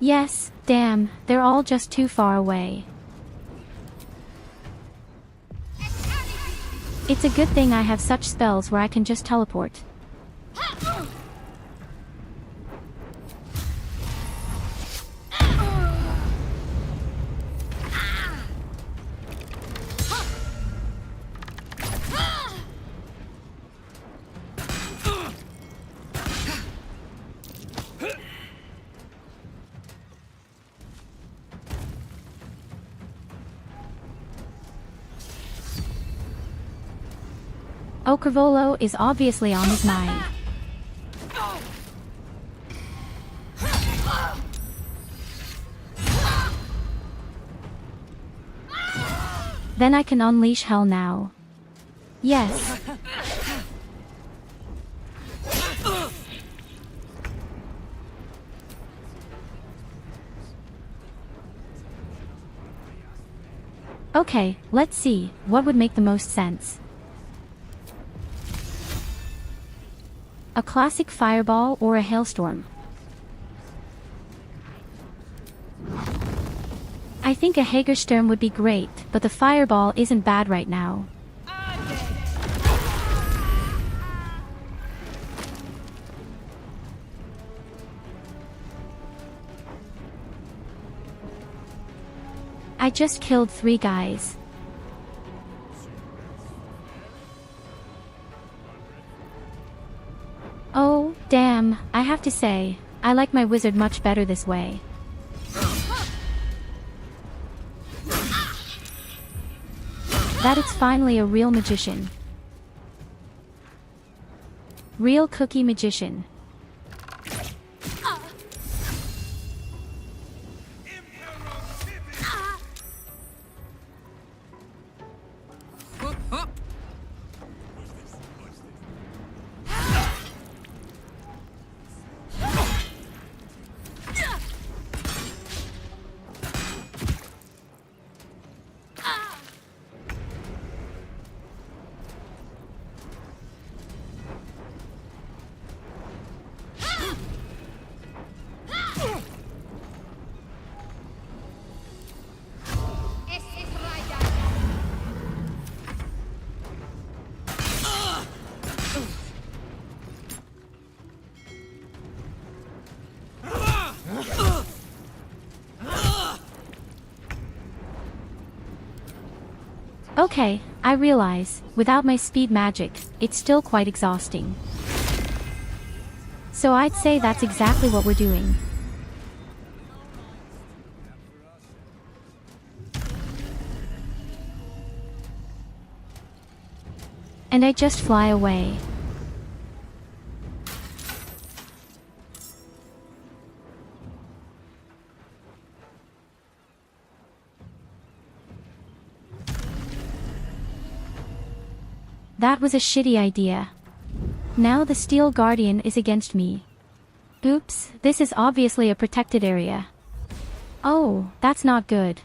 [SPEAKER 2] Yes, damn, they're all just too far away. It's a good thing I have such spells where I can just teleport. El Carvolo is obviously on his mind. Then I can unleash hell now. Yes. Okay, let's see, what would make the most sense? A classic fireball or a hailstorm? I think a Hagersturm would be great, but the fireball isn't bad right now. I just killed 3 guys. Oh, damn, I have to say, I like my wizard much better this way. That it's finally a real magician. Real cookie magician. Okay, I realize, without my speed magic, it's still quite exhausting. So I'd say that's exactly what we're doing. And I just fly away. That was a shitty idea. Now the Steel Guardian is against me. Oops, this is obviously a protected area. Oh, that's not good.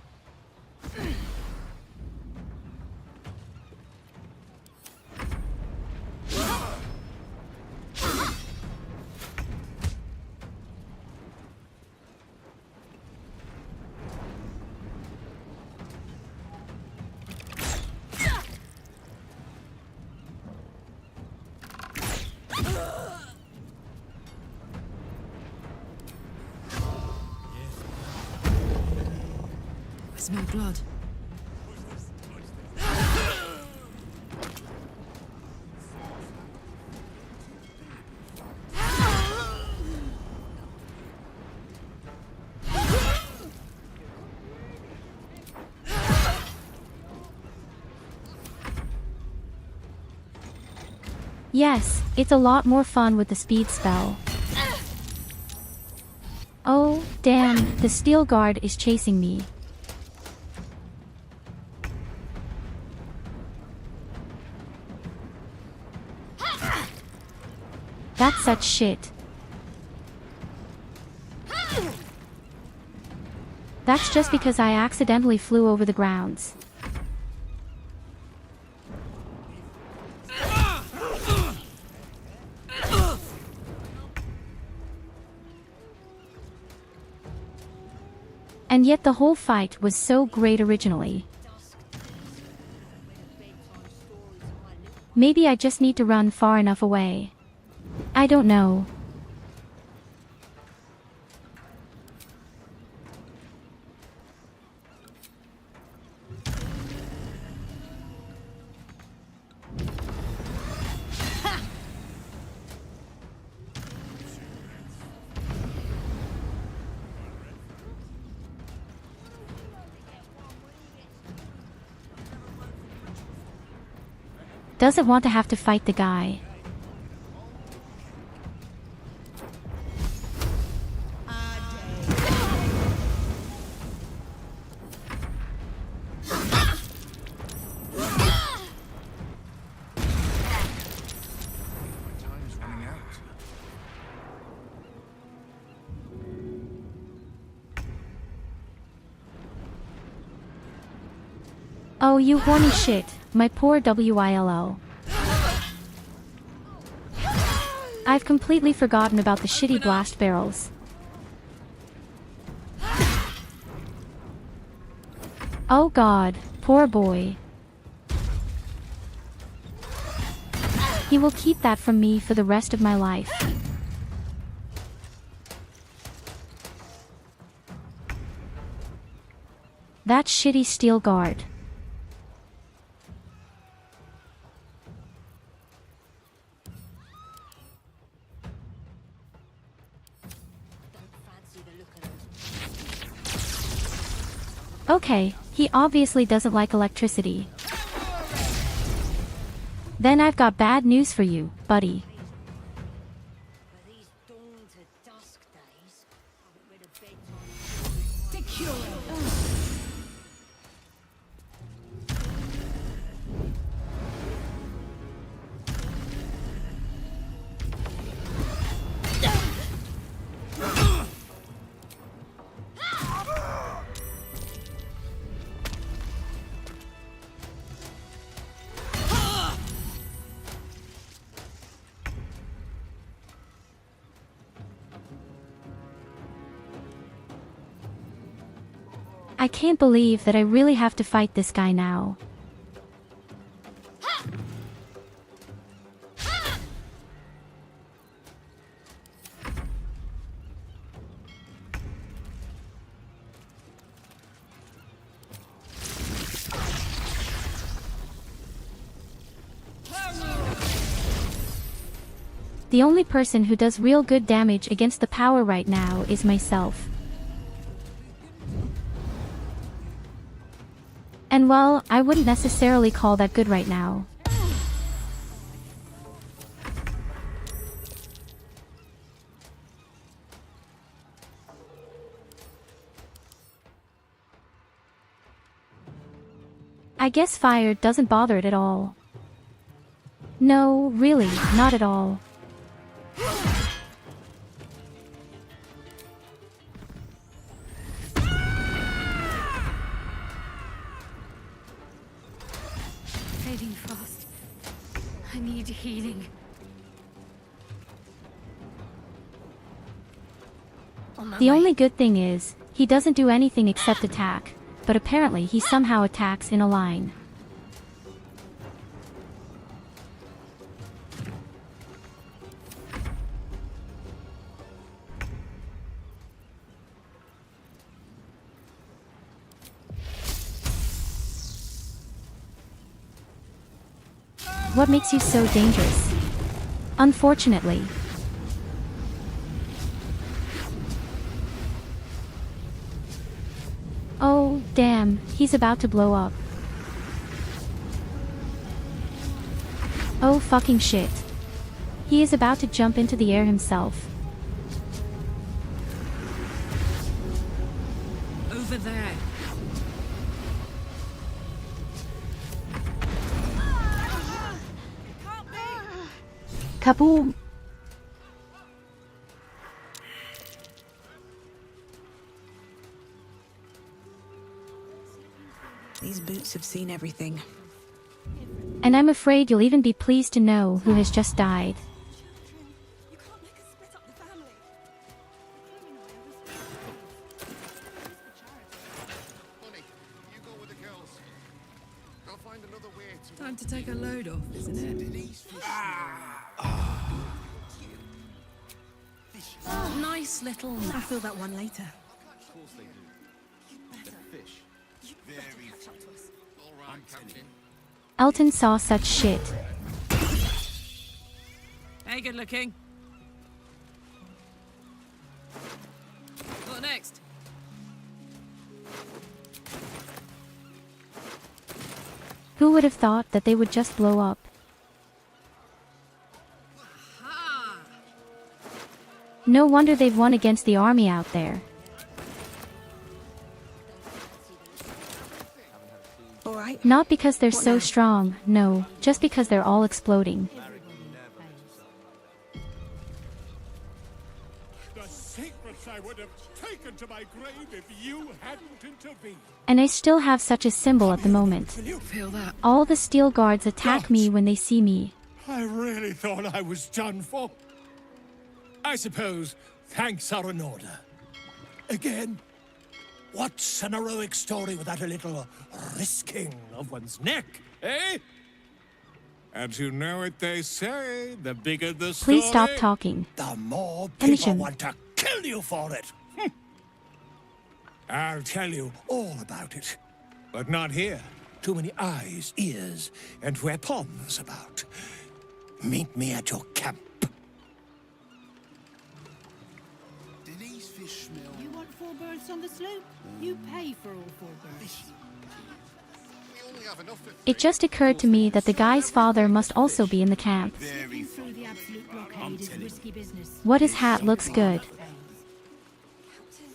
[SPEAKER 13] I smell blood.
[SPEAKER 2] Yes, it's a lot more fun with the speed spell. Oh, damn, the Steel Guard is chasing me. That's such shit. That's just because I accidentally flew over the grounds. And yet the whole fight was so great originally. Maybe I just need to run far enough away. I don't know. doesn't want to have to fight the guy. Oh, you horny shit, my poor WILO. I've completely forgotten about the shitty blast barrels. Oh god, poor boy. He will keep that from me for the rest of my life. That shitty steel guard. Okay, he obviously doesn't like electricity. Then I've got bad news for you, buddy. I can't believe that I really have to fight this guy now. The only person who does real good damage against the power right now is myself. And well, I wouldn't necessarily call that good right now. I guess fire doesn't bother it at all. No, really, not at all.
[SPEAKER 7] Fading fast. I need healing.
[SPEAKER 2] The only good thing is, he doesn't do anything except attack, but apparently he somehow attacks in a line. What makes you so dangerous? Unfortunately. Oh, damn, he's about to blow up. Oh fucking shit. He is about to jump into the air himself.
[SPEAKER 22] Over there.
[SPEAKER 2] Kaboom!
[SPEAKER 13] These boots have seen everything.
[SPEAKER 2] And I'm afraid you'll even be pleased to know who has just died.
[SPEAKER 22] Time to take a load off, isn't it? Nice little.
[SPEAKER 13] I'll feel that one later.
[SPEAKER 16] Of course they do. They're fish. Very fish. All right, Captain.
[SPEAKER 2] Elton saw such shit.
[SPEAKER 22] Hey, good looking. What next?
[SPEAKER 2] Who would have thought that they would just blow up? No wonder they've won against the army out there.
[SPEAKER 10] All right.
[SPEAKER 2] Not because they're
[SPEAKER 10] What
[SPEAKER 2] so
[SPEAKER 10] now?
[SPEAKER 2] strong, no, just because they're all exploding.
[SPEAKER 18] The secrets I would have taken to my grave if you hadn't intervened.
[SPEAKER 2] And I still have such a symbol at the moment.
[SPEAKER 18] Can you feel that?
[SPEAKER 2] All the steel guards attack me when they see me.
[SPEAKER 18] I really thought I was done for. I suppose thanks are in order. Again, what's an heroic story without a little risking of one's neck, eh? And you know what they say, the bigger the story,
[SPEAKER 2] Please stop talking.
[SPEAKER 18] the more
[SPEAKER 2] Finish
[SPEAKER 18] people
[SPEAKER 2] him.
[SPEAKER 18] want to kill you for it. I'll tell you all about it. But not here. Too many eyes, ears, and weapons about. Meet me at your camp.
[SPEAKER 16] Do these fish smell?
[SPEAKER 10] You want 4 birds on the slope? You pay for all 4 birds.
[SPEAKER 16] We only have enough for
[SPEAKER 2] It just occurred to me that the guy's father must also be in the camp.
[SPEAKER 10] Slipping through the absolute blockade is risky business.
[SPEAKER 2] What his hat looks good.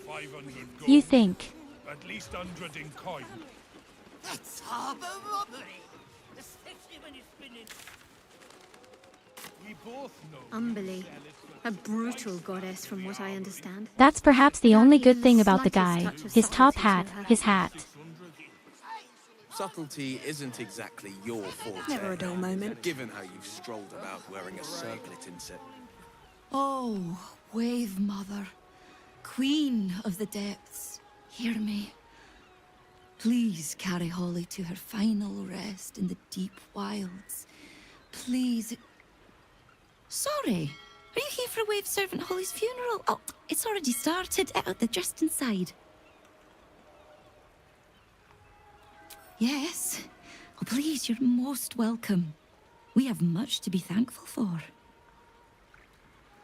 [SPEAKER 14] 500 gold.
[SPEAKER 2] You think?
[SPEAKER 14] At least 100 in coin.
[SPEAKER 11] That's harbour robbery. Especially when it's been in...
[SPEAKER 14] We both know.
[SPEAKER 7] Umberly. A brutal goddess from what I understand.
[SPEAKER 2] That's perhaps the only good thing about the guy. His top hat, his hat.
[SPEAKER 12] Subtlety isn't exactly your forte.
[SPEAKER 10] Never a dull moment.
[SPEAKER 12] Given how you've strolled about wearing a circlet inset.
[SPEAKER 3] Oh, Wave Mother, Queen of the Depths, hear me. Please carry Holly to her final rest in the deep wilds. Please. Sorry, are you here for Wave Servant Holly's funeral? Oh, it's already started. They're just inside. Yes. Oh, please, you're most welcome. We have much to be thankful for.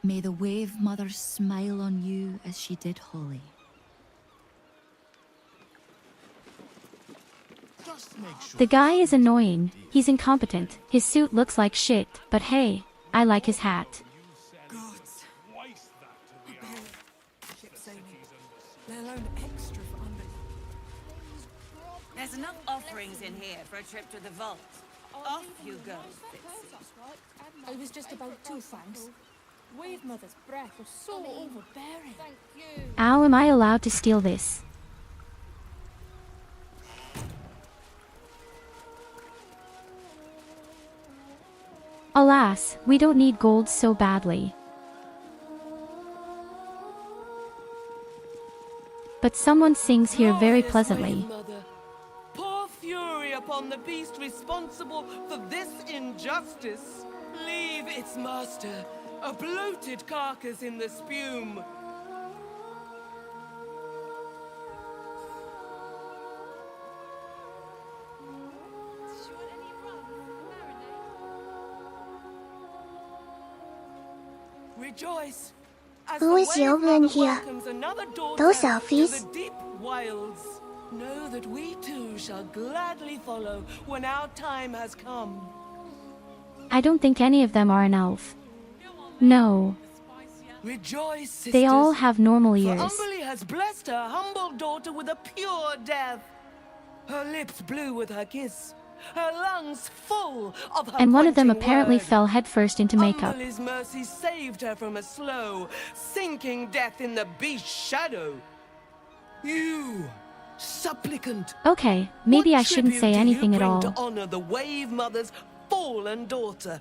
[SPEAKER 3] May the Wave Mother smile on you as she did Holly.
[SPEAKER 2] The guy is annoying. He's incompetent. His suit looks like shit, but hey, I like his hat.
[SPEAKER 11] There's enough offerings in here for a trip to the vault. Off you go,
[SPEAKER 9] I was just about 2 francs. Wave Mother's breath was so overbearing. Thank you.
[SPEAKER 2] Ow, am I allowed to steal this? Alas, we don't need gold so badly. But someone sings here very pleasantly.
[SPEAKER 1] Pour fury upon the beast responsible for this injustice. Leave its master, a bloated carcass in the spume. Rejoice.
[SPEAKER 20] Who is the old man here? Those selfies?
[SPEAKER 1] Deep wilds. Know that we too shall gladly follow when our time has come.
[SPEAKER 2] I don't think any of them are an elf. No.
[SPEAKER 1] Rejoice, sisters,
[SPEAKER 2] They all have normal
[SPEAKER 1] for
[SPEAKER 2] ears.
[SPEAKER 1] Umberly has blessed her humble daughter with a pure death. Her lips blue with her kiss, her lungs full of her
[SPEAKER 2] And one of them
[SPEAKER 1] quenching
[SPEAKER 2] apparently
[SPEAKER 1] word.
[SPEAKER 2] fell headfirst into makeup.
[SPEAKER 1] Umberly's mercy saved her from a slow, sinking death in the beast's shadow. You, supplicant.
[SPEAKER 2] Okay, maybe
[SPEAKER 1] what
[SPEAKER 2] I shouldn't
[SPEAKER 1] tribute
[SPEAKER 2] say
[SPEAKER 1] do you
[SPEAKER 2] anything at
[SPEAKER 1] bring
[SPEAKER 2] all.
[SPEAKER 1] to honor the Wave Mother's fallen daughter.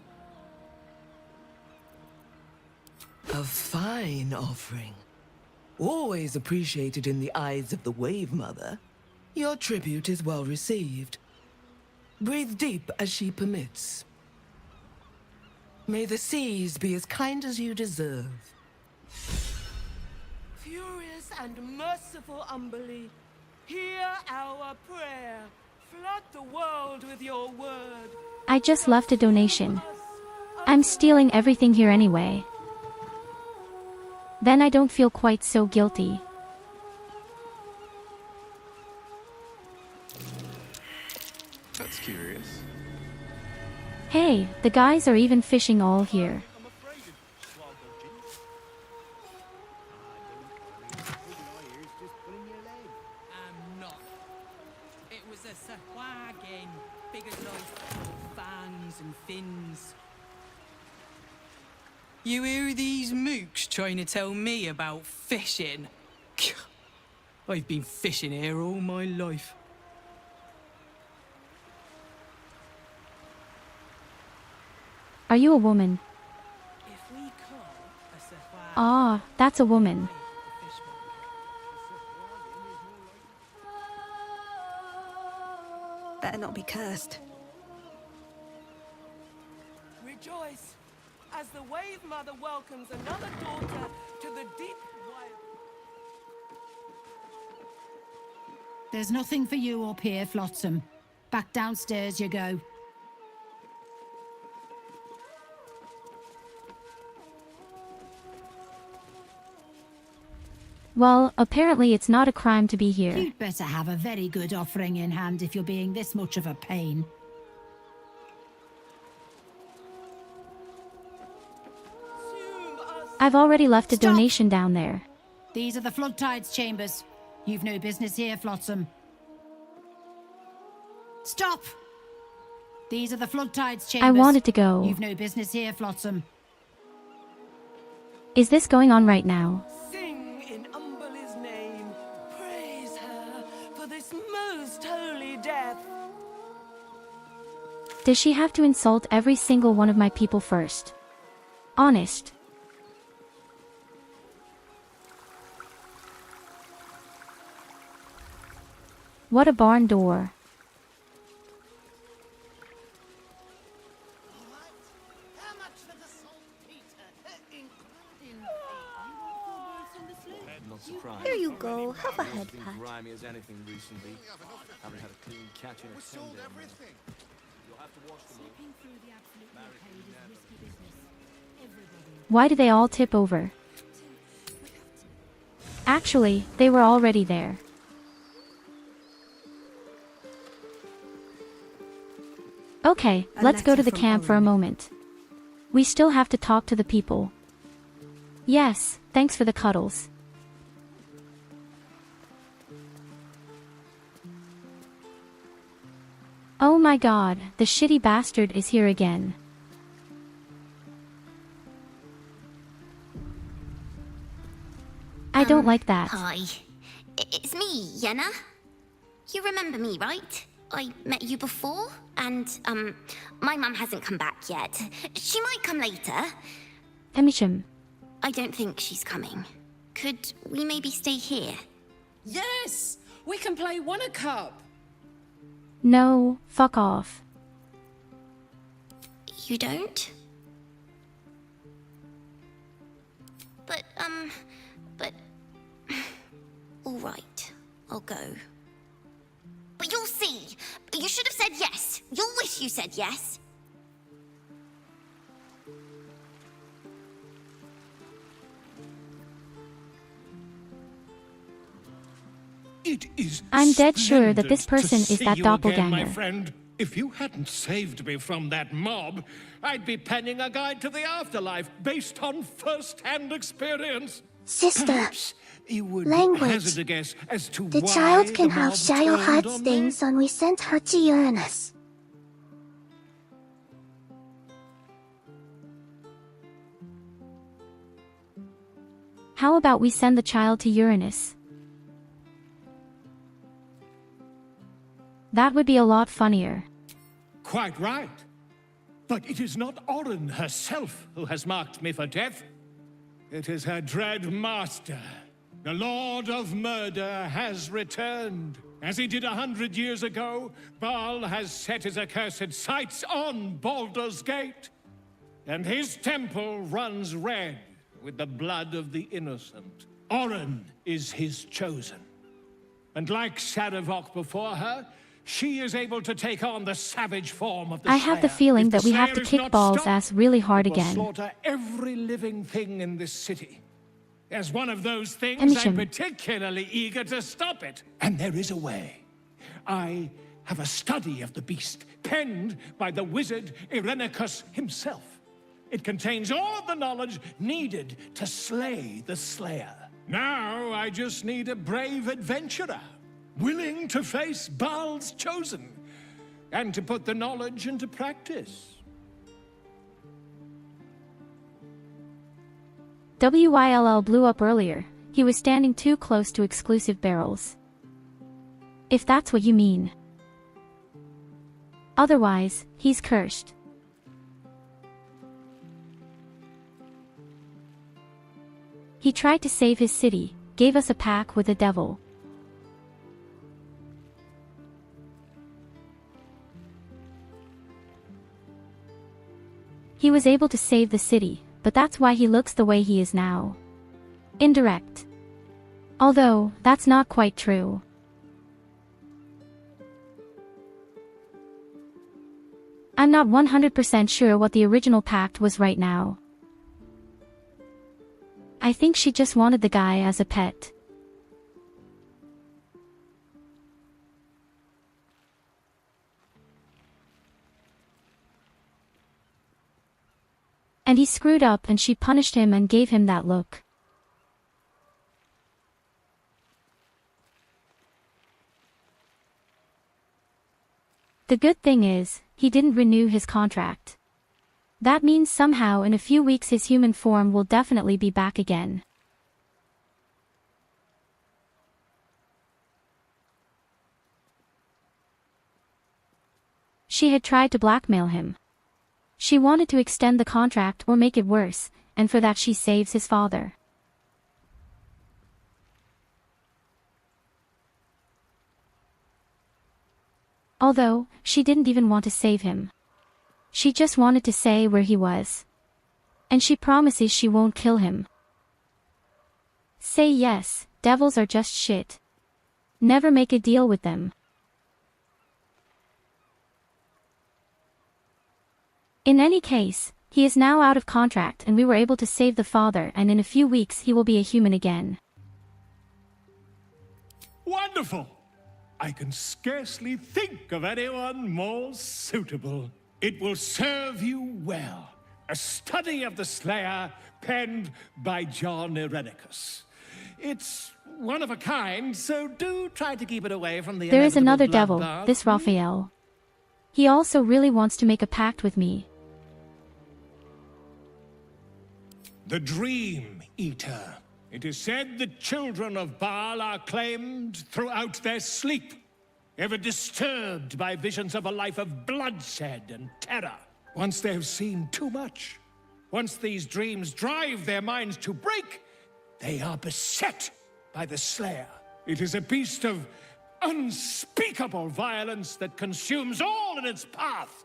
[SPEAKER 1] A fine offering. Always appreciated in the eyes of the Wave Mother. Your tribute is well received. Breathe deep as she permits. May the seas be as kind as you deserve. Furious and merciful Umberly, hear our prayer. Flood the world with your word.
[SPEAKER 2] I just left a donation. I'm stealing everything here anyway. Then I don't feel quite so guilty.
[SPEAKER 12] That's curious.
[SPEAKER 2] Hey, the guys are even fishing all here.
[SPEAKER 22] the wagon, big as life, fangs and fins. You hear these mooks trying to tell me about fishing? I've been fishing here all my life.
[SPEAKER 2] Are you a woman? Ah, that's a woman.
[SPEAKER 10] Better not be cursed.
[SPEAKER 1] Rejoice, as the Wave Mother welcomes another daughter to the deep wild...
[SPEAKER 5] There's nothing for you up here, Flotsam. Back downstairs you go.
[SPEAKER 2] Well, apparently it's not a crime to be here.
[SPEAKER 5] You'd better have a very good offering in hand if you're being this much of a pain.
[SPEAKER 2] I've already left a donation down there.
[SPEAKER 5] These are the Flood Tides chambers. You've no business here, Flotsam. Stop! These are the Flood Tides chambers.
[SPEAKER 2] I wanted to go.
[SPEAKER 5] You've no business here, Flotsam.
[SPEAKER 2] Is this going on right now?
[SPEAKER 1] Sing in Umberly's name. Praise her for this most holy death.
[SPEAKER 2] Does she have to insult every single one of my people first? Honest. What a barn door.
[SPEAKER 11] Here you go. Have a head pat.
[SPEAKER 12] Grimy as anything recently. Haven't had a clean catch in a 10 day. You'll have to wash them all.
[SPEAKER 2] Why do they all tip over? Actually, they were already there. Okay, let's go to the camp for a moment. We still have to talk to the people. Yes, thanks for the cuddles. Oh my god, the shitty bastard is here again. I don't like that.
[SPEAKER 11] Hi. It's me, Yenna. You remember me, right? I met you before, and, my mum hasn't come back yet. She might come later.
[SPEAKER 2] Emisham.
[SPEAKER 11] I don't think she's coming. Could we maybe stay here?
[SPEAKER 22] Yes! We can play One-a-Cup!
[SPEAKER 2] No, fuck off.
[SPEAKER 11] You don't? But, Alright, I'll go. But you'll see! You should have said yes! You'll wish you said yes!
[SPEAKER 18] It is
[SPEAKER 2] I'm dead sure that this
[SPEAKER 18] splendid
[SPEAKER 2] person
[SPEAKER 18] to
[SPEAKER 2] is
[SPEAKER 18] see
[SPEAKER 2] that
[SPEAKER 18] you again,
[SPEAKER 2] doppelganger.
[SPEAKER 18] my friend. If you hadn't saved me from that mob, I'd be penning a guide to the afterlife based on first-hand experience.
[SPEAKER 20] Sister,
[SPEAKER 18] Perhaps you would
[SPEAKER 20] language.
[SPEAKER 18] hazard a guess as to
[SPEAKER 20] The
[SPEAKER 18] why
[SPEAKER 20] child can
[SPEAKER 18] the
[SPEAKER 20] have
[SPEAKER 18] mob
[SPEAKER 20] shadow
[SPEAKER 18] turned
[SPEAKER 20] heart
[SPEAKER 18] on me?
[SPEAKER 20] stains when we sent her to Uranus.
[SPEAKER 2] How about we send the child to Uranus? That would be a lot funnier.
[SPEAKER 18] Quite right. But it is not Orin herself who has marked me for death. It is her dread master. The Lord of Murder has returned. As he did 100 years ago, Baal has set his accursed sights on Baldur's Gate. And his temple runs red with the blood of the innocent. Orin is his chosen. And like Sarevok before her, she is able to take on the savage form of the
[SPEAKER 2] I have the
[SPEAKER 18] Slayer.
[SPEAKER 2] feeling
[SPEAKER 18] If
[SPEAKER 2] that
[SPEAKER 18] the
[SPEAKER 2] we have
[SPEAKER 18] Slayer
[SPEAKER 2] to
[SPEAKER 18] is
[SPEAKER 2] kick
[SPEAKER 18] not
[SPEAKER 2] Baal's
[SPEAKER 18] stopped,
[SPEAKER 2] ass really hard
[SPEAKER 18] it will
[SPEAKER 2] again.
[SPEAKER 18] slaughter every living thing in this city. As one of those things,
[SPEAKER 2] Emisham.
[SPEAKER 18] I'm particularly eager to stop it. And there is a way. I have a study of the beast, penned by the wizard Irenicus himself. It contains all of the knowledge needed to slay the Slayer. Now I just need a brave adventurer. willing to face Baal's chosen, and to put the knowledge into practice.
[SPEAKER 2] WYLL blew up earlier. He was standing too close to exclusive barrels. If that's what you mean. Otherwise, he's cursed. He tried to save his city, gave us a pact with the devil. He was able to save the city, but that's why he looks the way he is now. Indirect. Although, that's not quite true. I'm not 100% sure what the original pact was right now. I think she just wanted the guy as a pet. And he screwed up and she punished him and gave him that look. The good thing is, he didn't renew his contract. That means somehow in a few weeks his human form will definitely be back again. She had tried to blackmail him. She wanted to extend the contract or make it worse, and for that she saves his father. Although, she didn't even want to save him. She just wanted to say where he was. And she promises she won't kill him. Say yes, devils are just shit. Never make a deal with them. In any case, he is now out of contract and we were able to save the father, and in a few weeks he will be a human again.
[SPEAKER 18] Wonderful! I can scarcely think of anyone more suitable. It will serve you well. A study of the Slayer penned by John Irenicus. It's one of a kind, so do try to keep it away from the
[SPEAKER 2] There is another
[SPEAKER 18] inevitable
[SPEAKER 2] devil,
[SPEAKER 18] bloodbath.
[SPEAKER 2] this Raphael. He also really wants to make a pact with me.
[SPEAKER 18] The Dream Eater. It is said the children of Baal are claimed throughout their sleep, ever disturbed by visions of a life of bloodshed and terror. Once they have seen too much, once these dreams drive their minds to break, they are beset by the Slayer. It is a beast of unspeakable violence that consumes all in its path,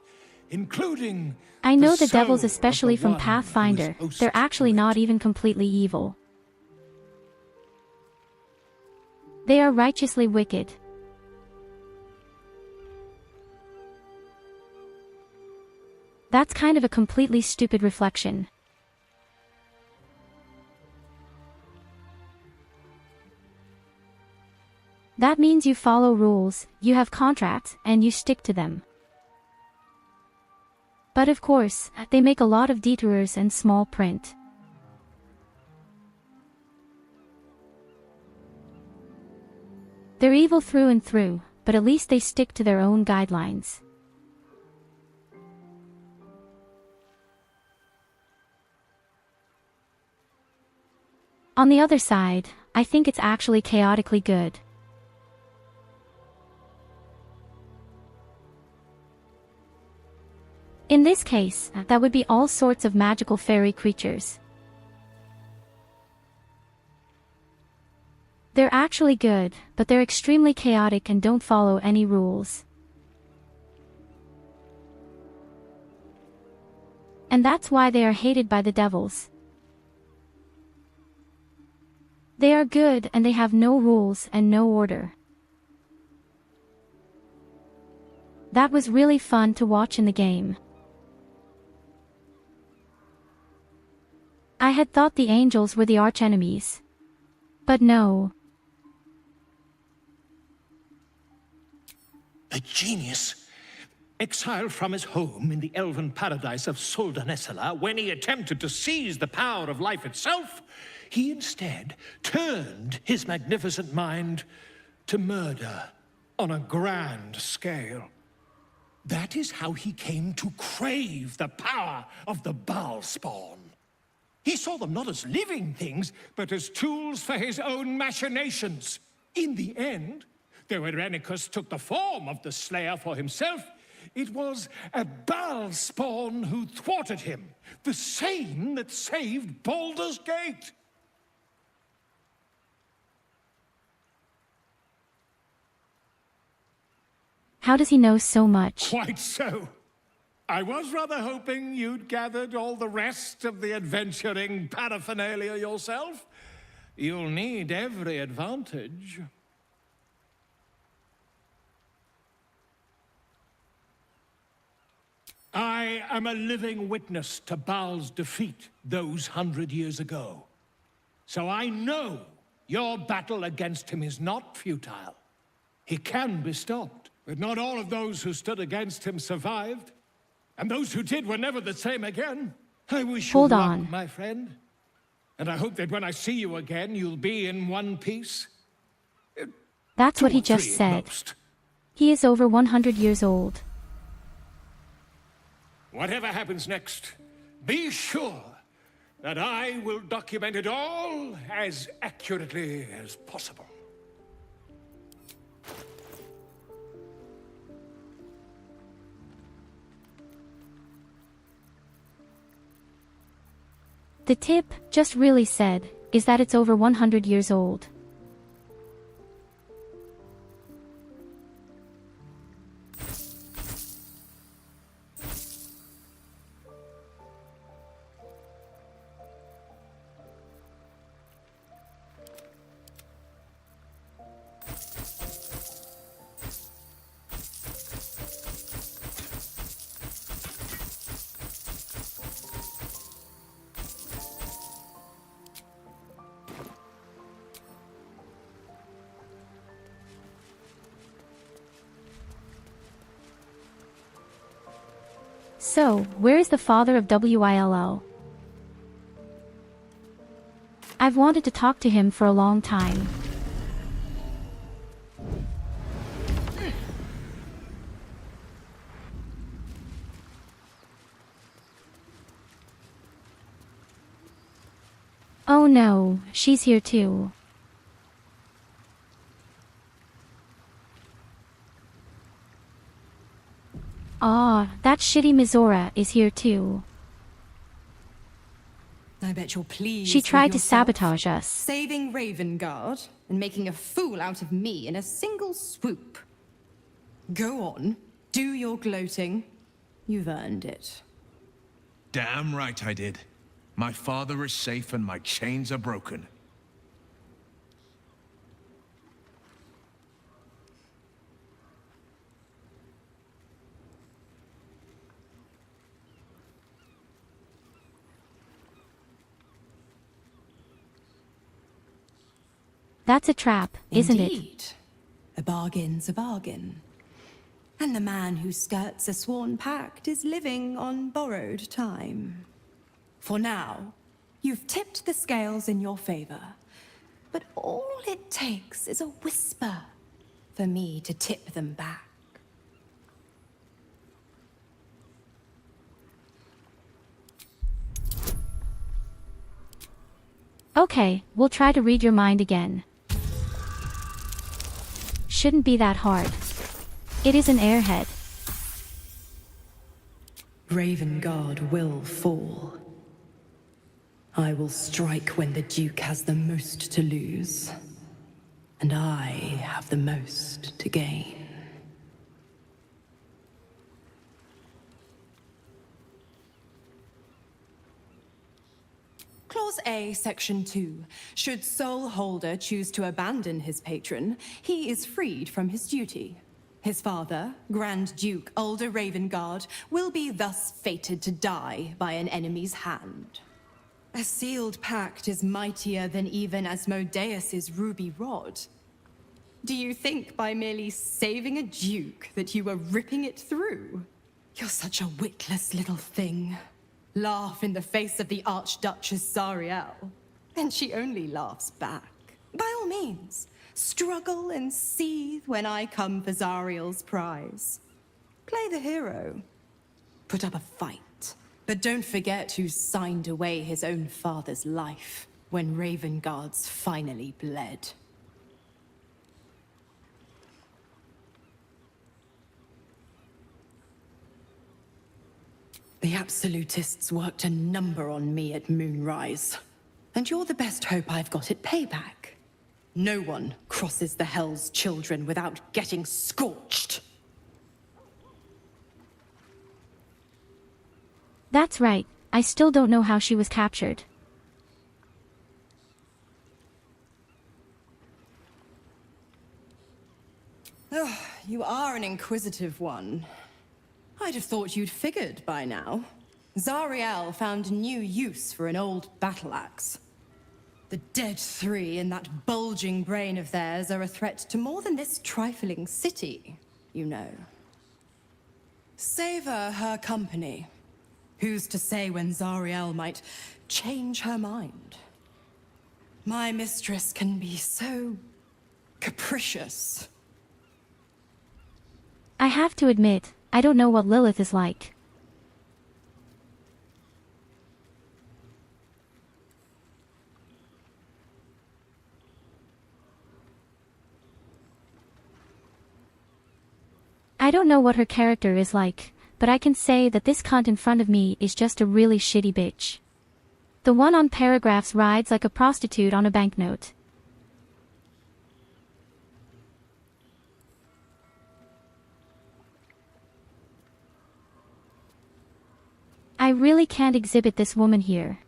[SPEAKER 18] including
[SPEAKER 2] I know the
[SPEAKER 18] soul
[SPEAKER 2] devils,
[SPEAKER 18] of
[SPEAKER 2] especially
[SPEAKER 18] the
[SPEAKER 2] from
[SPEAKER 18] one
[SPEAKER 2] Pathfinder.
[SPEAKER 18] who is
[SPEAKER 2] They're
[SPEAKER 18] host
[SPEAKER 2] actually not even completely evil. They are righteously wicked. That's kind of a completely stupid reflection. That means you follow rules, you have contracts, and you stick to them. But of course, they make a lot of detours and small print. They're evil through and through, but at least they stick to their own guidelines. On the other side, I think it's actually chaotically good. In this case, that would be all sorts of magical fairy creatures. They're actually good, but they're extremely chaotic and don't follow any rules. And that's why they are hated by the devils. They are good and they have no rules and no order. That was really fun to watch in the game. I had thought the angels were the archenemies. But no.
[SPEAKER 18] A genius, exiled from his home in the elven paradise of Soldanessala, when he attempted to seize the power of life itself, he instead turned his magnificent mind to murder on a grand scale. That is how he came to crave the power of the Baal spawn. He saw them not as living things, but as tools for his own machinations. In the end, though Irenicus took the form of the Slayer for himself, it was a Baal spawn who thwarted him, the same that saved Baldur's Gate.
[SPEAKER 2] How does he know so much?
[SPEAKER 18] Quite so. I was rather hoping you'd gathered all the rest of the adventuring paraphernalia yourself. You'll need every advantage. I am a living witness to Baal's defeat those 100 years ago. So I know your battle against him is not futile. He can be stopped, but not all of those who stood against him survived. And those who did were never the same again. I wish you luck, my friend. And I hope that when I see you again, you'll be in one piece.
[SPEAKER 2] That's what he just said. He is over 100 years old.
[SPEAKER 18] Whatever happens next, be sure that I will document it all as accurately as possible.
[SPEAKER 2] The tip just really said is that it's over 100 years old. So, where is the father of WILO? I've wanted to talk to him for a long time. Oh no, she's here too. Ah, that shitty Mizora is here too.
[SPEAKER 17] I bet you're pleased.
[SPEAKER 2] She tried to
[SPEAKER 17] with yourself,
[SPEAKER 2] sabotage us.
[SPEAKER 17] saving Ravengard and making a fool out of me in a single swoop. Go on, do your gloating. You've earned it.
[SPEAKER 21] Damn right I did. My father is safe and my chains are broken.
[SPEAKER 2] That's a trap, isn't it?
[SPEAKER 17] Indeed. A bargain's a bargain. And the man who skirts a sworn pact is living on borrowed time. For now, you've tipped the scales in your favor. But all it takes is a whisper for me to tip them back.
[SPEAKER 2] Okay, we'll try to read your mind again. Shouldn't be that hard. It is an airhead.
[SPEAKER 17] Ravengard will fall. I will strike when the Duke has the most to lose. And I have the most to gain. Clause A, Section 2. Should Soul Holder choose to abandon his patron, he is freed from his duty. His father, Grand Duke Ulder Ravengard, will be thus fated to die by an enemy's hand. A sealed pact is mightier than even Asmodeus's ruby rod. Do you think by merely saving a duke that you were ripping it through? You're such a witless little thing. Laugh in the face of the Archduchess Zariel, and she only laughs back. By all means, Struggle and seethe when I come for Zariel's prize. Play the hero. Put up a fight. But don't forget who signed away his own father's life when Ravengard's finally bled. The Absolutists worked a number on me at Moonrise. And you're the best hope I've got at payback. No one crosses the Hell's Children without getting scorched.
[SPEAKER 2] That's right. I still don't know how she was captured.
[SPEAKER 17] Oh, you are an inquisitive one. I'd have thought you'd figured by now. Zariel found a new use for an old battle axe. The dead three in that bulging brain of theirs are a threat to more than this trifling city, you know. Savor her company. Who's to say when Zariel might change her mind? My mistress can be so capricious.
[SPEAKER 2] I have to admit, I don't know what Lilith is like. I don't know what her character is like, but I can say that this cunt in front of me is just a really shitty bitch. The one on paragraphs rides like a prostitute on a banknote. I really can't exhibit this woman here.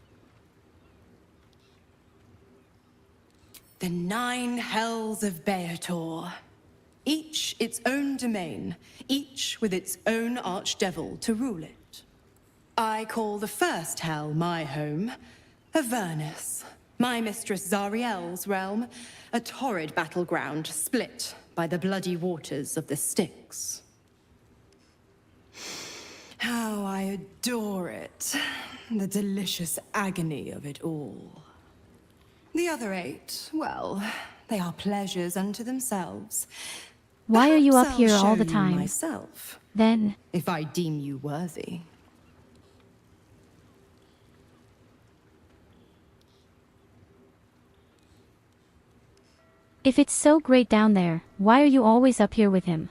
[SPEAKER 17] The 9 hells of Beator. Each its own domain, each with its own archdevil to rule it. I call the first hell my home, Avernus, my mistress Zariel's realm, a torrid battleground split by the bloody waters of the Styx. How I adore it, the delicious agony of it all. The other 8, well, they are pleasures unto themselves.
[SPEAKER 2] Why are you up
[SPEAKER 17] Perhaps
[SPEAKER 2] here
[SPEAKER 17] I'll
[SPEAKER 2] all the
[SPEAKER 17] show you
[SPEAKER 2] time?
[SPEAKER 17] myself,
[SPEAKER 2] Then,
[SPEAKER 17] if I deem you worthy.
[SPEAKER 2] if it's so great down there, why are you always up here with him?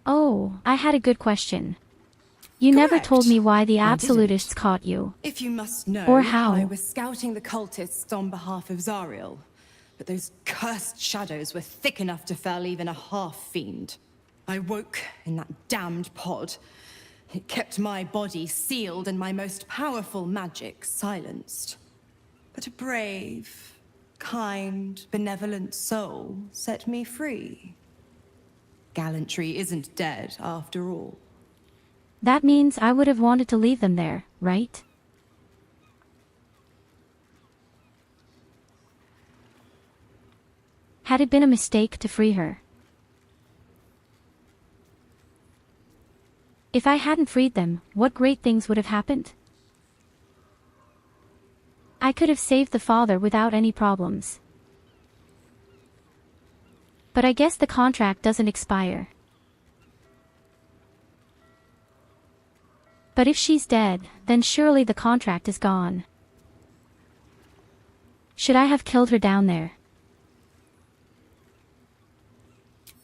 [SPEAKER 2] Oh, I had a good question. You never told me why the
[SPEAKER 17] I
[SPEAKER 2] Absolutists
[SPEAKER 17] didn't.
[SPEAKER 2] caught you.
[SPEAKER 17] If you must know,
[SPEAKER 2] Or how.
[SPEAKER 17] I was scouting the cultists on behalf of Zariel. But those cursed shadows were thick enough to fell even a half-fiend. I woke in that damned pod. It kept my body sealed and my most powerful magic silenced. But a brave, kind, benevolent soul set me free. Gallantry isn't dead, after all.
[SPEAKER 2] That means I would have wanted to leave them there, right? Had it been a mistake to free her? If I hadn't freed them, what great things would have happened? I could have saved the father without any problems. But I guess the contract doesn't expire. But if she's dead, then surely the contract is gone. Should I have killed her down there?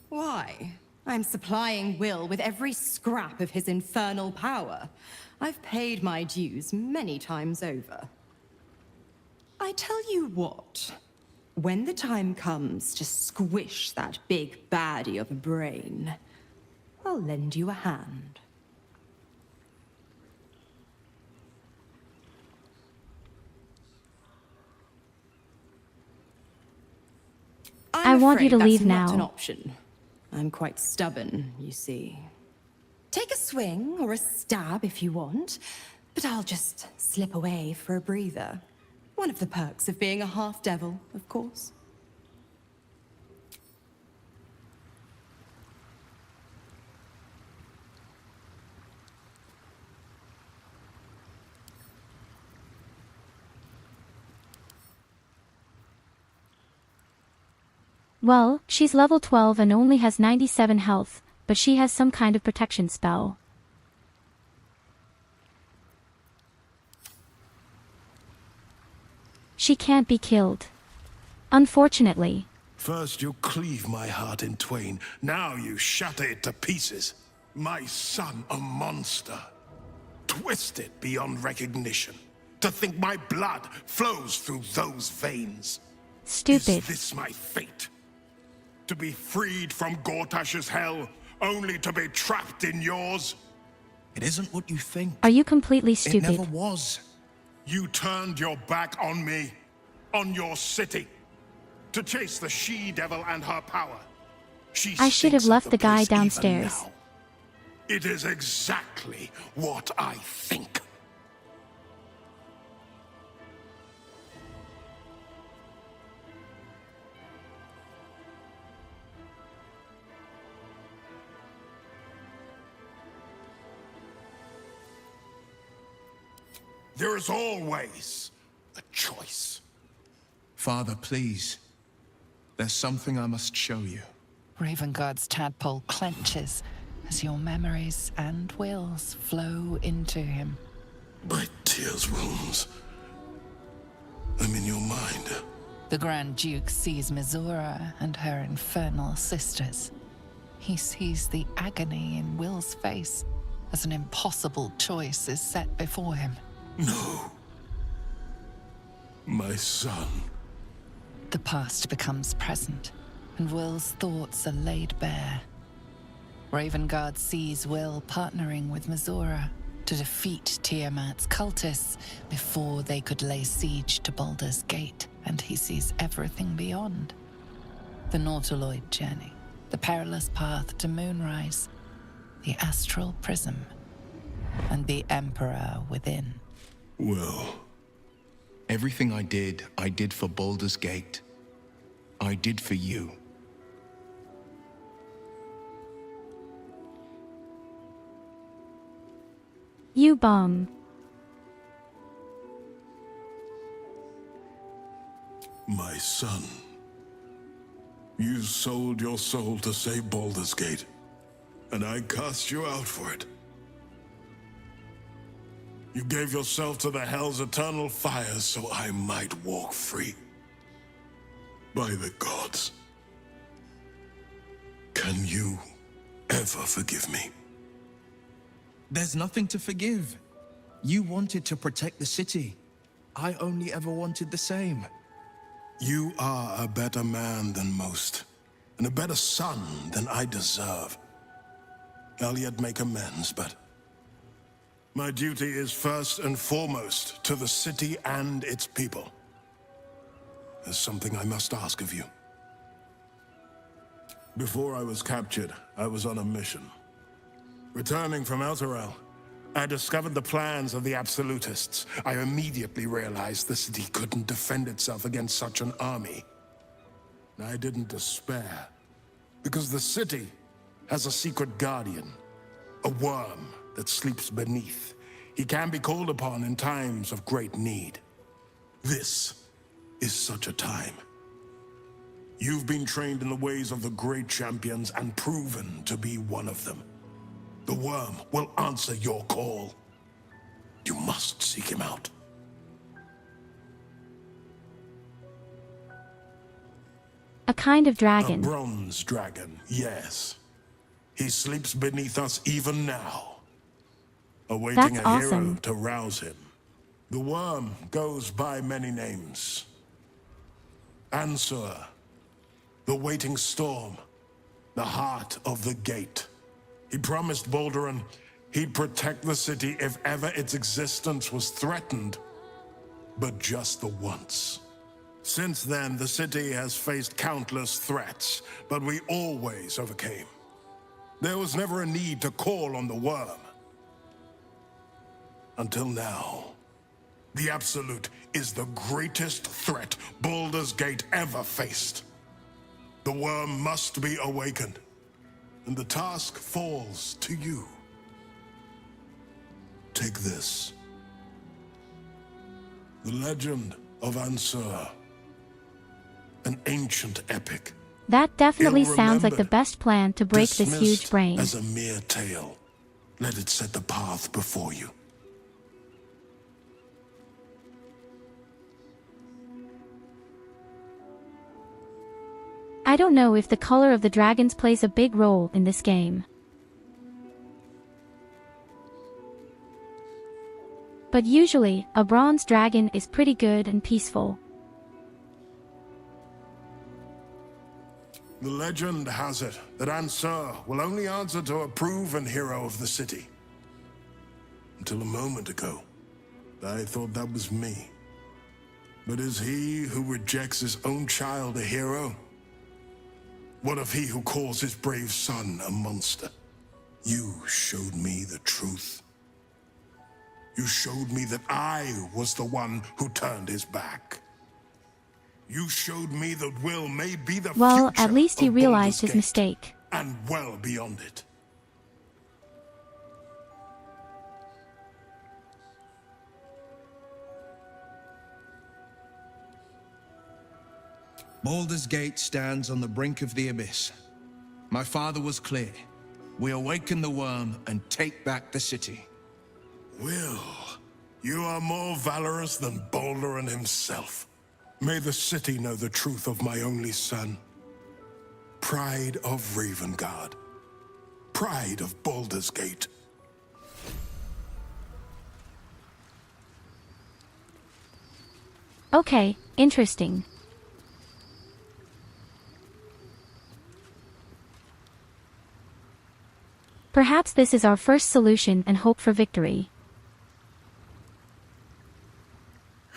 [SPEAKER 17] Why? I'm supplying Will with every scrap of his infernal power. I've paid my dues many times over. I tell you what, when the time comes to squish that big baddie of a brain, I'll lend you a hand.
[SPEAKER 2] I want you to leave
[SPEAKER 17] that's not an
[SPEAKER 2] now.
[SPEAKER 17] option. I'm quite stubborn, you see. Take a swing or a stab if you want, but I'll just slip away for a breather. One of the perks of being a half-devil, of course.
[SPEAKER 2] Well, she's level 12 and only has 97 health, but she has some kind of protection spell. She can't be killed. Unfortunately.
[SPEAKER 8] First you cleave my heart in twain, now you shatter it to pieces. My son, a monster. Twisted beyond recognition. To think my blood flows through those veins.
[SPEAKER 2] Stupid.
[SPEAKER 8] Is this my fate? To be freed from Gortash's hell, only to be trapped in yours?
[SPEAKER 21] It isn't what you think.
[SPEAKER 2] Are you completely stupid?
[SPEAKER 21] It never was.
[SPEAKER 8] You turned your back on me, on your city, to chase the she-devil and her power.
[SPEAKER 2] I should have left the guy downstairs.
[SPEAKER 8] It is exactly what I think. There is always a choice.
[SPEAKER 21] Father, please. There's something I must show you.
[SPEAKER 6] Ravenguard's tadpole clenches as your memories and wills flow into him.
[SPEAKER 8] My tears wounds. I'm in your mind.
[SPEAKER 6] The Grand Duke sees Mizora and her infernal sisters. He sees the agony in Will's face as an impossible choice is set before him.
[SPEAKER 8] No. My son.
[SPEAKER 6] The past becomes present, and Will's thoughts are laid bare. Ravenguard sees Will partnering with Mizora to defeat Tiamat's cultists before they could lay siege to Baldur's Gate, and he sees everything beyond. The Nautiloid journey, the perilous path to Moonrise, the astral prism, and the Emperor within.
[SPEAKER 8] Well,
[SPEAKER 21] everything I did for Baldur's Gate. I did for you.
[SPEAKER 2] You bum.
[SPEAKER 8] My son. You sold your soul to save Baldur's Gate, and I cast you out for it. You gave yourself to the Hell's eternal fires so I might walk free. By the gods. Can you ever forgive me?
[SPEAKER 21] There's nothing to forgive. You wanted to protect the city. I only ever wanted the same.
[SPEAKER 8] You are a better man than most, and a better son than I deserve. I'll yet make amends, but my duty is first and foremost to the city and its people. There's something I must ask of you. Before I was captured, I was on a mission. Returning from Elturel, I discovered the plans of the Absolutists. I immediately realized the city couldn't defend itself against such an army. I didn't despair, because the city has a secret guardian, a worm that sleeps beneath. He can be called upon in times of great need. This is such a time. You've been trained in the ways of the great champions and proven to be one of them. The worm will answer your call. You must seek him out.
[SPEAKER 2] A kind of dragon.
[SPEAKER 8] A bronze dragon, yes. He sleeps beneath us even now, awaiting
[SPEAKER 2] That's
[SPEAKER 8] a hero
[SPEAKER 2] awesome.
[SPEAKER 8] to rouse him. The worm goes by many names. Ansur, the waiting storm, the heart of the gate. He promised Balduran he'd protect the city if ever its existence was threatened, but just the once. Since then, the city has faced countless threats, but we always overcame. There was never a need to call on the worm. Until now. The Absolute is the greatest threat Baldur's Gate ever faced. The worm must be awakened, and the task falls to you. Take this. The legend of Ansur. An ancient epic
[SPEAKER 2] That definitely
[SPEAKER 8] Ill
[SPEAKER 2] sounds like the
[SPEAKER 8] remembered,
[SPEAKER 2] best plan to break this huge
[SPEAKER 8] dismissed
[SPEAKER 2] brain.
[SPEAKER 8] as a mere tale. Let it set the path before you.
[SPEAKER 2] I don't know if the color of the dragons plays a big role in this game. But usually, a bronze dragon is pretty good and peaceful.
[SPEAKER 8] The legend has it that Ansur will only answer to a proven hero of the city. Until a moment ago, I thought that was me. But is he who rejects his own child a hero? What of he who calls his brave son a monster? You showed me the truth. You showed me that I was the one who turned his back. You showed me that Will may be the
[SPEAKER 2] Well,
[SPEAKER 8] future
[SPEAKER 2] at least he
[SPEAKER 8] of
[SPEAKER 2] realized
[SPEAKER 8] Baldur's
[SPEAKER 2] his mistake.
[SPEAKER 8] and well beyond it.
[SPEAKER 21] Baldur's Gate stands on the brink of the abyss. My father was clear. We awaken the worm and take back the city.
[SPEAKER 8] Will, you are more valorous than Baldurin himself. May the city know the truth of my only son. Pride of Ravengard. Pride of Baldur's Gate.
[SPEAKER 2] Okay, interesting. Perhaps this is our first solution and hope for victory.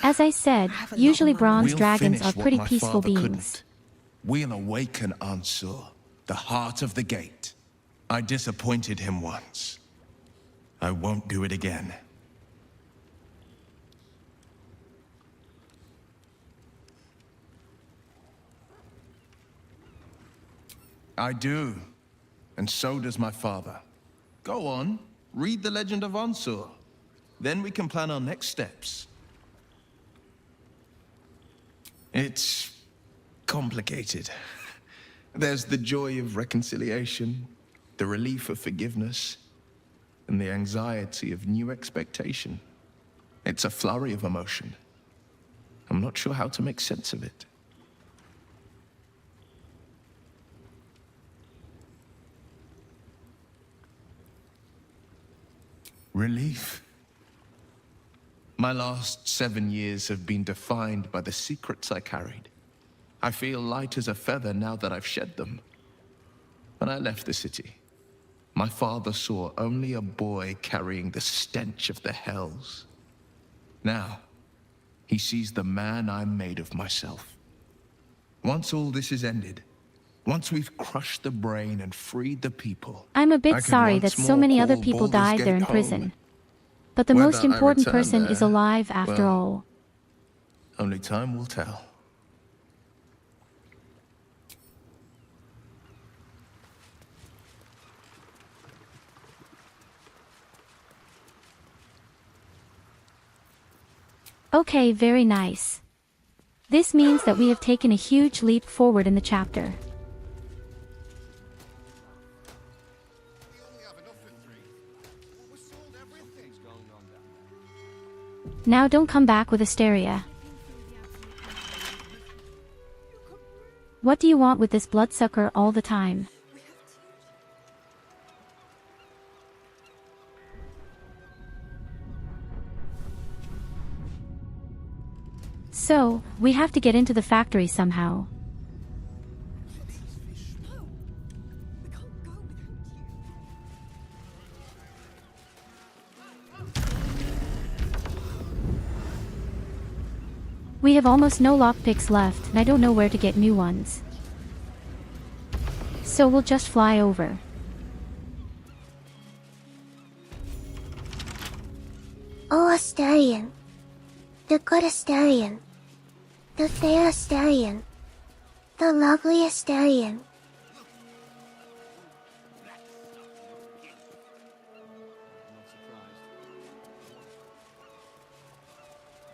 [SPEAKER 2] As I said, usually bronze dragons are pretty peaceful beings.
[SPEAKER 21] We'll awaken Ansur, the heart of the gate. I disappointed him once. I won't do it again. I do, and so does my father. Go on, read the legend of Ansur. Then we can plan our next steps. It's complicated. There's the joy of reconciliation, the relief of forgiveness, and the anxiety of new expectation. It's a flurry of emotion. I'm not sure how to make sense of it. Relief. My last 7 years have been defined by the secrets I carried. I feel light as a feather now that I've shed them. When I left the city, my father saw only a boy carrying the stench of the hells. Now, he sees the man I'm made of myself. Once all this is ended, once we've crushed the brain and freed the people,
[SPEAKER 2] I'm a
[SPEAKER 21] I
[SPEAKER 2] bit
[SPEAKER 21] could
[SPEAKER 2] sorry that
[SPEAKER 21] once
[SPEAKER 2] so
[SPEAKER 21] more
[SPEAKER 2] many other
[SPEAKER 21] call
[SPEAKER 2] people
[SPEAKER 21] Baldur's
[SPEAKER 2] died there in
[SPEAKER 21] Gate
[SPEAKER 2] prison.
[SPEAKER 21] home.
[SPEAKER 2] But the
[SPEAKER 21] Whether
[SPEAKER 2] most
[SPEAKER 21] I
[SPEAKER 2] important
[SPEAKER 21] return
[SPEAKER 2] person is
[SPEAKER 21] there,
[SPEAKER 2] alive after
[SPEAKER 21] well,
[SPEAKER 2] all.
[SPEAKER 21] Only time will tell.
[SPEAKER 2] Okay, very nice. This means that we have taken a huge leap forward in the chapter. Now don't come back with hysteria. What do you want with this bloodsucker all the time? So, we have to get into the factory somehow. We have almost no lockpicks left, and I don't know where to get new ones. So we'll just fly over.
[SPEAKER 20] Oh, Astarion. The good Astarion. The fair Astarion. The lovely Astarion.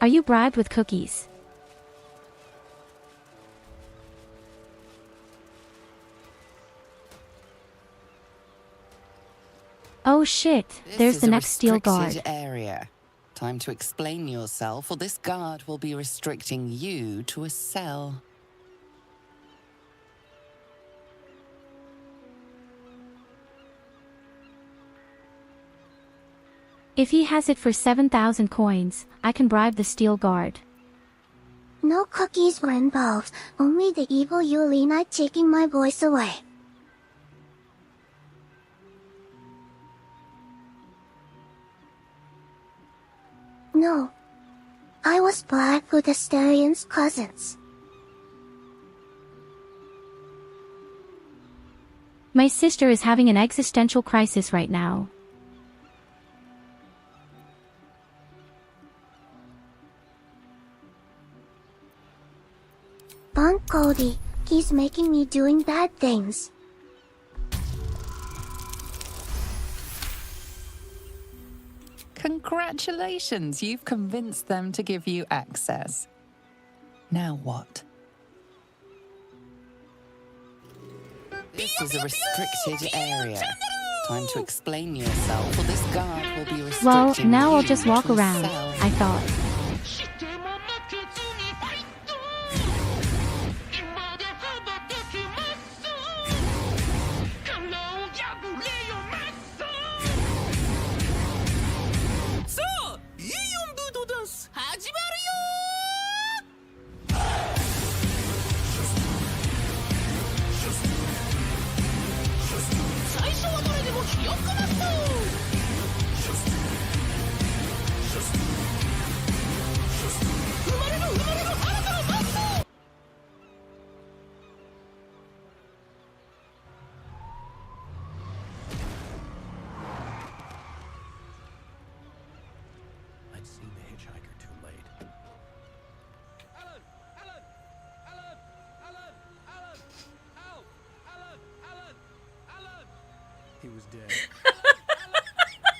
[SPEAKER 2] Are you bribed with cookies? shit,
[SPEAKER 6] This
[SPEAKER 2] there's
[SPEAKER 6] is
[SPEAKER 2] the
[SPEAKER 6] a
[SPEAKER 2] next steel
[SPEAKER 6] restricted
[SPEAKER 2] guard.
[SPEAKER 6] area. Time to explain yourself, or this guard will be restricting you to a cell.
[SPEAKER 2] If he has it for 7,000 coins, I can bribe the steel guard.
[SPEAKER 20] No cookies were involved, only the evil Yulina taking my voice away. No. I was Black with Asterian's cousins.
[SPEAKER 2] My sister is having an existential crisis right now.
[SPEAKER 20] Bunk Cody, he's making me doing bad things.
[SPEAKER 6] Congratulations, you've convinced them to give you access. Now what? This is a restricted area. Time to explain yourself, or this guard will be restricting
[SPEAKER 2] Well, now I'll
[SPEAKER 6] you
[SPEAKER 2] just walk
[SPEAKER 6] to a
[SPEAKER 2] around,
[SPEAKER 6] cell.
[SPEAKER 2] I thought.
[SPEAKER 15] I'd seen the hitchhiker too late. He was dead.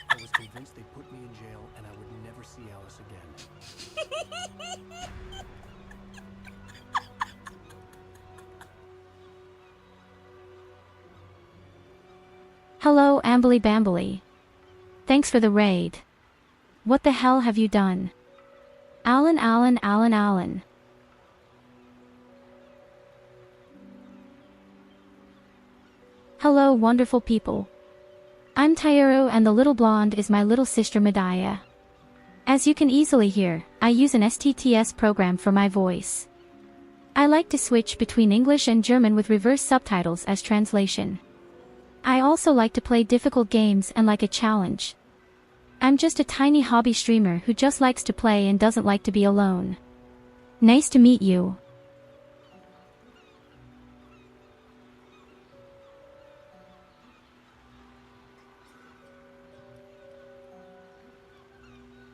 [SPEAKER 15] I was convinced they put me in jail and I would never see Alice again.
[SPEAKER 2] Hello, Ambly Bambly. Thanks for the raid. What the hell have you done? Alan. Hello, wonderful people. I'm Tyurru, and the little blonde is my little sister Medaya. As you can easily hear, I use an STTS program for my voice. I like to switch between English and German with reverse subtitles as translation. I also like to play difficult games and like a challenge. I'm just a tiny hobby streamer who just likes to play and doesn't like to be alone. Nice to meet you.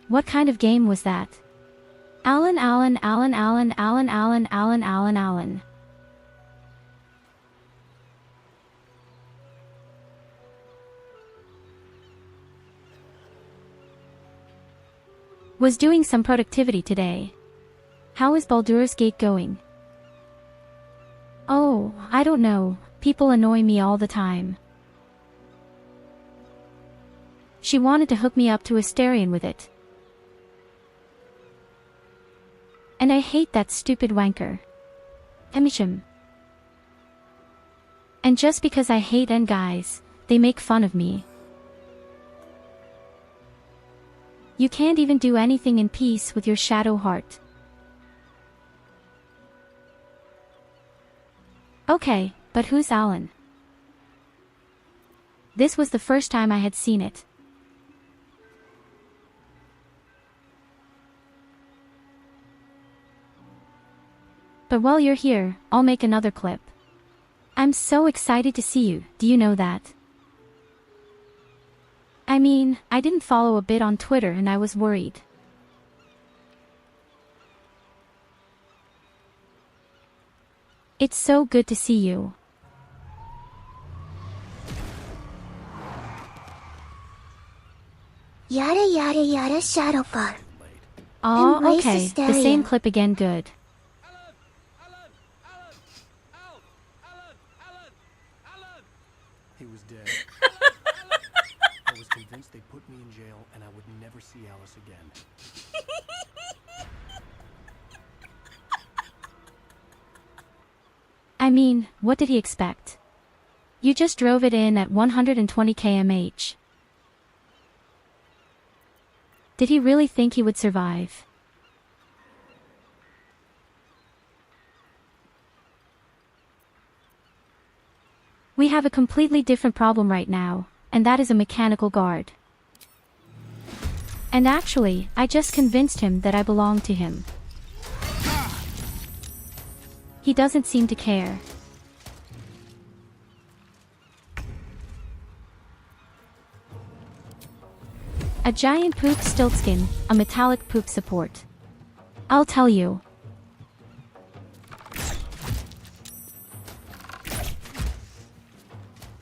[SPEAKER 2] What kind of game was that? Alan. Was doing some productivity today. How is Baldur's Gate going? Oh, I don't know, people annoy me all the time. She wanted to hook me up to Asterian with it. And I hate that stupid wanker. BingI'm. And just because I hate guys, they make fun of me. You can't even do anything in peace with your shadow heart. Okay, but who's Alan? This was the first time I had seen it. But while you're here, I'll make another clip. I'm so excited to see you, do you know that? I mean, I didn't follow a bit on Twitter and I was worried. It's so good to see you.
[SPEAKER 20] Yada yada yada Shadowfar.
[SPEAKER 2] Aw,
[SPEAKER 20] Embrace
[SPEAKER 2] okay, the
[SPEAKER 20] Asterian.
[SPEAKER 2] same clip again, good.
[SPEAKER 15] He was dead. I was convinced
[SPEAKER 14] us again.
[SPEAKER 2] I mean, what did he expect? You just drove it in at 120 km/h. Did he really think he would survive? We have a completely different problem right now, and that is a mechanical guard. And actually, I just convinced him that I belong to him. He doesn't seem to care. A giant poop stiltskin, a metallic poop support. I'll tell you.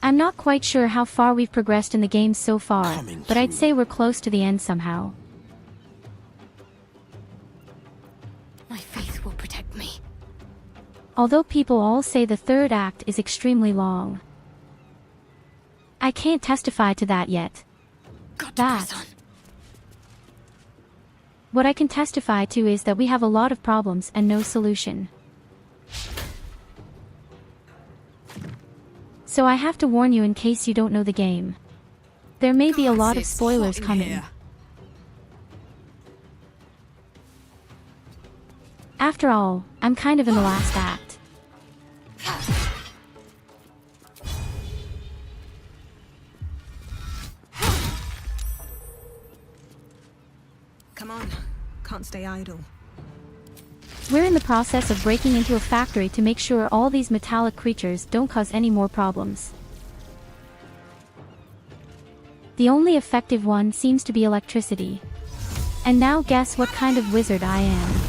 [SPEAKER 2] I'm not quite sure how far we've progressed in the game so far, but I'd say we're close to the end somehow.
[SPEAKER 11] My faith will protect me.
[SPEAKER 2] Although people all say the third act is extremely long. I can't testify to that yet. What I can testify to is that we have a lot of problems and no solution. So I have to warn you in case you don't know the game. There may be a lot of spoilers coming. After all, I'm kind of in the last act.
[SPEAKER 13] Come on, can't stay idle.
[SPEAKER 2] We're in the process of breaking into a factory to make sure all these metallic creatures don't cause any more problems. The only effective one seems to be electricity. And now guess what kind of wizard I am.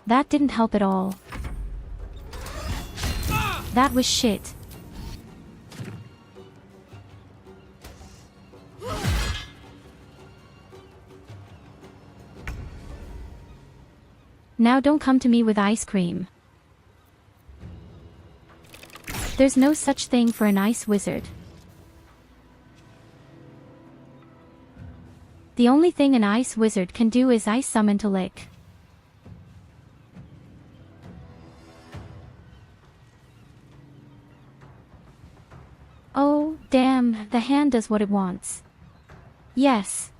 [SPEAKER 2] That didn't help at all. That was shit. Now don't come to me with ice cream. There's no such thing for an ice wizard. The only thing an ice wizard can do is ice summon to lick. Oh, damn, the hand does what it wants. Yes.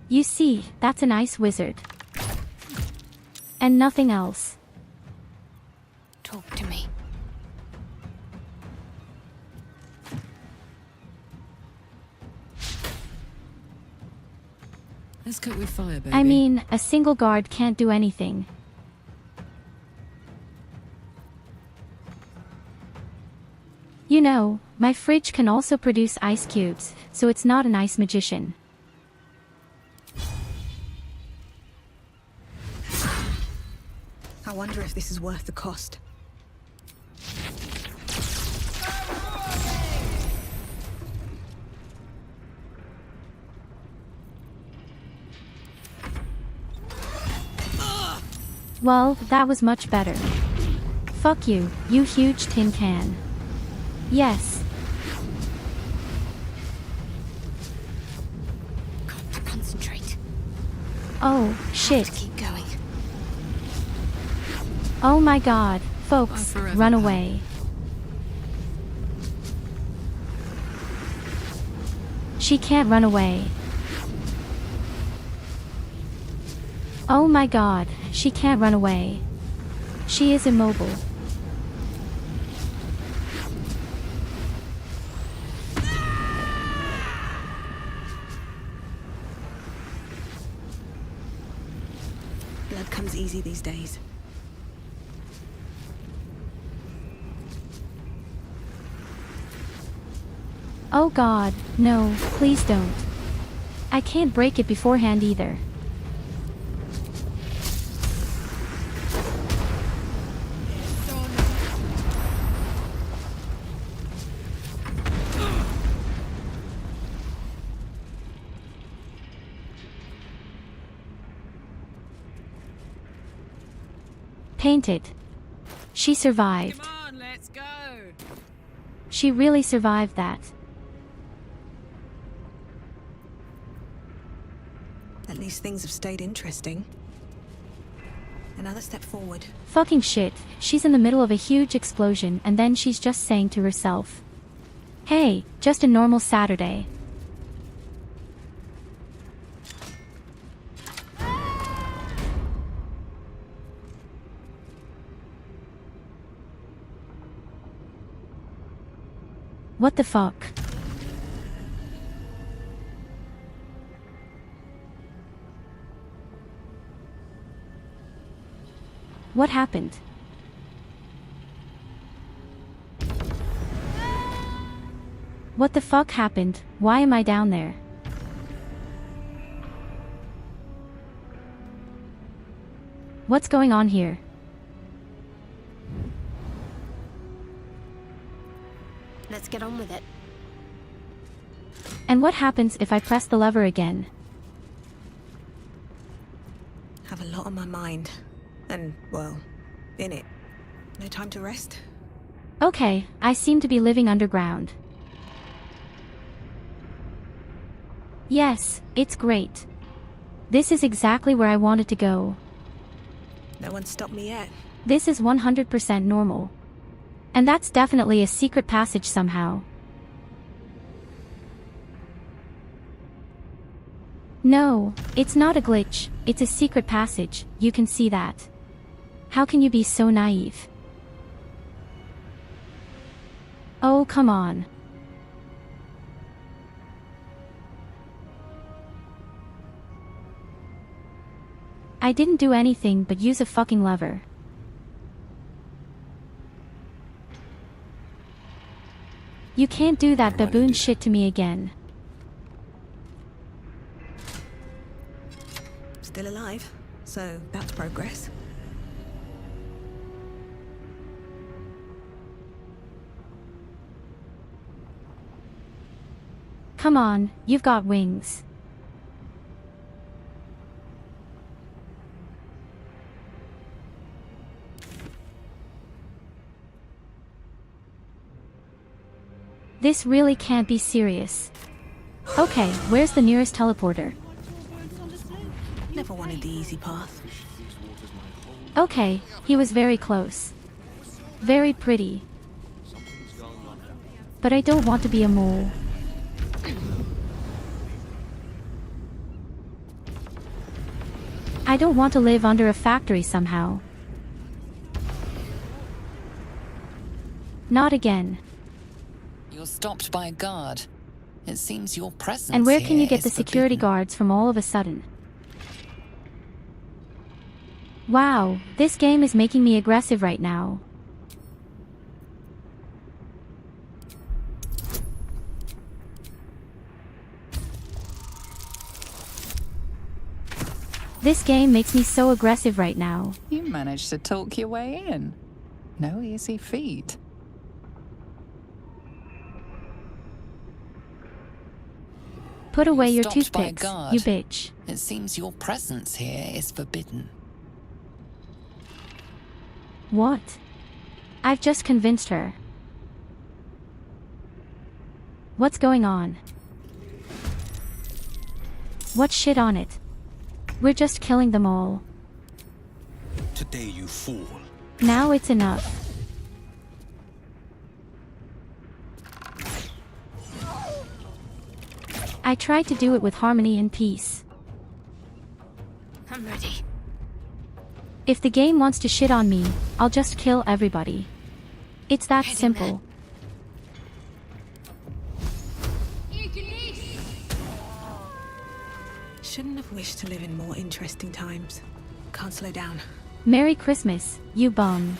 [SPEAKER 2] You see, that's an ice wizard. And nothing else.
[SPEAKER 11] Talk to me.
[SPEAKER 4] Let's cook with fire, baby.
[SPEAKER 2] I mean, a single guard can't do anything. You know, my fridge can also produce ice cubes, so it's not an ice magician.
[SPEAKER 13] I wonder if this is worth the cost.
[SPEAKER 2] Well, that was much better. Fuck you, you huge tin can. Yes.
[SPEAKER 11] Got to concentrate.
[SPEAKER 2] Oh, shit.
[SPEAKER 11] Keep going.
[SPEAKER 2] Oh my god, folks, run away. She can't run away. Oh my god, she can't run away. She is immobile.
[SPEAKER 13] Blood comes easy these days.
[SPEAKER 2] Oh god, no, please don't. I can't break it beforehand either. Painted. She survived.
[SPEAKER 22] Come on, let's go.
[SPEAKER 2] She really survived that.
[SPEAKER 13] At least things have stayed interesting. Another step forward.
[SPEAKER 2] Fucking shit, she's in the middle of a huge explosion and then she's just saying to herself, hey, just a normal Saturday. What the fuck? What happened? What the fuck happened? Why am I down there? What's going on here?
[SPEAKER 10] Let's get on with it.
[SPEAKER 2] And what happens if I press the lever again?
[SPEAKER 13] Have a lot on my mind. And, well, in it. No time to rest?
[SPEAKER 2] Okay, I seem to be living underground. Yes, it's great. This is exactly where I wanted to go.
[SPEAKER 13] No one stopped me yet.
[SPEAKER 2] This is 100% normal. And that's definitely a secret passage somehow. No, it's not a glitch, it's a secret passage, you can see that. How can you be so naive? Oh, come on. I didn't do anything but use a fucking lever. You can't do that baboon shit to me again.
[SPEAKER 13] Still alive, so that's progress.
[SPEAKER 2] Come on, you've got wings. This really can't be serious. Okay, where's the nearest teleporter?
[SPEAKER 13] Never wanted the easy path.
[SPEAKER 2] Okay, he was very close. Very pretty. But I don't want to be a mole. I don't want to live under a factory somehow. Not again.
[SPEAKER 6] You're stopped by a guard. It seems your presence
[SPEAKER 2] And where can you
[SPEAKER 6] here
[SPEAKER 2] get
[SPEAKER 6] is
[SPEAKER 2] the security guards from all of a sudden? Wow, this game is making me aggressive right now. This game makes me so aggressive right now.
[SPEAKER 6] You managed to talk your way in. No easy feat.
[SPEAKER 2] Put away your
[SPEAKER 6] Stopped by a
[SPEAKER 2] toothpicks,
[SPEAKER 6] guard.
[SPEAKER 2] you bitch.
[SPEAKER 6] It seems your presence here is forbidden.
[SPEAKER 2] What? I've just convinced her. What's going on? What shit on it? We're just killing them all.
[SPEAKER 18] Today you fool.
[SPEAKER 2] Now it's enough. I tried to do it with harmony and peace.
[SPEAKER 10] I'm ready.
[SPEAKER 2] If the game wants to shit on me, I'll just kill everybody. It's that simple.
[SPEAKER 13] Shouldn't have wished to live in more interesting times. Can't slow down.
[SPEAKER 2] Merry Christmas, you bum.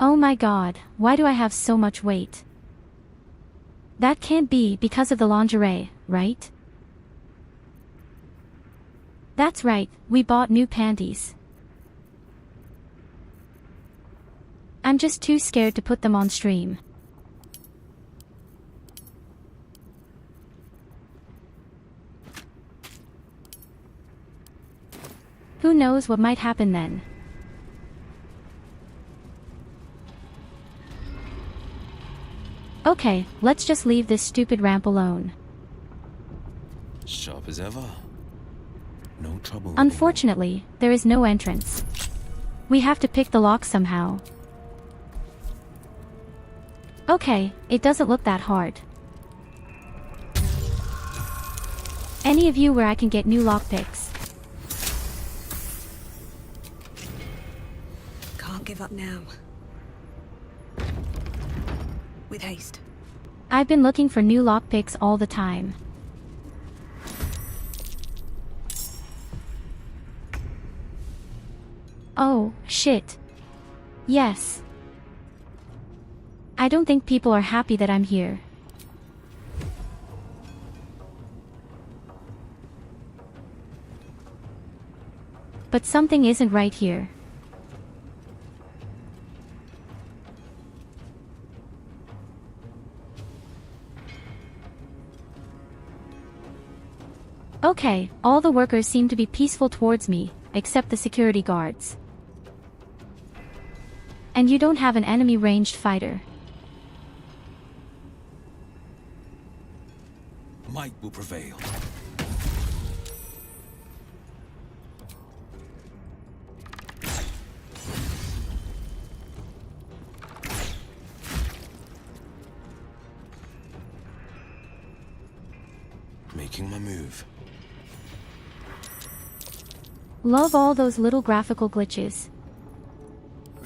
[SPEAKER 2] Oh my god, why do I have so much weight? That can't be because of the lingerie, right? That's right, we bought new panties. I'm just too scared to put them on stream. Who knows what might happen then? Okay, let's just leave this stupid ramp alone.
[SPEAKER 12] Sharp as ever. No trouble.
[SPEAKER 2] Unfortunately, there is no entrance. We have to pick the lock somehow. Okay, it doesn't look that hard. Any of you where I can get new lockpicks?
[SPEAKER 13] Can't give up now. With haste.
[SPEAKER 2] I've been looking for new lockpicks all the time. Oh, shit. Yes. I don't think people are happy that I'm here. But something isn't right here. Okay, all the workers seem to be peaceful towards me, except the security guards. And you don't have an enemy ranged fighter.
[SPEAKER 12] Might will prevail. Making my move.
[SPEAKER 2] Love all those little graphical glitches.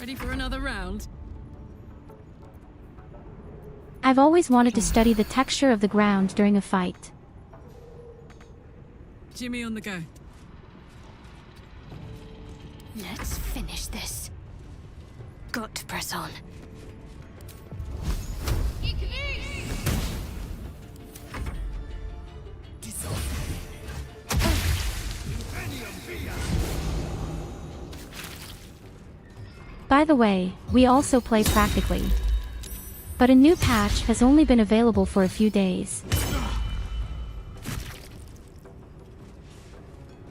[SPEAKER 4] Ready for another round?
[SPEAKER 2] I've always wanted to study the texture of the ground during a fight.
[SPEAKER 4] Jimmy on the go.
[SPEAKER 3] Let's finish this. Got to press on.
[SPEAKER 2] By the way, we also play practically. But a new patch has only been available for a few days.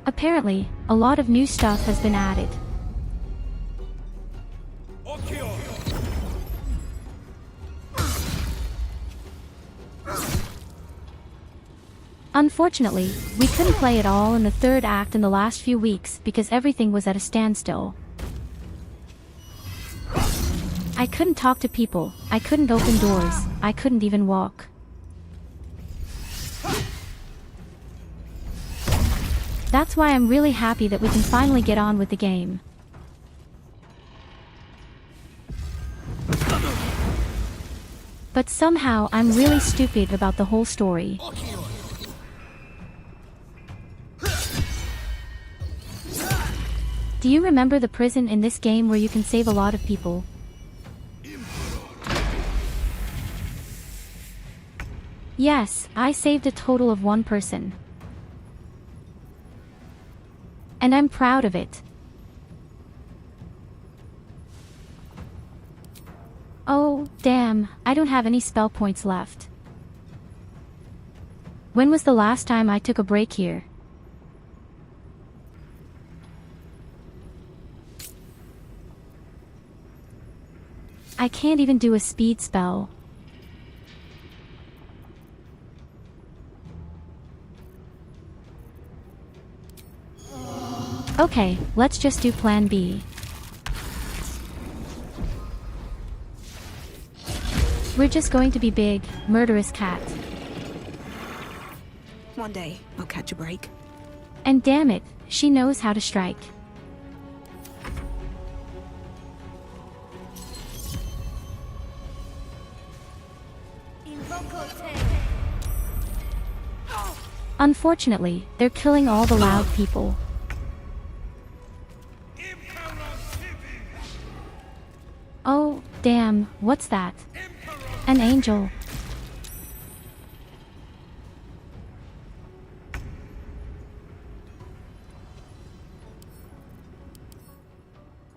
[SPEAKER 2] Apparently, a lot of new stuff has been added. Unfortunately, we couldn't play at all in the third act in the last few weeks because everything was at a standstill. I couldn't talk to people, I couldn't open doors, I couldn't even walk. That's why I'm really happy that we can finally get on with the game. But somehow I'm really stupid about the whole story. Do you remember the prison in this game where you can save a lot of people? Yes, I saved a total of 1 person. And I'm proud of it. Oh, damn, I don't have any spell points left. When was the last time I took a break here? I can't even do a speed spell. Okay, let's just do plan B. We're just going to be big, murderous cat.
[SPEAKER 13] One day, I'll catch a break.
[SPEAKER 2] And damn it, she knows how to strike. Unfortunately, they're killing all the loud people. Oh, damn, what's that? An angel.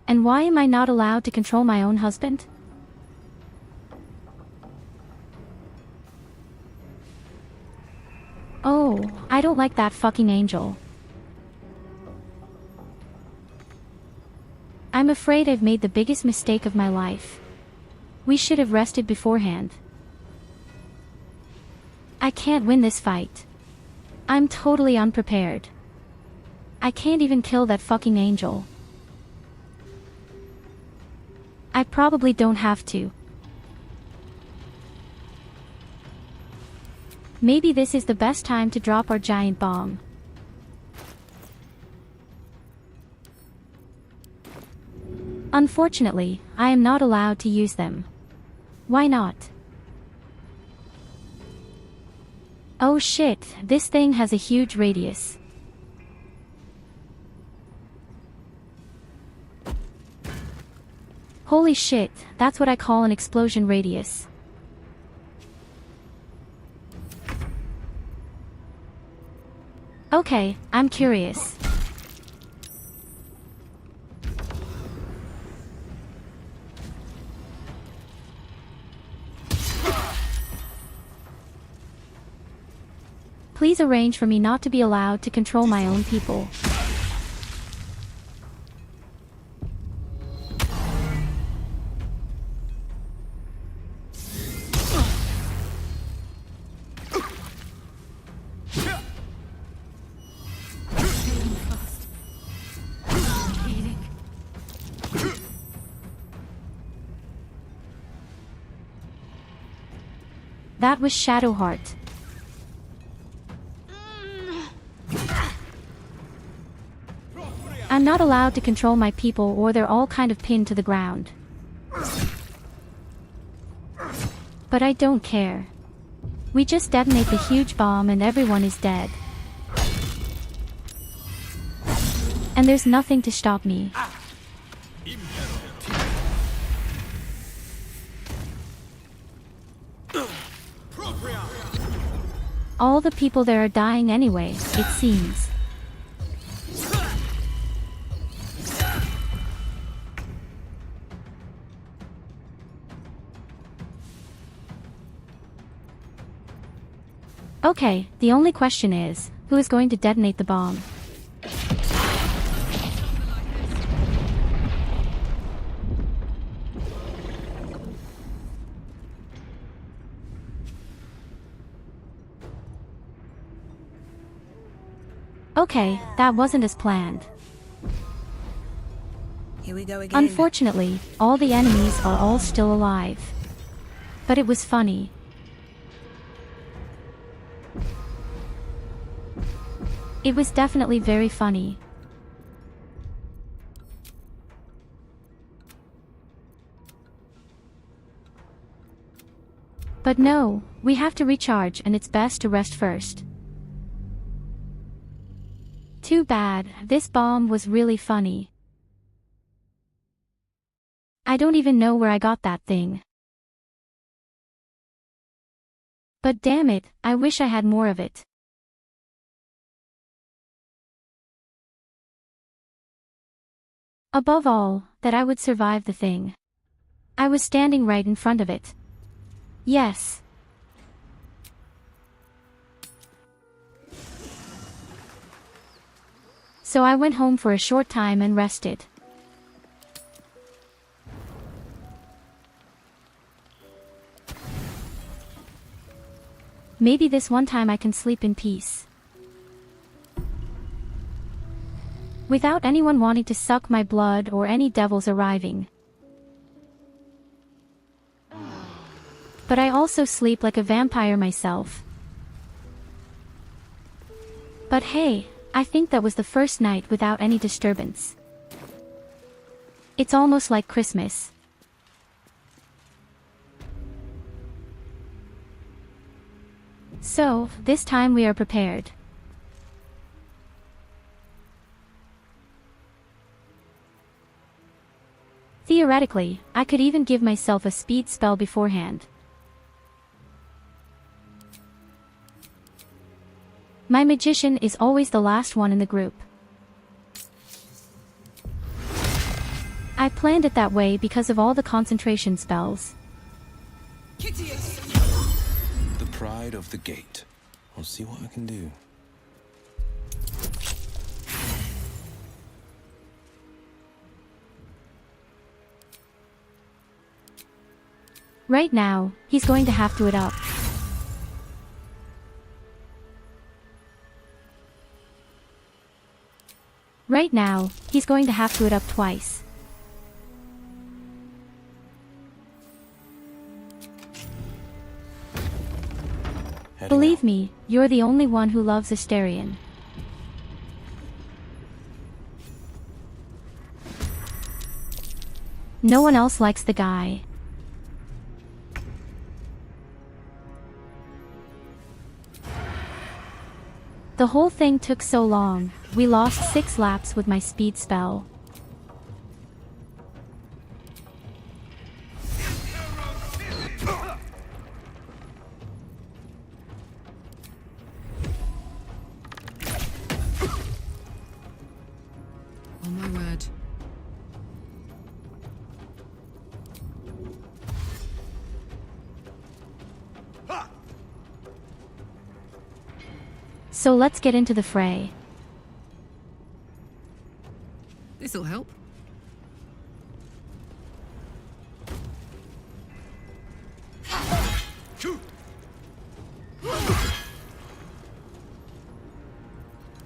[SPEAKER 2] And why am I not allowed to control my own husband? Oh, I don't like that fucking angel. I'm afraid I've made the biggest mistake of my life. We should have rested beforehand. I can't win this fight. I'm totally unprepared. I can't even kill that fucking angel. I probably don't have to. Maybe this is the best time to drop our giant bomb. Unfortunately, I am not allowed to use them. Why not? Oh shit, this thing has a huge radius. Holy shit, that's what I call an explosion radius. Okay, I'm curious. Please arrange for me not to be allowed to control my own people. That was Shadowheart. I'm not allowed to control my people or they're all kind of pinned to the ground. But I don't care. We just detonate the huge bomb and everyone is dead. And there's nothing to stop me. All the people there are dying anyway, it seems. Okay, the only question is, who is going to detonate the bomb? Okay, that wasn't as planned.
[SPEAKER 13] Here we go again.
[SPEAKER 2] Unfortunately, all the enemies are all still alive. But it was funny. It was definitely very funny. But no, we have to recharge and it's best to rest first. Too bad, this bomb was really funny. I don't even know where I got that thing. But damn it, I wish I had more of it. Above all, that I would survive the thing. I was standing right in front of it. Yes. So I went home for a short time and rested. Maybe this one time I can sleep in peace. Without anyone wanting to suck my blood or any devils arriving. But I also sleep like a vampire myself. But hey, I think that was the first night without any disturbance. It's almost like Christmas. So, this time we are prepared. Theoretically, I could even give myself a speed spell beforehand. My magician is always the last one in the group. I planned it that way because of all the concentration spells.
[SPEAKER 12] The pride of the gate. I'll see what I can do.
[SPEAKER 2] Right now, he's going to have to it up. Right now, he's going to have to it up twice. Believe me, you're the only one who loves Asterion. No one else likes the guy. The whole thing took so long. We lost 6 laps with my speed spell.
[SPEAKER 4] Oh my word.
[SPEAKER 2] So let's get into the fray.
[SPEAKER 4] This'll help.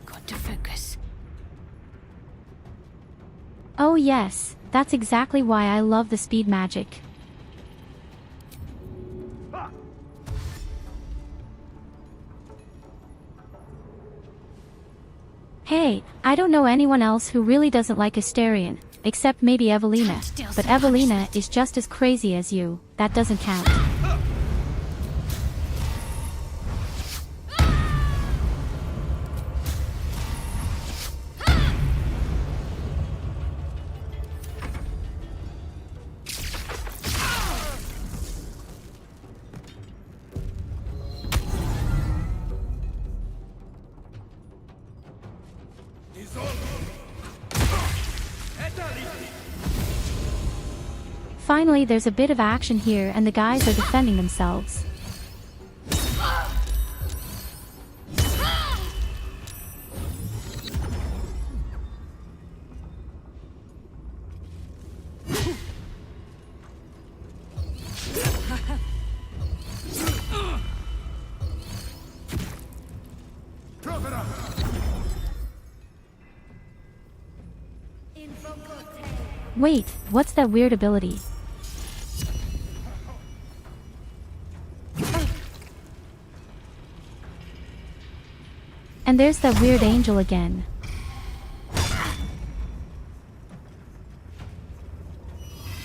[SPEAKER 3] Got to focus.
[SPEAKER 2] Oh yes, that's exactly why I love the speed magic. Hey, I don't know anyone else who really doesn't like Asterion, except maybe Evelina, but Evelina is just as crazy as you, that doesn't count. Finally, there's a bit of action here and the guys are defending themselves. Wait, what's that weird ability? And there's that weird angel again.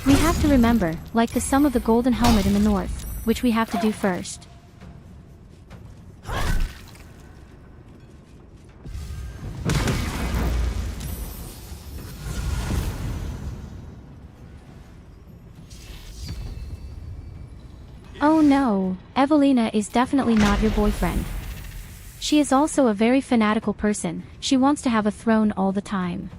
[SPEAKER 2] We have to remember, like the sum of the golden helmet in the north, which we have to do first. Oh no, Evelina is definitely not your boyfriend. She is also a very fanatical person, she wants to have a throne all the time.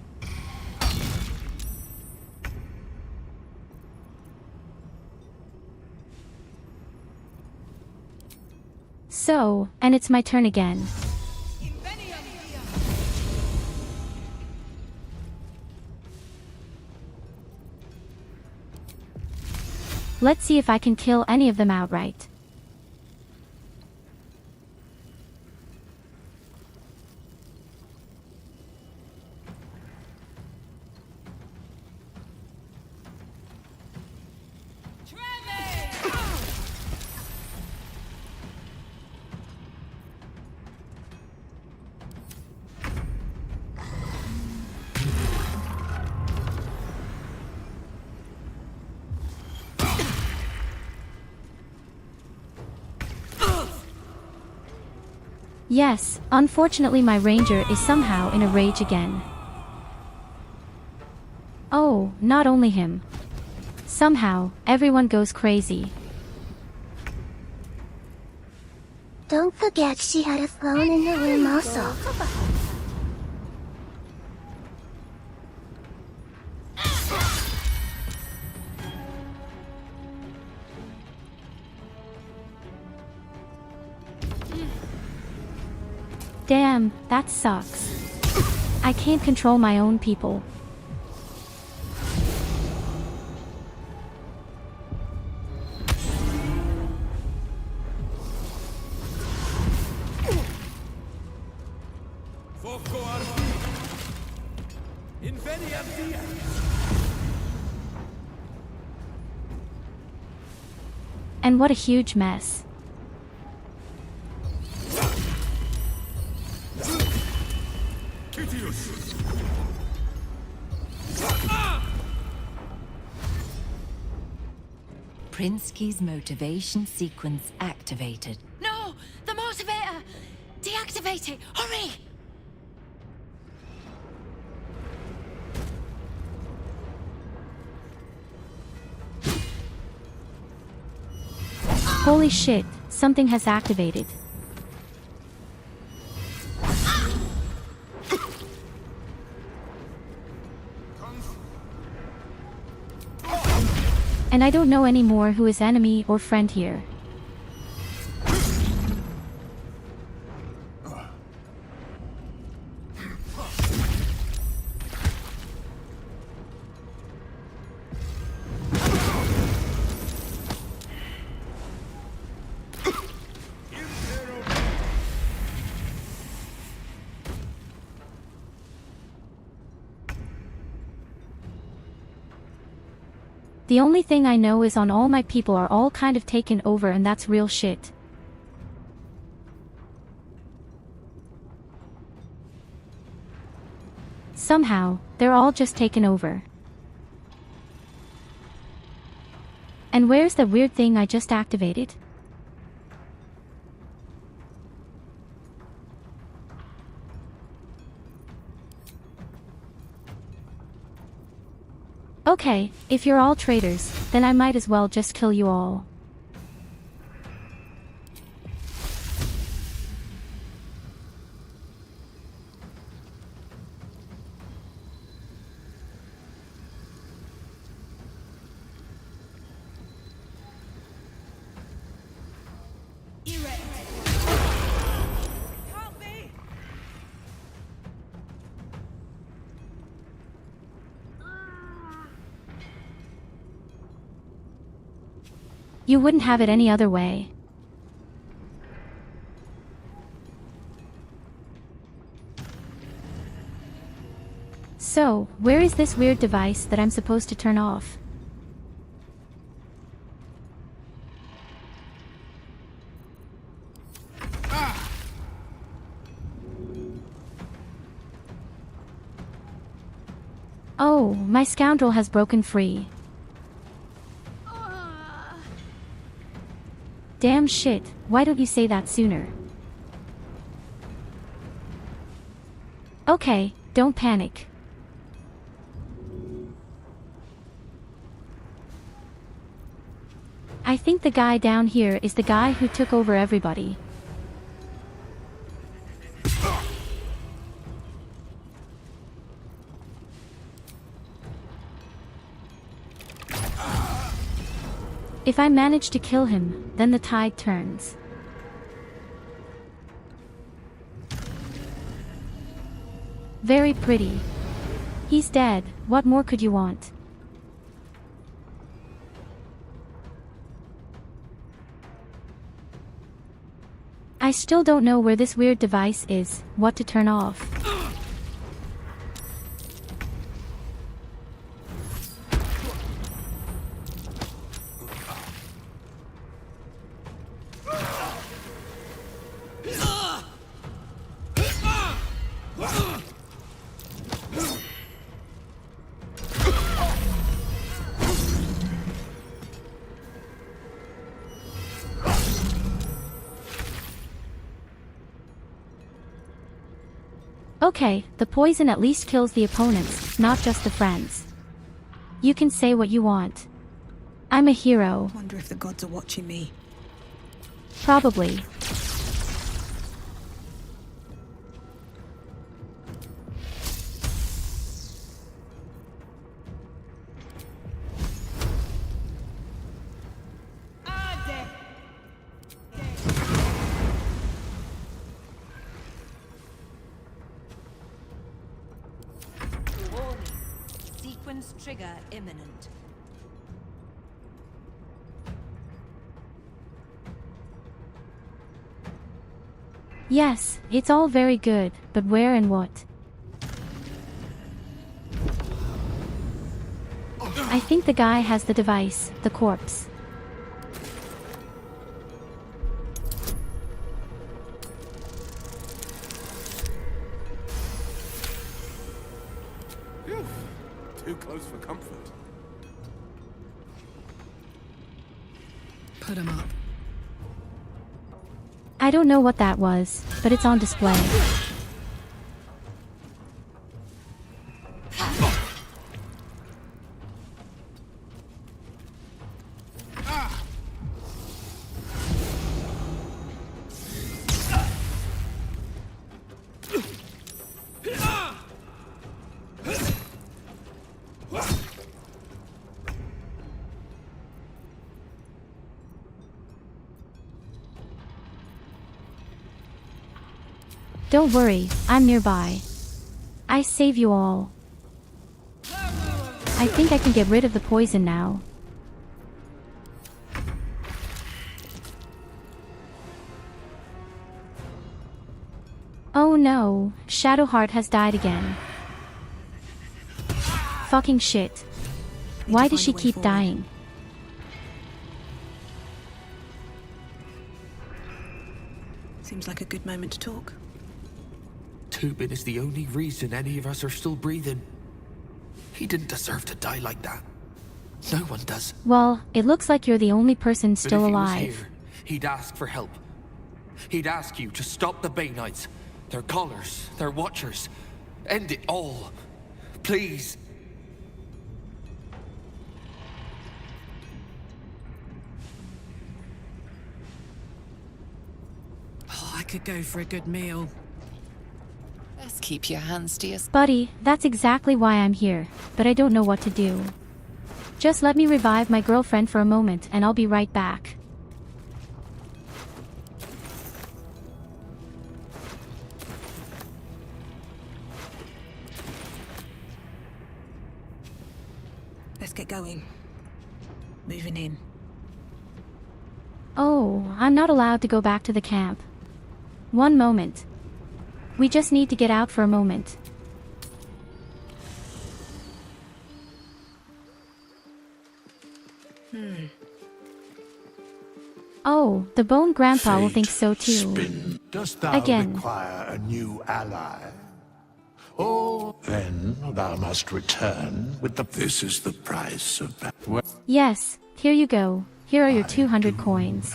[SPEAKER 2] So, and it's my turn again. Let's see if I can kill any of them outright. Yes, unfortunately my ranger is somehow in a rage again. Oh, not only him. Somehow, everyone goes crazy.
[SPEAKER 20] Don't forget she had a throne in the room also.
[SPEAKER 2] Damn, that sucks. I can't control my own people. And what a huge mess.
[SPEAKER 16] Prinsky's motivation sequence activated.
[SPEAKER 3] No! The motivator! Deactivate it! Hurry!
[SPEAKER 2] Holy shit, something has activated. And I don't know anymore who is enemy or friend here. The only thing I know is all my people are all kind of taken over, and that's real shit. Somehow, they're all just taken over. And where's the weird thing I just activated? Okay, if you're all traitors, then I might as well just kill you all. You wouldn't have it any other way. So, where is this weird device that I'm supposed to turn off? Oh, my scoundrel has broken free. Damn shit, why don't you say that sooner? Okay, don't panic. I think the guy down here is the guy who took over everybody. If I manage to kill him, then the tide turns. Very pretty. He's dead, what more could you want? I still don't know where this weird device is, what to turn off. Okay, the poison at least kills the opponents, not just the friends. You can say what you want. I'm a hero.
[SPEAKER 13] Wonder if the gods are watching me.
[SPEAKER 2] Probably.
[SPEAKER 16] Sequence trigger imminent.
[SPEAKER 2] Yes, it's all very good, but where and what? I think the guy has the device, the corpse.
[SPEAKER 12] Phew. Too close for comfort.
[SPEAKER 4] Put him up.
[SPEAKER 2] I don't know what that was, but it's on display. Don't worry, I'm nearby. I save you all. I think I can get rid of the poison now. Oh no, Shadowheart has died again. Fucking shit. Why does she keep dying?
[SPEAKER 10] Seems like a good moment to talk.
[SPEAKER 7] Tubin is the only reason any of us are still breathing. He didn't deserve to die like that. No one does.
[SPEAKER 2] Well, it looks like you're the only person
[SPEAKER 7] But
[SPEAKER 2] still
[SPEAKER 7] if he
[SPEAKER 2] alive.
[SPEAKER 7] was here, he'd ask for help. He'd ask you to stop the Bay Knights, their callers, their watchers. End it all. Please.
[SPEAKER 4] Oh, I could go for a good meal.
[SPEAKER 6] Best keep your hands to yourself.
[SPEAKER 2] Buddy, that's exactly why I'm here, but I don't know what to do. Just let me revive my girlfriend for a moment and I'll be right back.
[SPEAKER 10] Let's get going. Moving in.
[SPEAKER 2] Oh, I'm not allowed to go back to the camp. One moment. We just need to get out for a moment. Oh, the Bone Grandpa will think so too.
[SPEAKER 15] Dost thou
[SPEAKER 2] Again.
[SPEAKER 15] require a new ally? Or then thou must return with the... This is the price of...
[SPEAKER 2] Yes, here you go. Here are your 200 coins.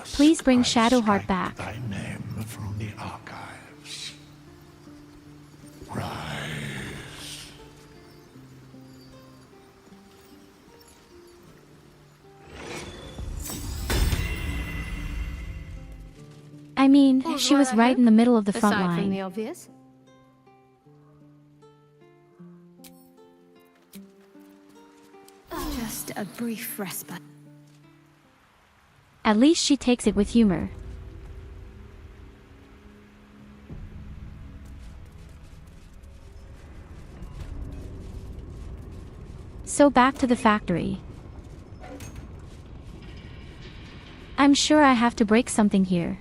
[SPEAKER 2] Please bring Shadowheart back.
[SPEAKER 15] Thy name from the archives. Rise.
[SPEAKER 2] I mean, she was right in the middle of the front
[SPEAKER 5] Aside from the
[SPEAKER 2] line.
[SPEAKER 5] obvious. Just a brief respite.
[SPEAKER 2] At least she takes it with humor. So back to the factory. I'm sure I have to break something here.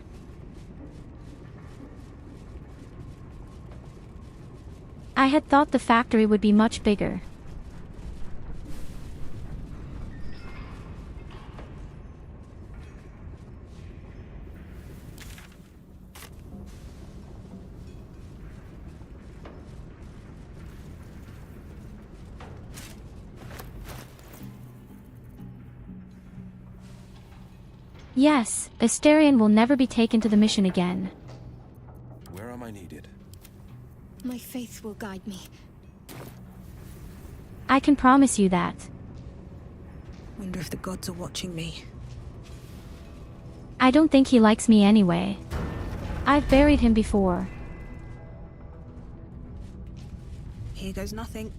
[SPEAKER 2] I had thought the factory would be much bigger. Yes, Asterion will never be taken to the mission again.
[SPEAKER 12] Where am I needed?
[SPEAKER 3] My faith will guide me.
[SPEAKER 2] I can promise you that.
[SPEAKER 10] Wonder if the gods are watching me.
[SPEAKER 2] I don't think he likes me anyway. I've buried him before.
[SPEAKER 10] Here goes nothing.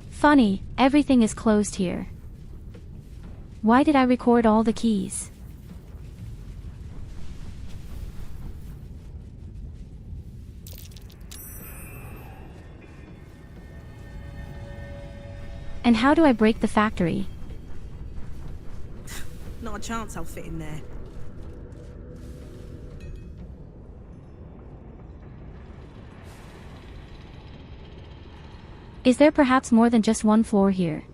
[SPEAKER 2] Funny, everything is closed here. Why did I record all the keys? And how do I break the factory?
[SPEAKER 10] Not a chance I'll fit in there.
[SPEAKER 2] Is there perhaps more than just one floor here?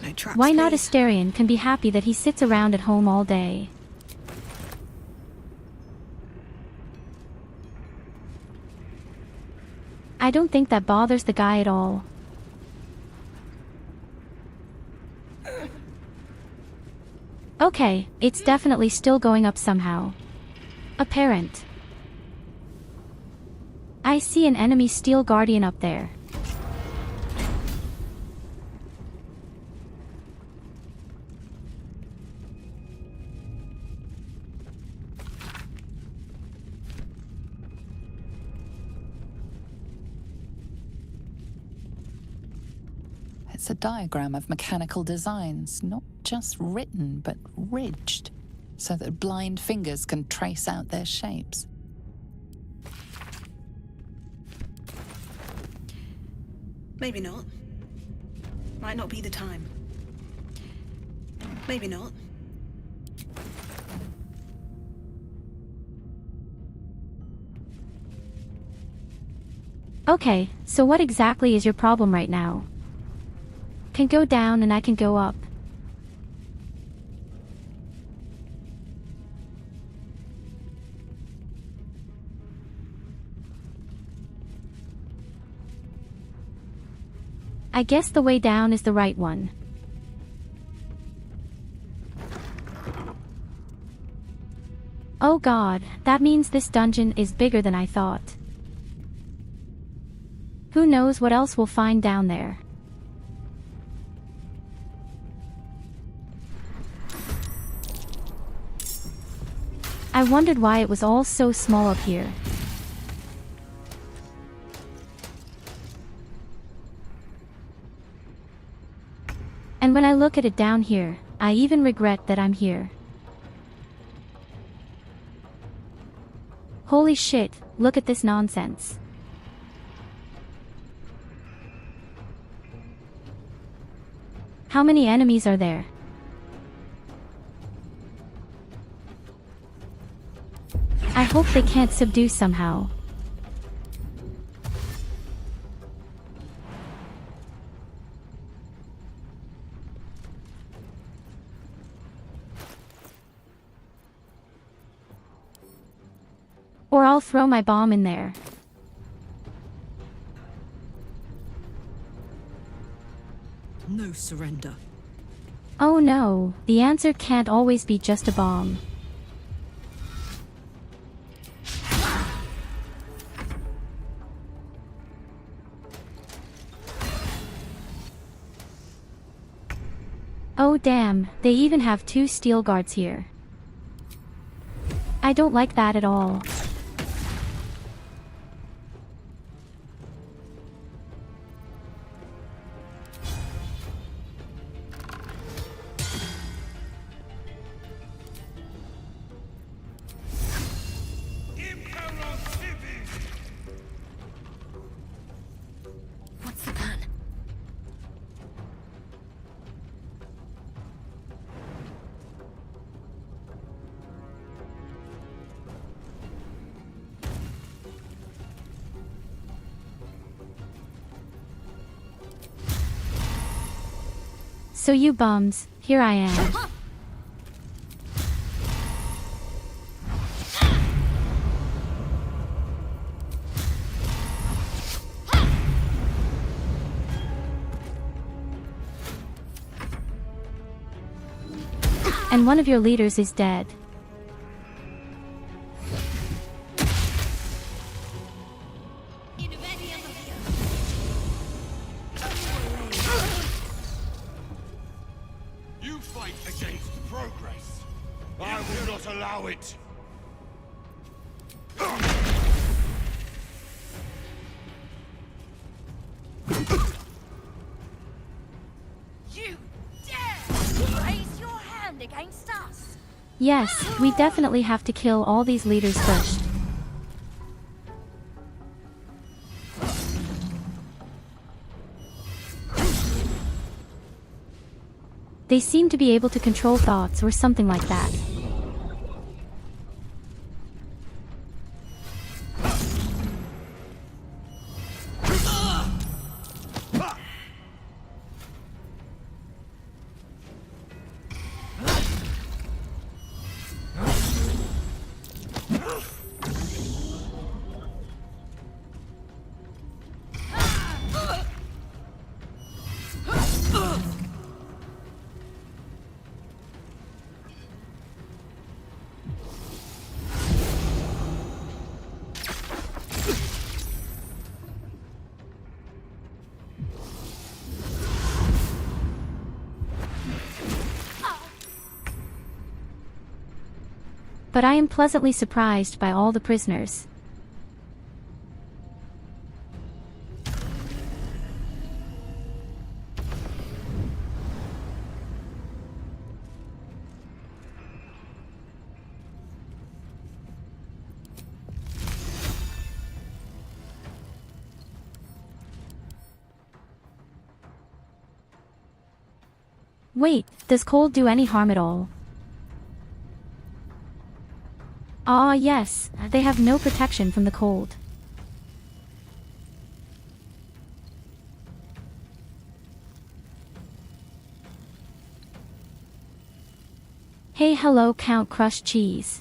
[SPEAKER 10] No traps,
[SPEAKER 2] Why not
[SPEAKER 10] please.
[SPEAKER 2] Asterion can be happy that he sits around at home all day? I don't think that bothers the guy at all. Okay, it's definitely still going up somehow. Apparent. I see an enemy steel guardian up there.
[SPEAKER 6] It's a diagram of mechanical designs, not just written, but ridged, so that blind fingers can trace out their shapes.
[SPEAKER 10] Maybe not. Might not be the time. Maybe not.
[SPEAKER 2] Okay, so what exactly is your problem right now? Can go down and I can go up. I guess the way down is the right one. Oh god, that means this dungeon is bigger than I thought. Who knows what else we'll find down there. I wondered why it was all so small up here. And when I look at it down here, I even regret that I'm here. Holy shit, look at this nonsense. How many enemies are there? I hope they can't subdue somehow. Or I'll throw my bomb in there.
[SPEAKER 10] No surrender.
[SPEAKER 2] Oh no, the answer can't always be just a bomb. Oh damn, they even have 2 steel guards here. I don't like that at all.
[SPEAKER 11] What's the plan?
[SPEAKER 2] So you bums, here I am. And one of your leaders is dead.
[SPEAKER 14] You fight against progress. I will not allow it.
[SPEAKER 2] Yes, we definitely have to kill all these leaders first. They seem to be able to control thoughts or something like that. But I am pleasantly surprised by all the prisoners. Wait, does cold do any harm at all? Ah yes, they have no protection from the cold. Hey hello Count Crushed Cheese.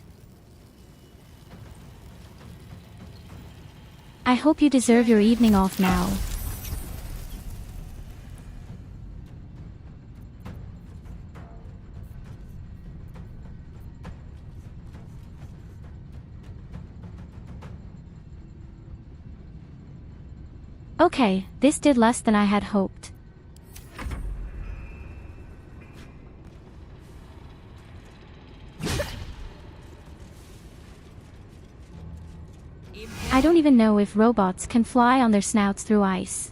[SPEAKER 2] I hope you deserve your evening off now. Okay, this did less than I had hoped. I don't even know if robots can fly on their snouts through ice.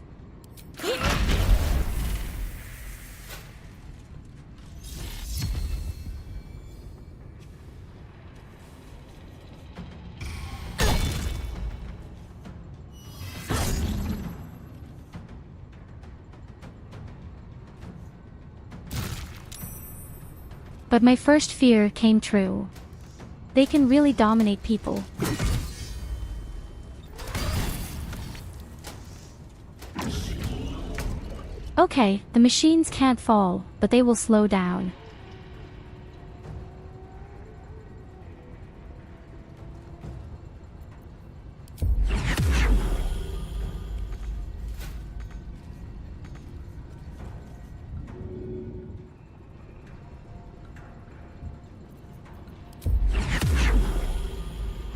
[SPEAKER 2] But my first fear came true. They can really dominate people. Okay, the machines can't fall, but they will slow down.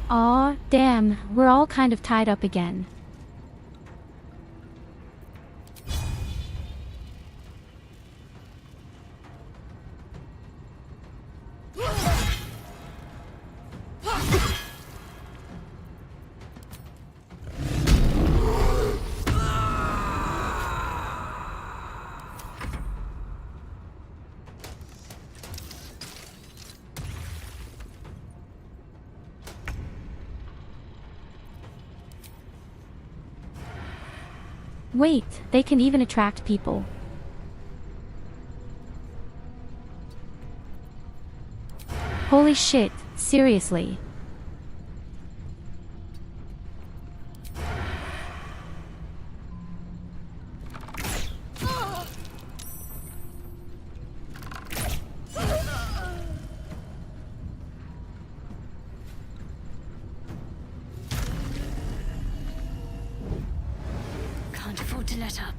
[SPEAKER 2] Aw, damn, we're all kind of tied up again. Wait, they can even attract people. Holy shit, seriously.
[SPEAKER 11] Can't afford to let up.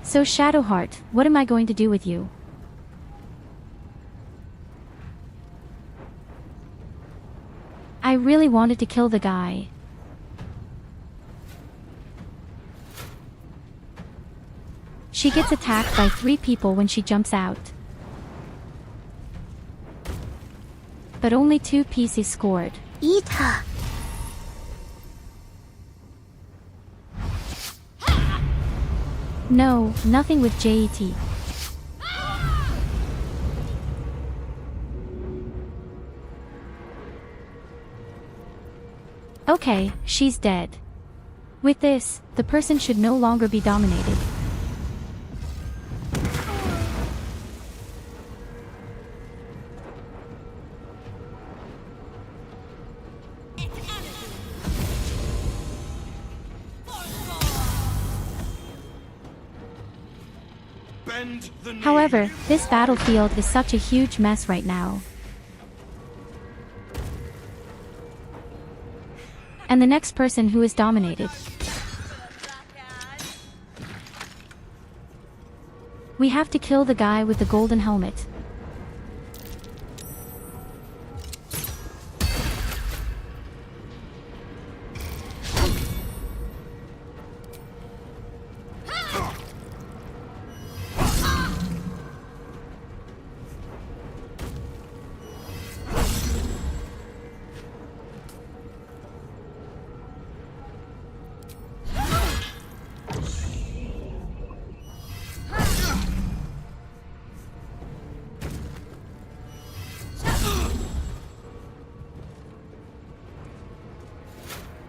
[SPEAKER 2] So Shadowheart, what am I going to do with you? I really wanted to kill the guy. She gets attacked by 3 people when she jumps out. But only 2 pieces scored.
[SPEAKER 20] Eat her.
[SPEAKER 2] No, nothing with JET. Okay, she's dead. With this, the person should no longer be dominated. However, this battlefield is such a huge mess right now. And the next person who is dominated. We have to kill the guy with the golden helmet.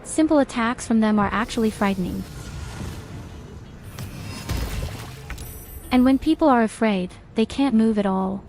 [SPEAKER 2] Simple attacks from them are actually frightening. And when people are afraid, they can't move at all.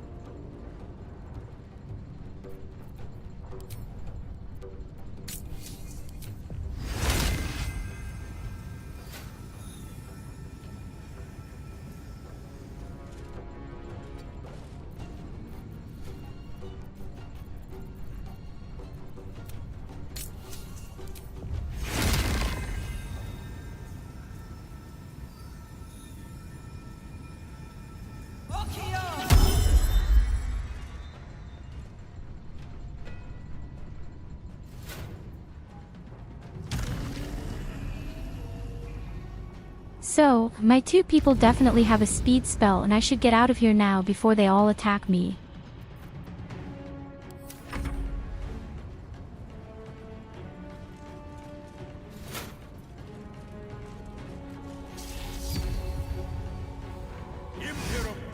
[SPEAKER 2] So, my two people definitely have a speed spell and I should get out of here now before they all attack me.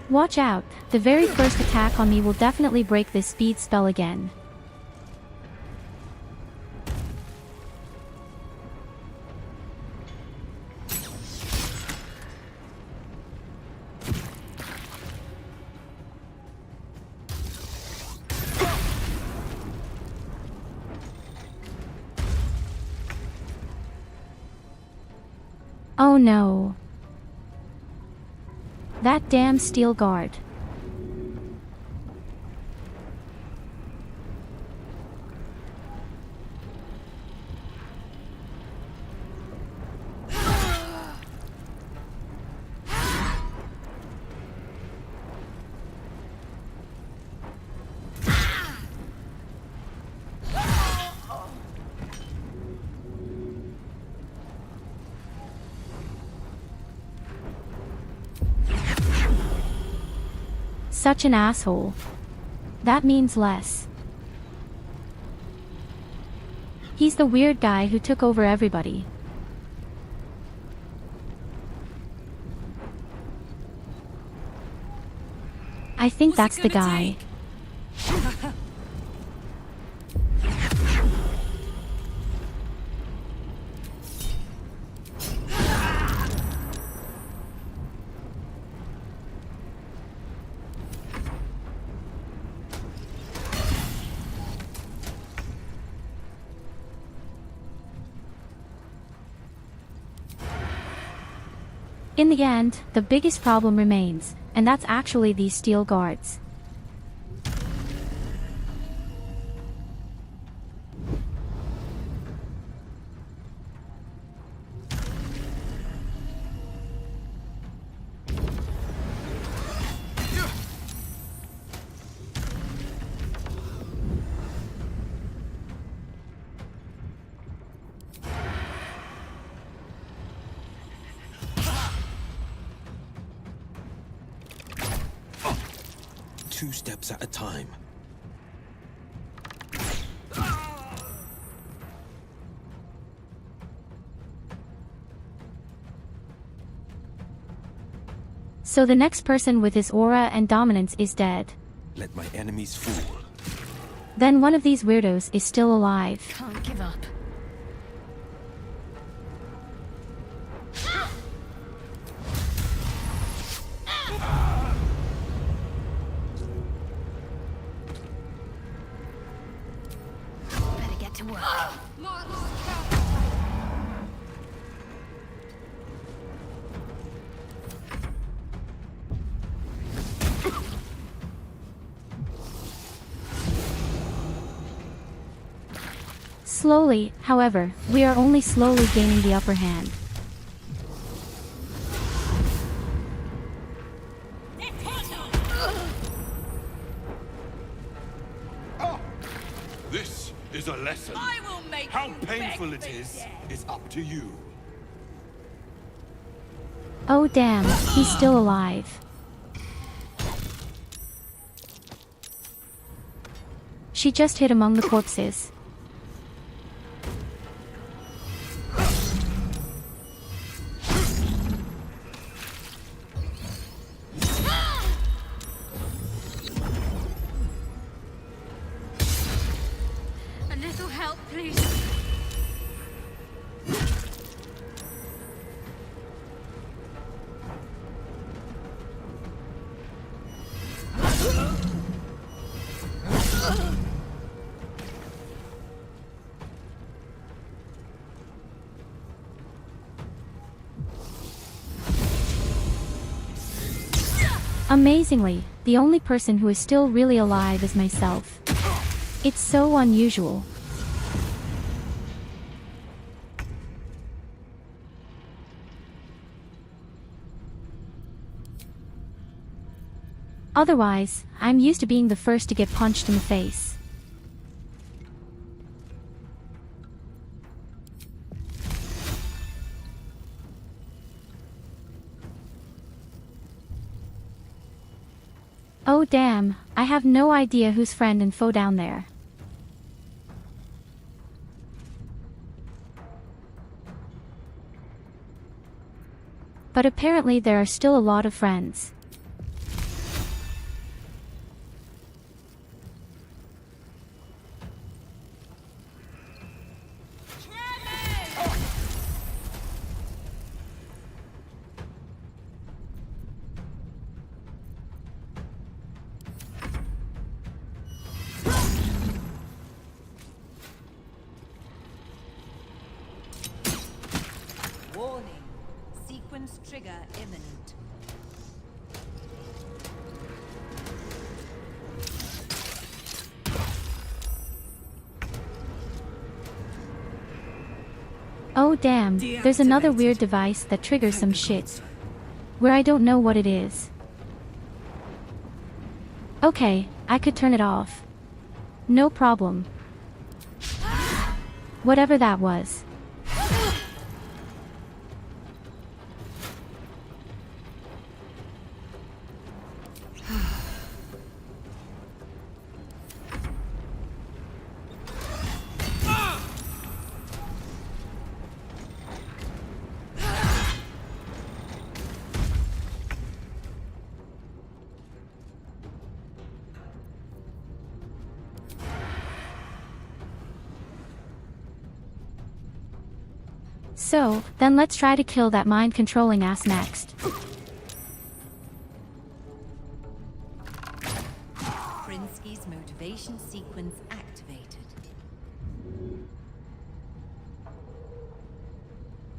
[SPEAKER 2] Watch out, the very first attack on me will definitely break this speed spell again. Oh no. That damn steel guard. Such an asshole. That means less. He's the weird guy who took over everybody. I think that's the guy. In the end, the biggest problem remains, and that's actually these steel guards.
[SPEAKER 9] Two steps at a time.
[SPEAKER 2] So the next person with his aura and dominance is dead.
[SPEAKER 12] Let my enemies fall.
[SPEAKER 2] Then one of these weirdos is still alive.
[SPEAKER 3] Can't give up. Better get to work.
[SPEAKER 2] Slowly, however, we are only slowly gaining the upper hand.
[SPEAKER 9] This is a lesson.
[SPEAKER 10] I will make
[SPEAKER 9] How
[SPEAKER 10] you
[SPEAKER 9] painful
[SPEAKER 10] beg
[SPEAKER 9] it is up to you.
[SPEAKER 2] Oh damn, he's still alive. She just hid among the corpses.
[SPEAKER 3] A little help, please.
[SPEAKER 2] Amazingly, the only person who is still really alive is myself. It's so unusual. Otherwise, I'm used to being the first to get punched in the face. Oh damn, I have no idea who's friend and foe down there. But apparently there are still a lot of friends.
[SPEAKER 16] Warning. Sequence trigger imminent.
[SPEAKER 2] Oh damn, there's another weird device that triggers some shit. Where I don't know what it is. Okay, I could turn it off. No problem. Whatever that was. So, then let's try to kill that mind-controlling ass next.
[SPEAKER 16] Prinsky's motivation sequence activated.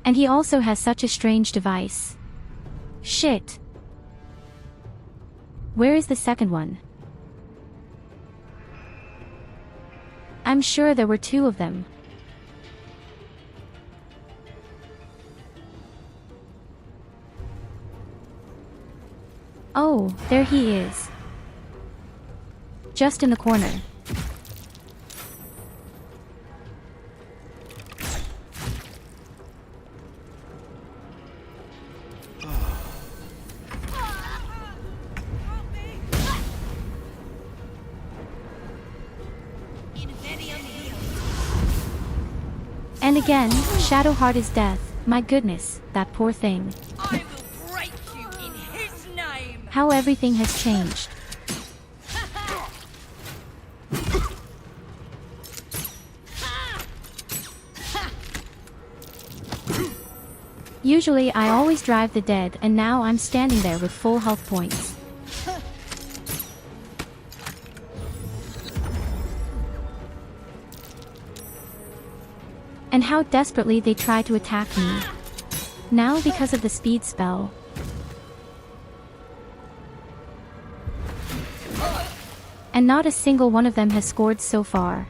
[SPEAKER 2] And he also has such a strange device. Shit. Where is the second one? I'm sure there were two of them. Oh, there he is. Just in the corner. And again, Shadowheart is death. My goodness, that poor thing.
[SPEAKER 10] I will break you in his name.
[SPEAKER 2] How everything has changed. Usually I always drive the dead, and now I'm standing there with full health points. And how desperately they try to attack me. Now because of the speed spell. And not a single one of them has scored so far.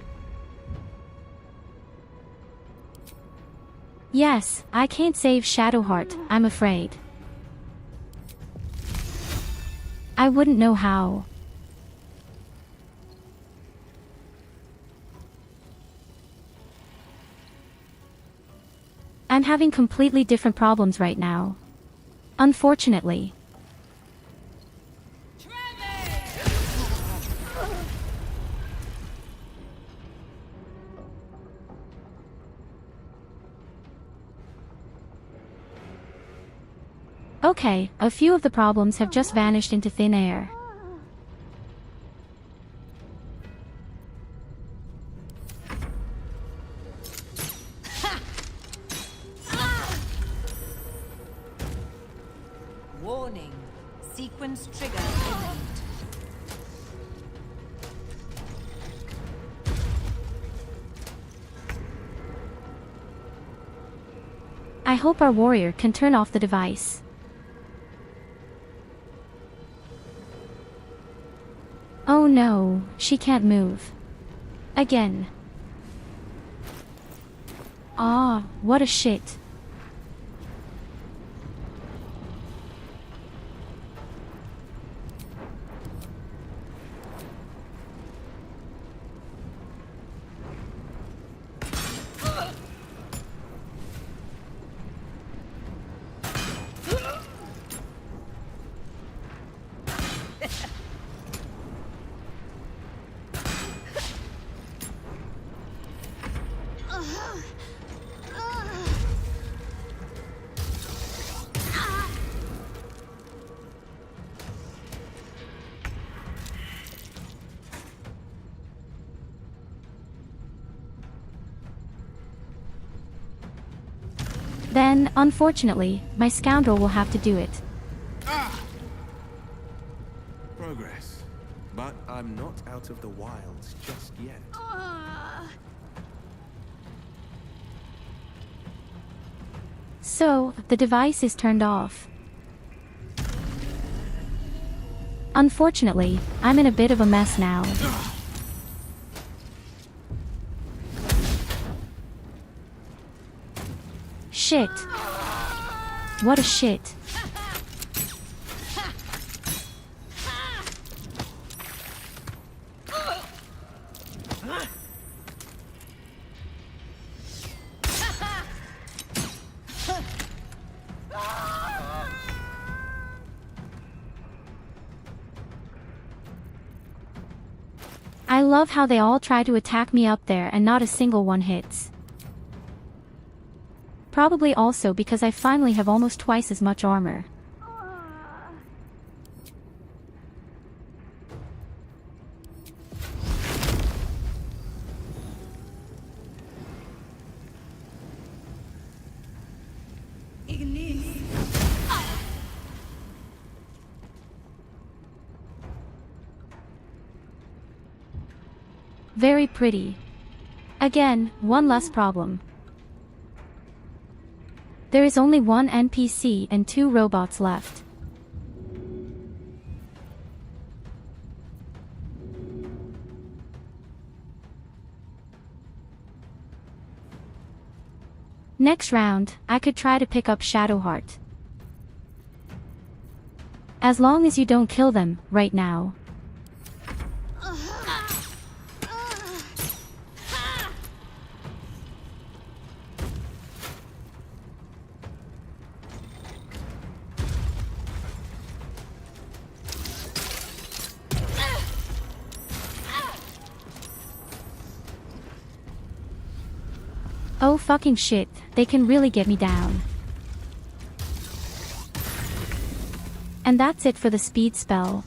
[SPEAKER 2] Yes, I can't save Shadowheart, I'm afraid. I wouldn't know how. I'm having completely different problems right now. Unfortunately. Okay, a few of the problems have just vanished into thin air.
[SPEAKER 16] Warning. Sequence trigger imminent.
[SPEAKER 2] I hope our warrior can turn off the device. Oh no, she can't move. Again. Ah, what a shit. Then, unfortunately, my scoundrel will have to do it.
[SPEAKER 12] Progress. But I'm not out of the wilds just yet.
[SPEAKER 2] So, the device is turned off. Unfortunately, I'm in a bit of a mess now. Shit. What a shit. I love how they all try to attack me up there and not a single one hits. Probably also because I finally have almost twice as much armor. Very pretty. Again, one less problem. There is only one NPC and 2 robots left. Next round, I could try to pick up Shadowheart. As long as you don't kill them, right now. Oh fucking shit, they can really get me down. And that's it for the speed spell.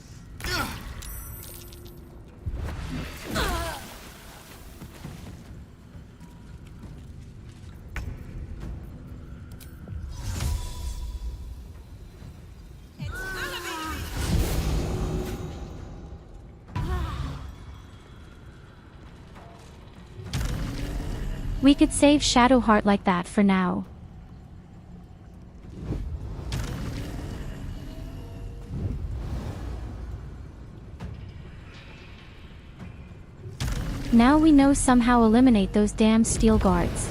[SPEAKER 2] We could save Shadowheart like that for now. Now we know somehow eliminate those damn steel guards.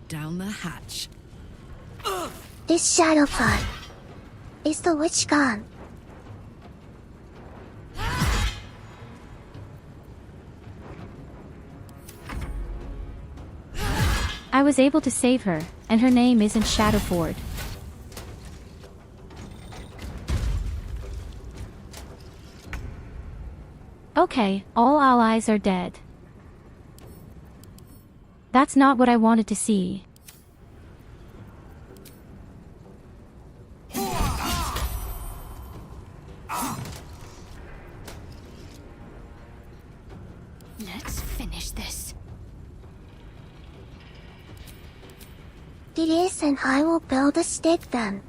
[SPEAKER 4] Down the hatch.
[SPEAKER 20] This Shadowheart. Is the witch gone?
[SPEAKER 2] I was able to save her, and her name isn't Shadowford. Okay, all allies are dead. That's not what I wanted to see.
[SPEAKER 20] Let's finish this. It is, and I will build a stick then.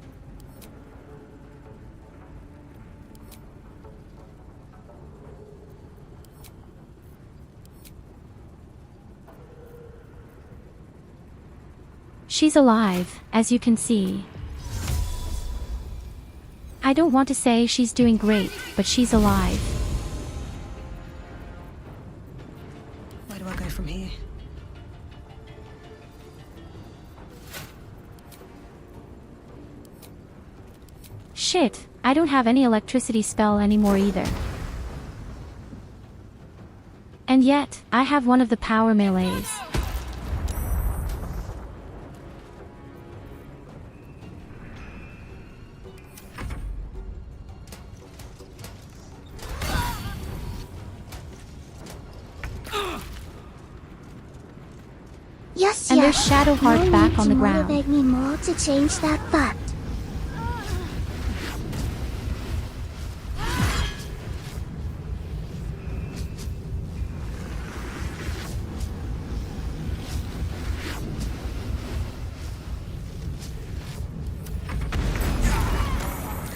[SPEAKER 2] She's alive, as you can see. I don't want to say she's doing great, but she's alive.
[SPEAKER 13] Where do I go from here?
[SPEAKER 2] Shit, I don't have any electricity spell anymore either. And yet, I have one of the power melees.
[SPEAKER 20] Yes,
[SPEAKER 2] and there's Shadowheart
[SPEAKER 20] no
[SPEAKER 2] back on the ground.
[SPEAKER 20] Motivate me more to change that fact.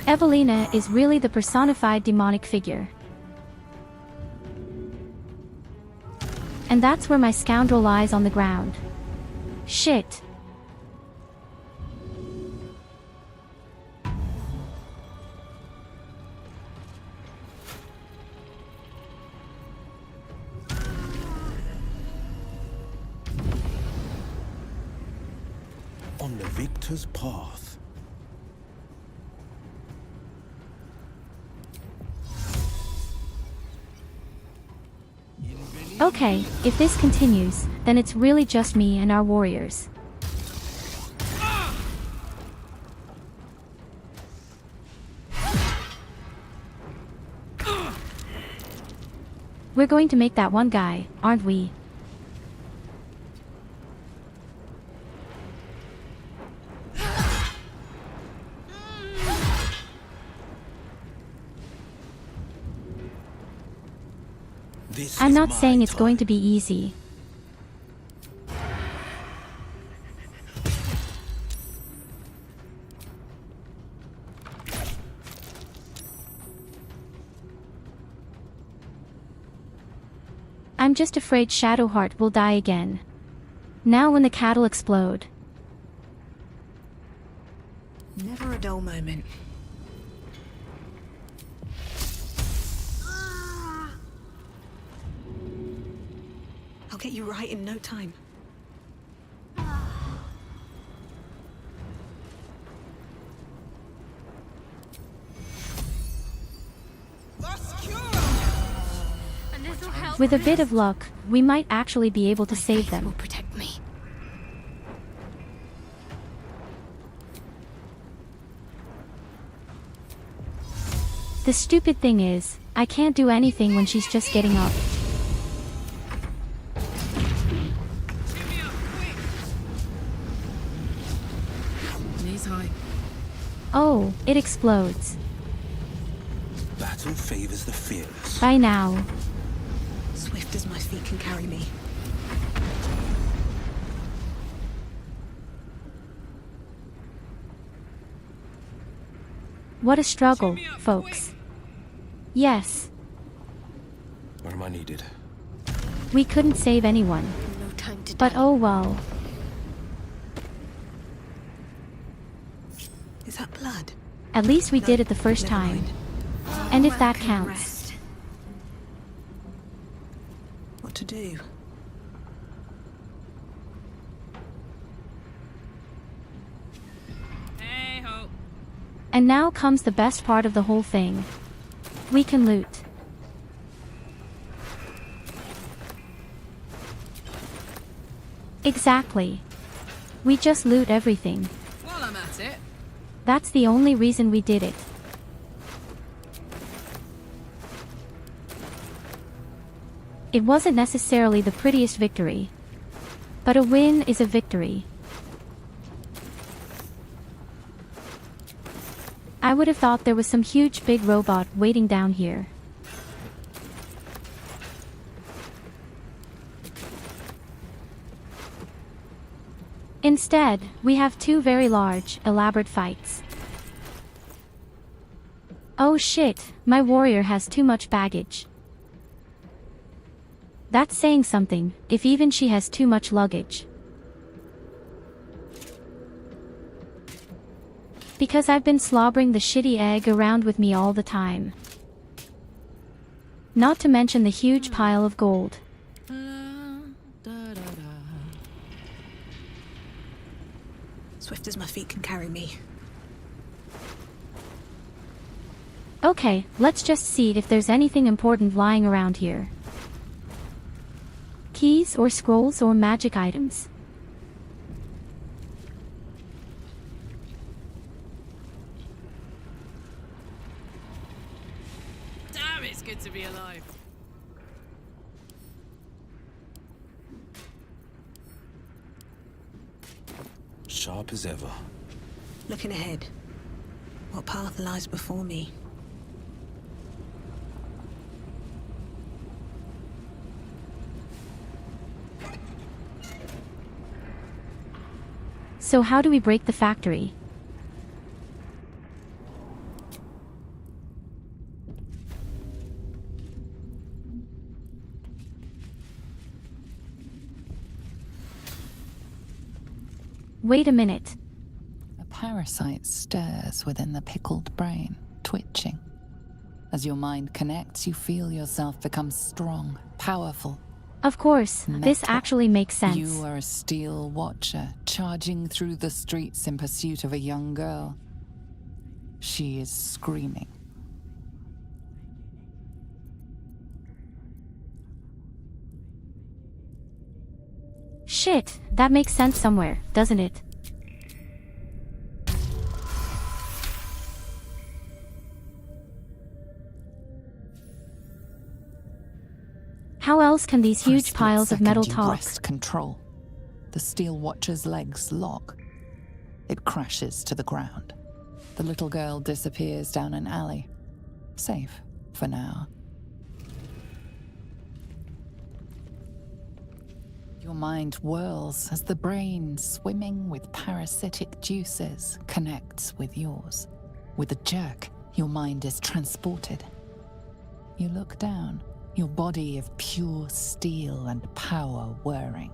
[SPEAKER 2] Evelina is really the personified demonic figure. And that's where my scoundrel lies on the ground. Shit.
[SPEAKER 9] On the victor's path.
[SPEAKER 2] Okay, if this continues, then it's really just me and our warriors. We're going to make that one guy, aren't we? I'm not saying it's going to be easy. I'm just afraid Shadowheart will die again. Now when the cattle explode.
[SPEAKER 13] Never a dull moment. I'll get you right in no time.
[SPEAKER 2] With a bit of luck, we might actually be able to save them.
[SPEAKER 3] Will protect me.
[SPEAKER 2] The stupid thing is, I can't do anything when she's just getting up.
[SPEAKER 4] Knees high.
[SPEAKER 2] Oh, it explodes.
[SPEAKER 12] Battle favors the fearless.
[SPEAKER 2] By now.
[SPEAKER 13] Swift as my feet can carry me.
[SPEAKER 2] What a struggle, folks. Yes,
[SPEAKER 12] Where am I needed?
[SPEAKER 2] we couldn't save anyone.
[SPEAKER 3] No time to
[SPEAKER 2] But oh well.
[SPEAKER 13] Is that blood?
[SPEAKER 2] At least we did it the first time. And if that counts.
[SPEAKER 13] Rest. What to do?
[SPEAKER 22] Hey ho.
[SPEAKER 2] And now comes the best part of the whole thing. We can loot. Exactly. We just loot everything.
[SPEAKER 22] While I'm at it.
[SPEAKER 2] That's the only reason we did it. It wasn't necessarily the prettiest victory. But a win is a victory. I would have thought there was some huge big robot waiting down here. Instead, we have two very large, elaborate fights. Oh shit, my warrior has too much baggage. That's saying something, if even she has too much luggage. Because I've been slobbering the shitty egg around with me all the time. Not to mention the huge pile of gold.
[SPEAKER 13] Swift as my feet can carry me.
[SPEAKER 2] Okay, let's just see if there's anything important lying around here. Keys or scrolls or magic items.
[SPEAKER 22] Damn, it's good to be alive.
[SPEAKER 12] Sharp as ever.
[SPEAKER 13] Looking ahead. What path lies before me?
[SPEAKER 2] So how do we break the factory? Wait a minute.
[SPEAKER 6] A parasite stirs within the pickled brain, twitching. As your mind connects, you feel yourself become strong, powerful.
[SPEAKER 2] Of course, this actually makes sense.
[SPEAKER 6] You are a steel watcher, charging through the streets in pursuit of a young girl. She is screaming.
[SPEAKER 2] Shit, that makes sense somewhere, doesn't it? How else can these huge piles of metal talk?
[SPEAKER 6] Wrest control. The steel watcher's legs lock. It crashes to the ground. The little girl disappears down an alley. Safe for now. Your mind whirls as the brain, swimming with parasitic juices, connects with yours. With a jerk, your mind is transported. You look down, your body of pure steel and power whirring.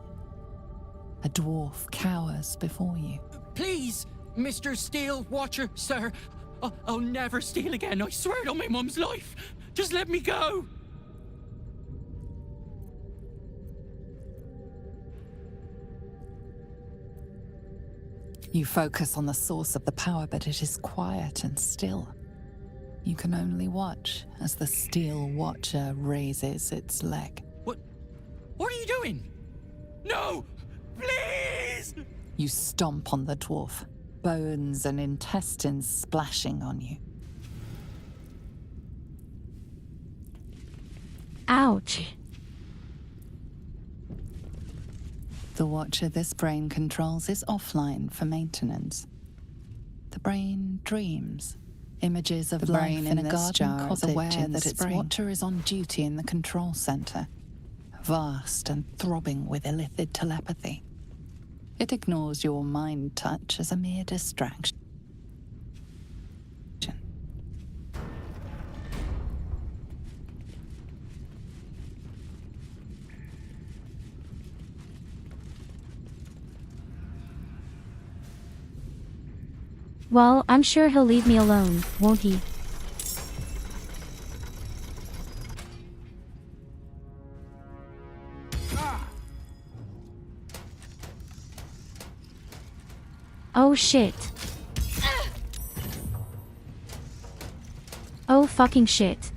[SPEAKER 6] A dwarf cowers before you.
[SPEAKER 1] Please, Mr. Steel Watcher, sir. I'll never steal again, I swear it on my mum's life. Just let me go.
[SPEAKER 6] You focus on the source of the power, but it is quiet and still. You can only watch as the Steel Watcher raises its leg.
[SPEAKER 1] doing? No! Please!
[SPEAKER 6] You stomp on the dwarf, bones and intestines splashing on you.
[SPEAKER 2] Ouch.
[SPEAKER 6] The Watcher this brain controls is offline for maintenance. The brain dreams. Images of life in a garden cottage aware that its Watcher is on duty in the control center, vast and throbbing with illithid telepathy. It ignores your mind touch as a mere distraction.
[SPEAKER 2] Well, I'm sure he'll leave me alone, won't he? Oh shit. Oh fucking shit.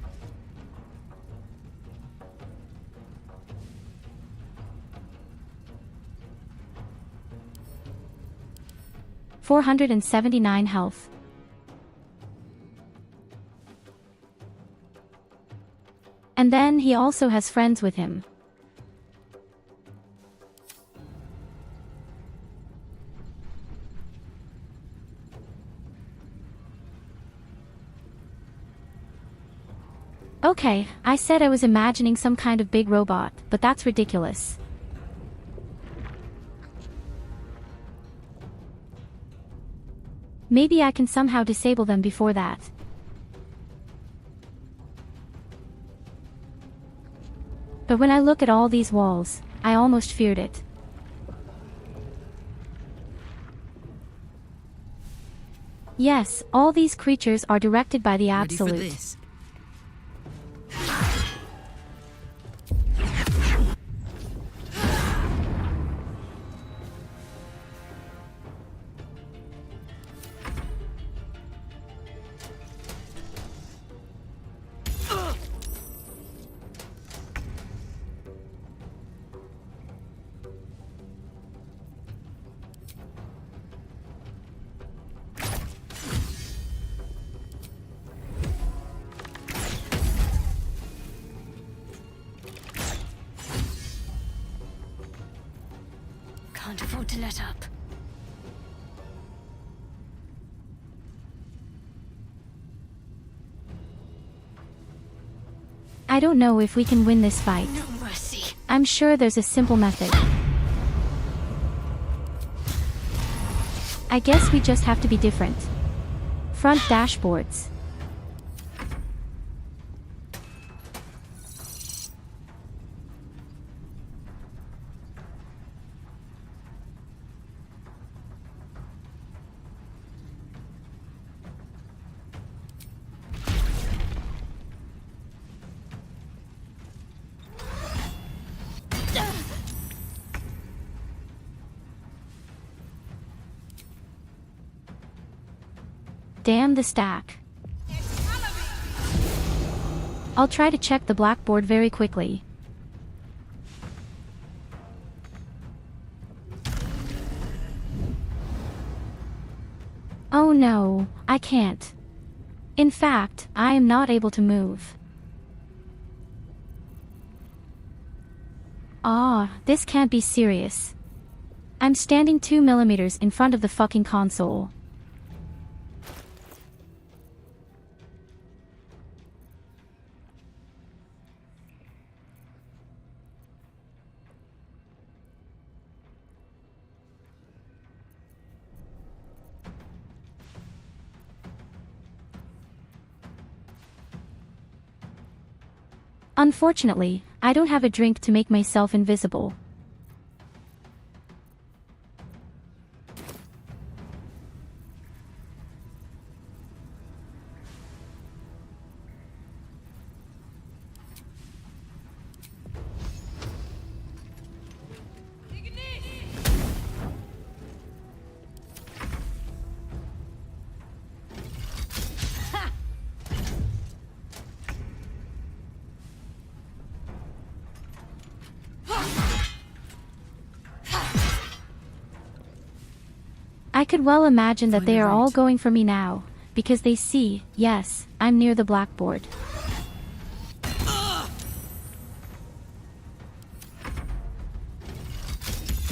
[SPEAKER 2] $479 health. And then he also has friends with him. Okay, I said I was imagining some kind of big robot, but that's ridiculous. Maybe I can somehow disable them before that. But when I look at all these walls, I almost feared it. Yes, all these creatures are directed by the Absolute.
[SPEAKER 4] Ready for this?
[SPEAKER 3] Can't afford to let up.
[SPEAKER 2] I don't know if we can win this fight.
[SPEAKER 3] No mercy.
[SPEAKER 2] I'm sure there's a simple method. I guess we just have to be different. Front dashboards. Damn the stack. I'll try to check the blackboard very quickly. Oh no, I can't. In fact, I am not able to move. Ah, this can't be serious. I'm standing 2 millimeters in front of the fucking console. Unfortunately, I don't have a drink to make myself invisible. I could well imagine that they
[SPEAKER 22] Find
[SPEAKER 2] are
[SPEAKER 22] the
[SPEAKER 2] all
[SPEAKER 22] route.
[SPEAKER 2] going for me now, because they see, yes, I'm near the blackboard.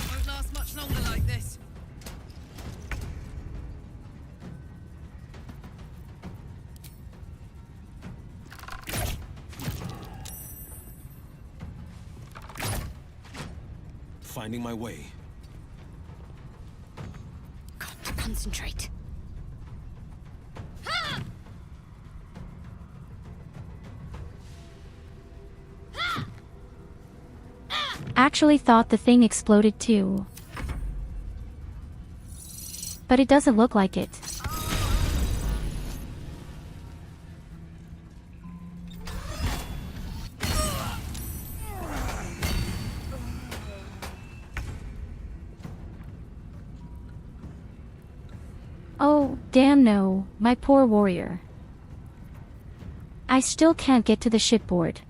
[SPEAKER 4] Won't last much longer like this.
[SPEAKER 12] Finding my way.
[SPEAKER 11] Got to concentrate.
[SPEAKER 2] Actually thought the thing exploded too. But it doesn't look like it. Oh, damn no, my poor warrior. I still can't get to the shipboard.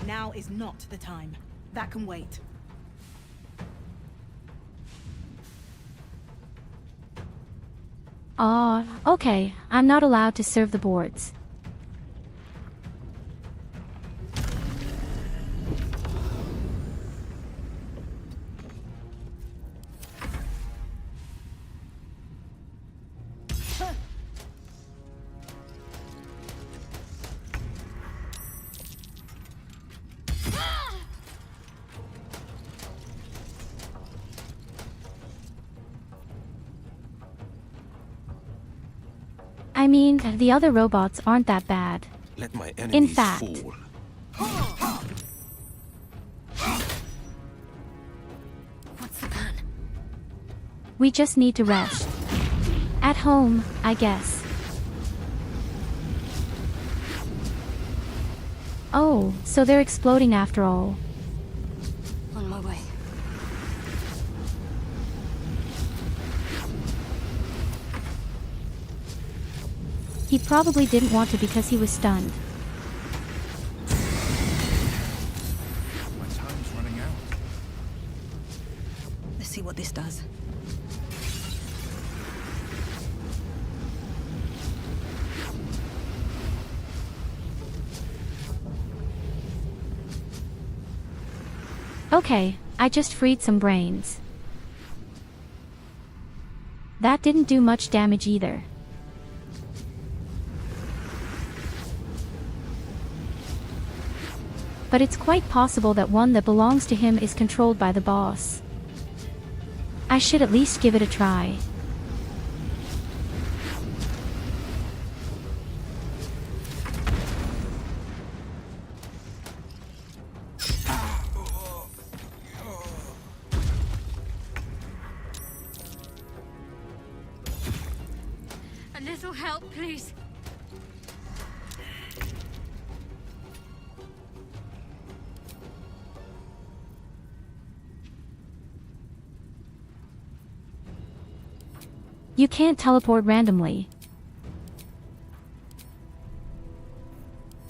[SPEAKER 13] Now is not the time. That can wait.
[SPEAKER 2] Okay, I'm not allowed to serve the boards. I mean, the other robots aren't that bad.
[SPEAKER 12] Let my
[SPEAKER 2] In
[SPEAKER 12] enemies
[SPEAKER 2] fact,
[SPEAKER 12] fall.
[SPEAKER 11] What's the plan?
[SPEAKER 2] we just need to rest. At home, I guess. Oh, so they're exploding after all.
[SPEAKER 11] On my way.
[SPEAKER 2] He probably didn't want to because he was stunned.
[SPEAKER 18] My time's running out.
[SPEAKER 13] Let's see what this does.
[SPEAKER 2] Okay, I just freed some brains. That didn't do much damage either. But it's quite possible that one that belongs to him is controlled by the boss. I should at least give it a try.
[SPEAKER 11] A little help, please.
[SPEAKER 2] You can't teleport randomly.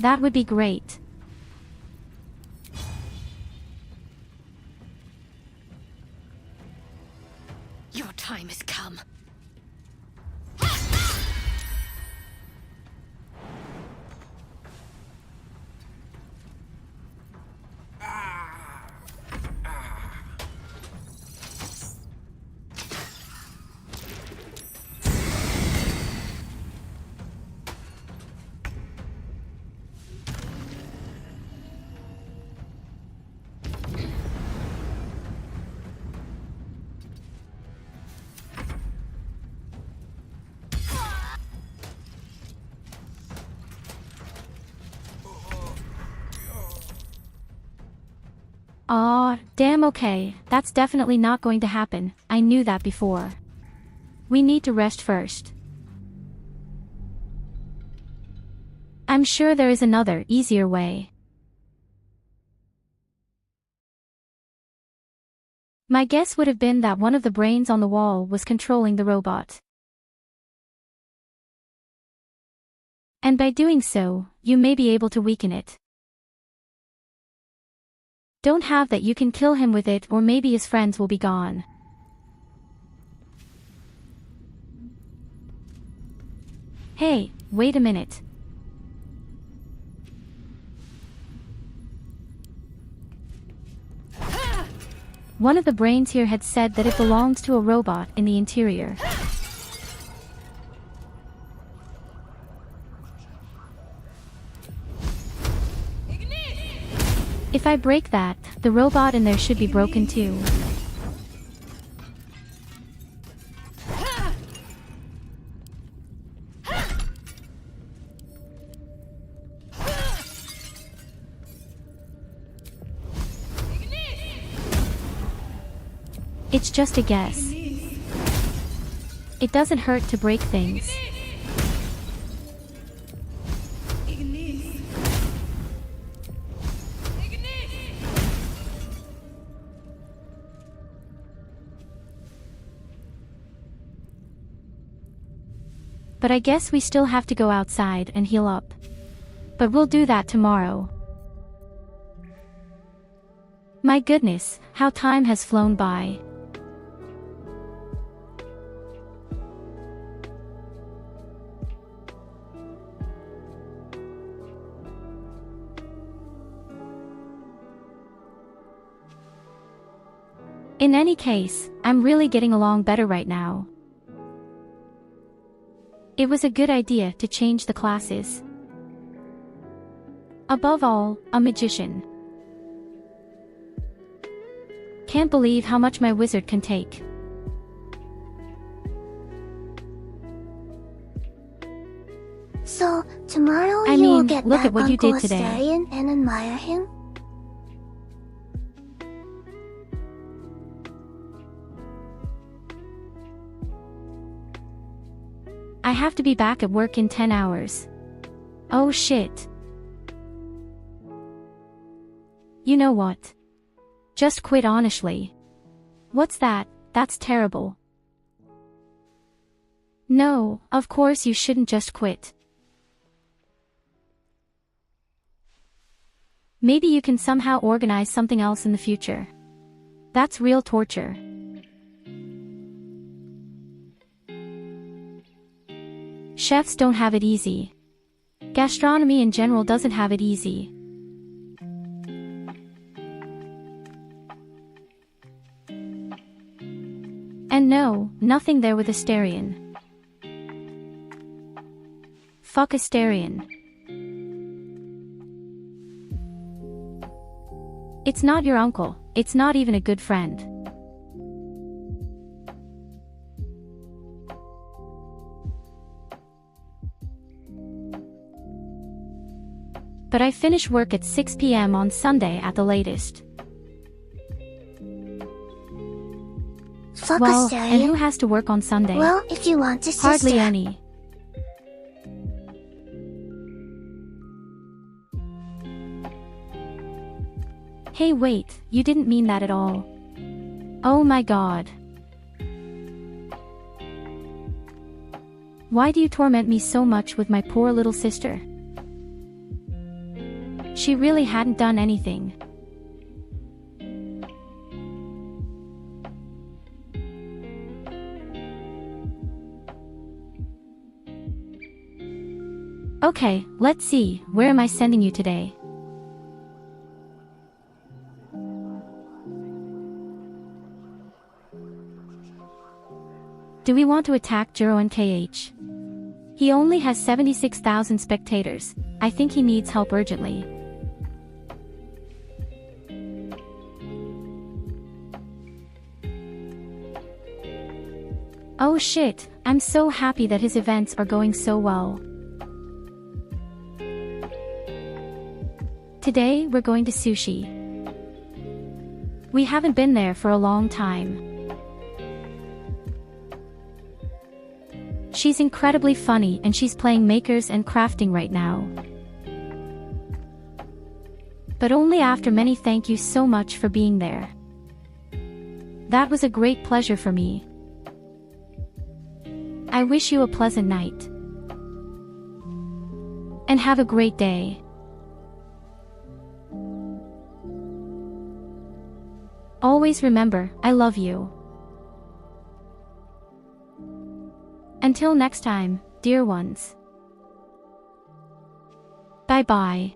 [SPEAKER 2] That would be great.
[SPEAKER 11] Your time has come.
[SPEAKER 2] Aw, damn okay, that's definitely not going to happen, I knew that before. We need to rest first. I'm sure there is another, easier way. My guess would have been that one of the brains on the wall was controlling the robot. And by doing so, you may be able to weaken it. Don't have that you can kill him with it, or maybe his friends will be gone. Hey, wait a minute. One of the brains here had said that it belongs to a robot in the interior. If I break that, the robot in there should be broken too. It's just a guess. It doesn't hurt to break things. But I guess we still have to go outside and heal up. But we'll do that tomorrow. My goodness, how time has flown by. In any case, I'm really getting along better right now. It was a good idea to change the classes. Above all, a magician. Can't believe how much my wizard can take.
[SPEAKER 20] So, tomorrow
[SPEAKER 2] I
[SPEAKER 20] you will
[SPEAKER 2] mean,
[SPEAKER 20] get
[SPEAKER 2] look
[SPEAKER 20] back
[SPEAKER 2] at what you
[SPEAKER 20] Uncle
[SPEAKER 2] did today.
[SPEAKER 20] Astarion and admire him?
[SPEAKER 2] I have to be back at work in 10 hours. Oh shit. You know what? Just quit honestly. What's that? That's terrible. No, of course you shouldn't just quit. Maybe you can somehow organize something else in the future. That's real torture. Chefs don't have it easy. Gastronomy in general doesn't have it easy. And no, nothing there with Astarion. Fuck Astarion. It's not your uncle, it's not even a good friend. But I finish work at 6 p.m. on Sunday at the latest.
[SPEAKER 20] Fuck
[SPEAKER 2] Well,
[SPEAKER 20] Astarion.
[SPEAKER 2] and who has to work on Sunday?
[SPEAKER 20] Well, if you want to
[SPEAKER 2] Hardly
[SPEAKER 20] sister.
[SPEAKER 2] any. Hey wait, you didn't mean that at all. Oh my god. Why do you torment me so much with my poor little sister? She really hadn't done anything. Okay, let's see, where am I sending you today? Do we want to attack Juro and KH? He only has 76,000 spectators. I think he needs help urgently. Oh shit, I'm so happy that his events are going so well. Today, we're going to sushi. We haven't been there for a long time. She's incredibly funny and she's playing makers and crafting right now. But only after many thank you so much for being there. That was a great pleasure for me. I wish you a pleasant night. And have a great day. Always remember, I love you. Until next time, dear ones. Bye-bye.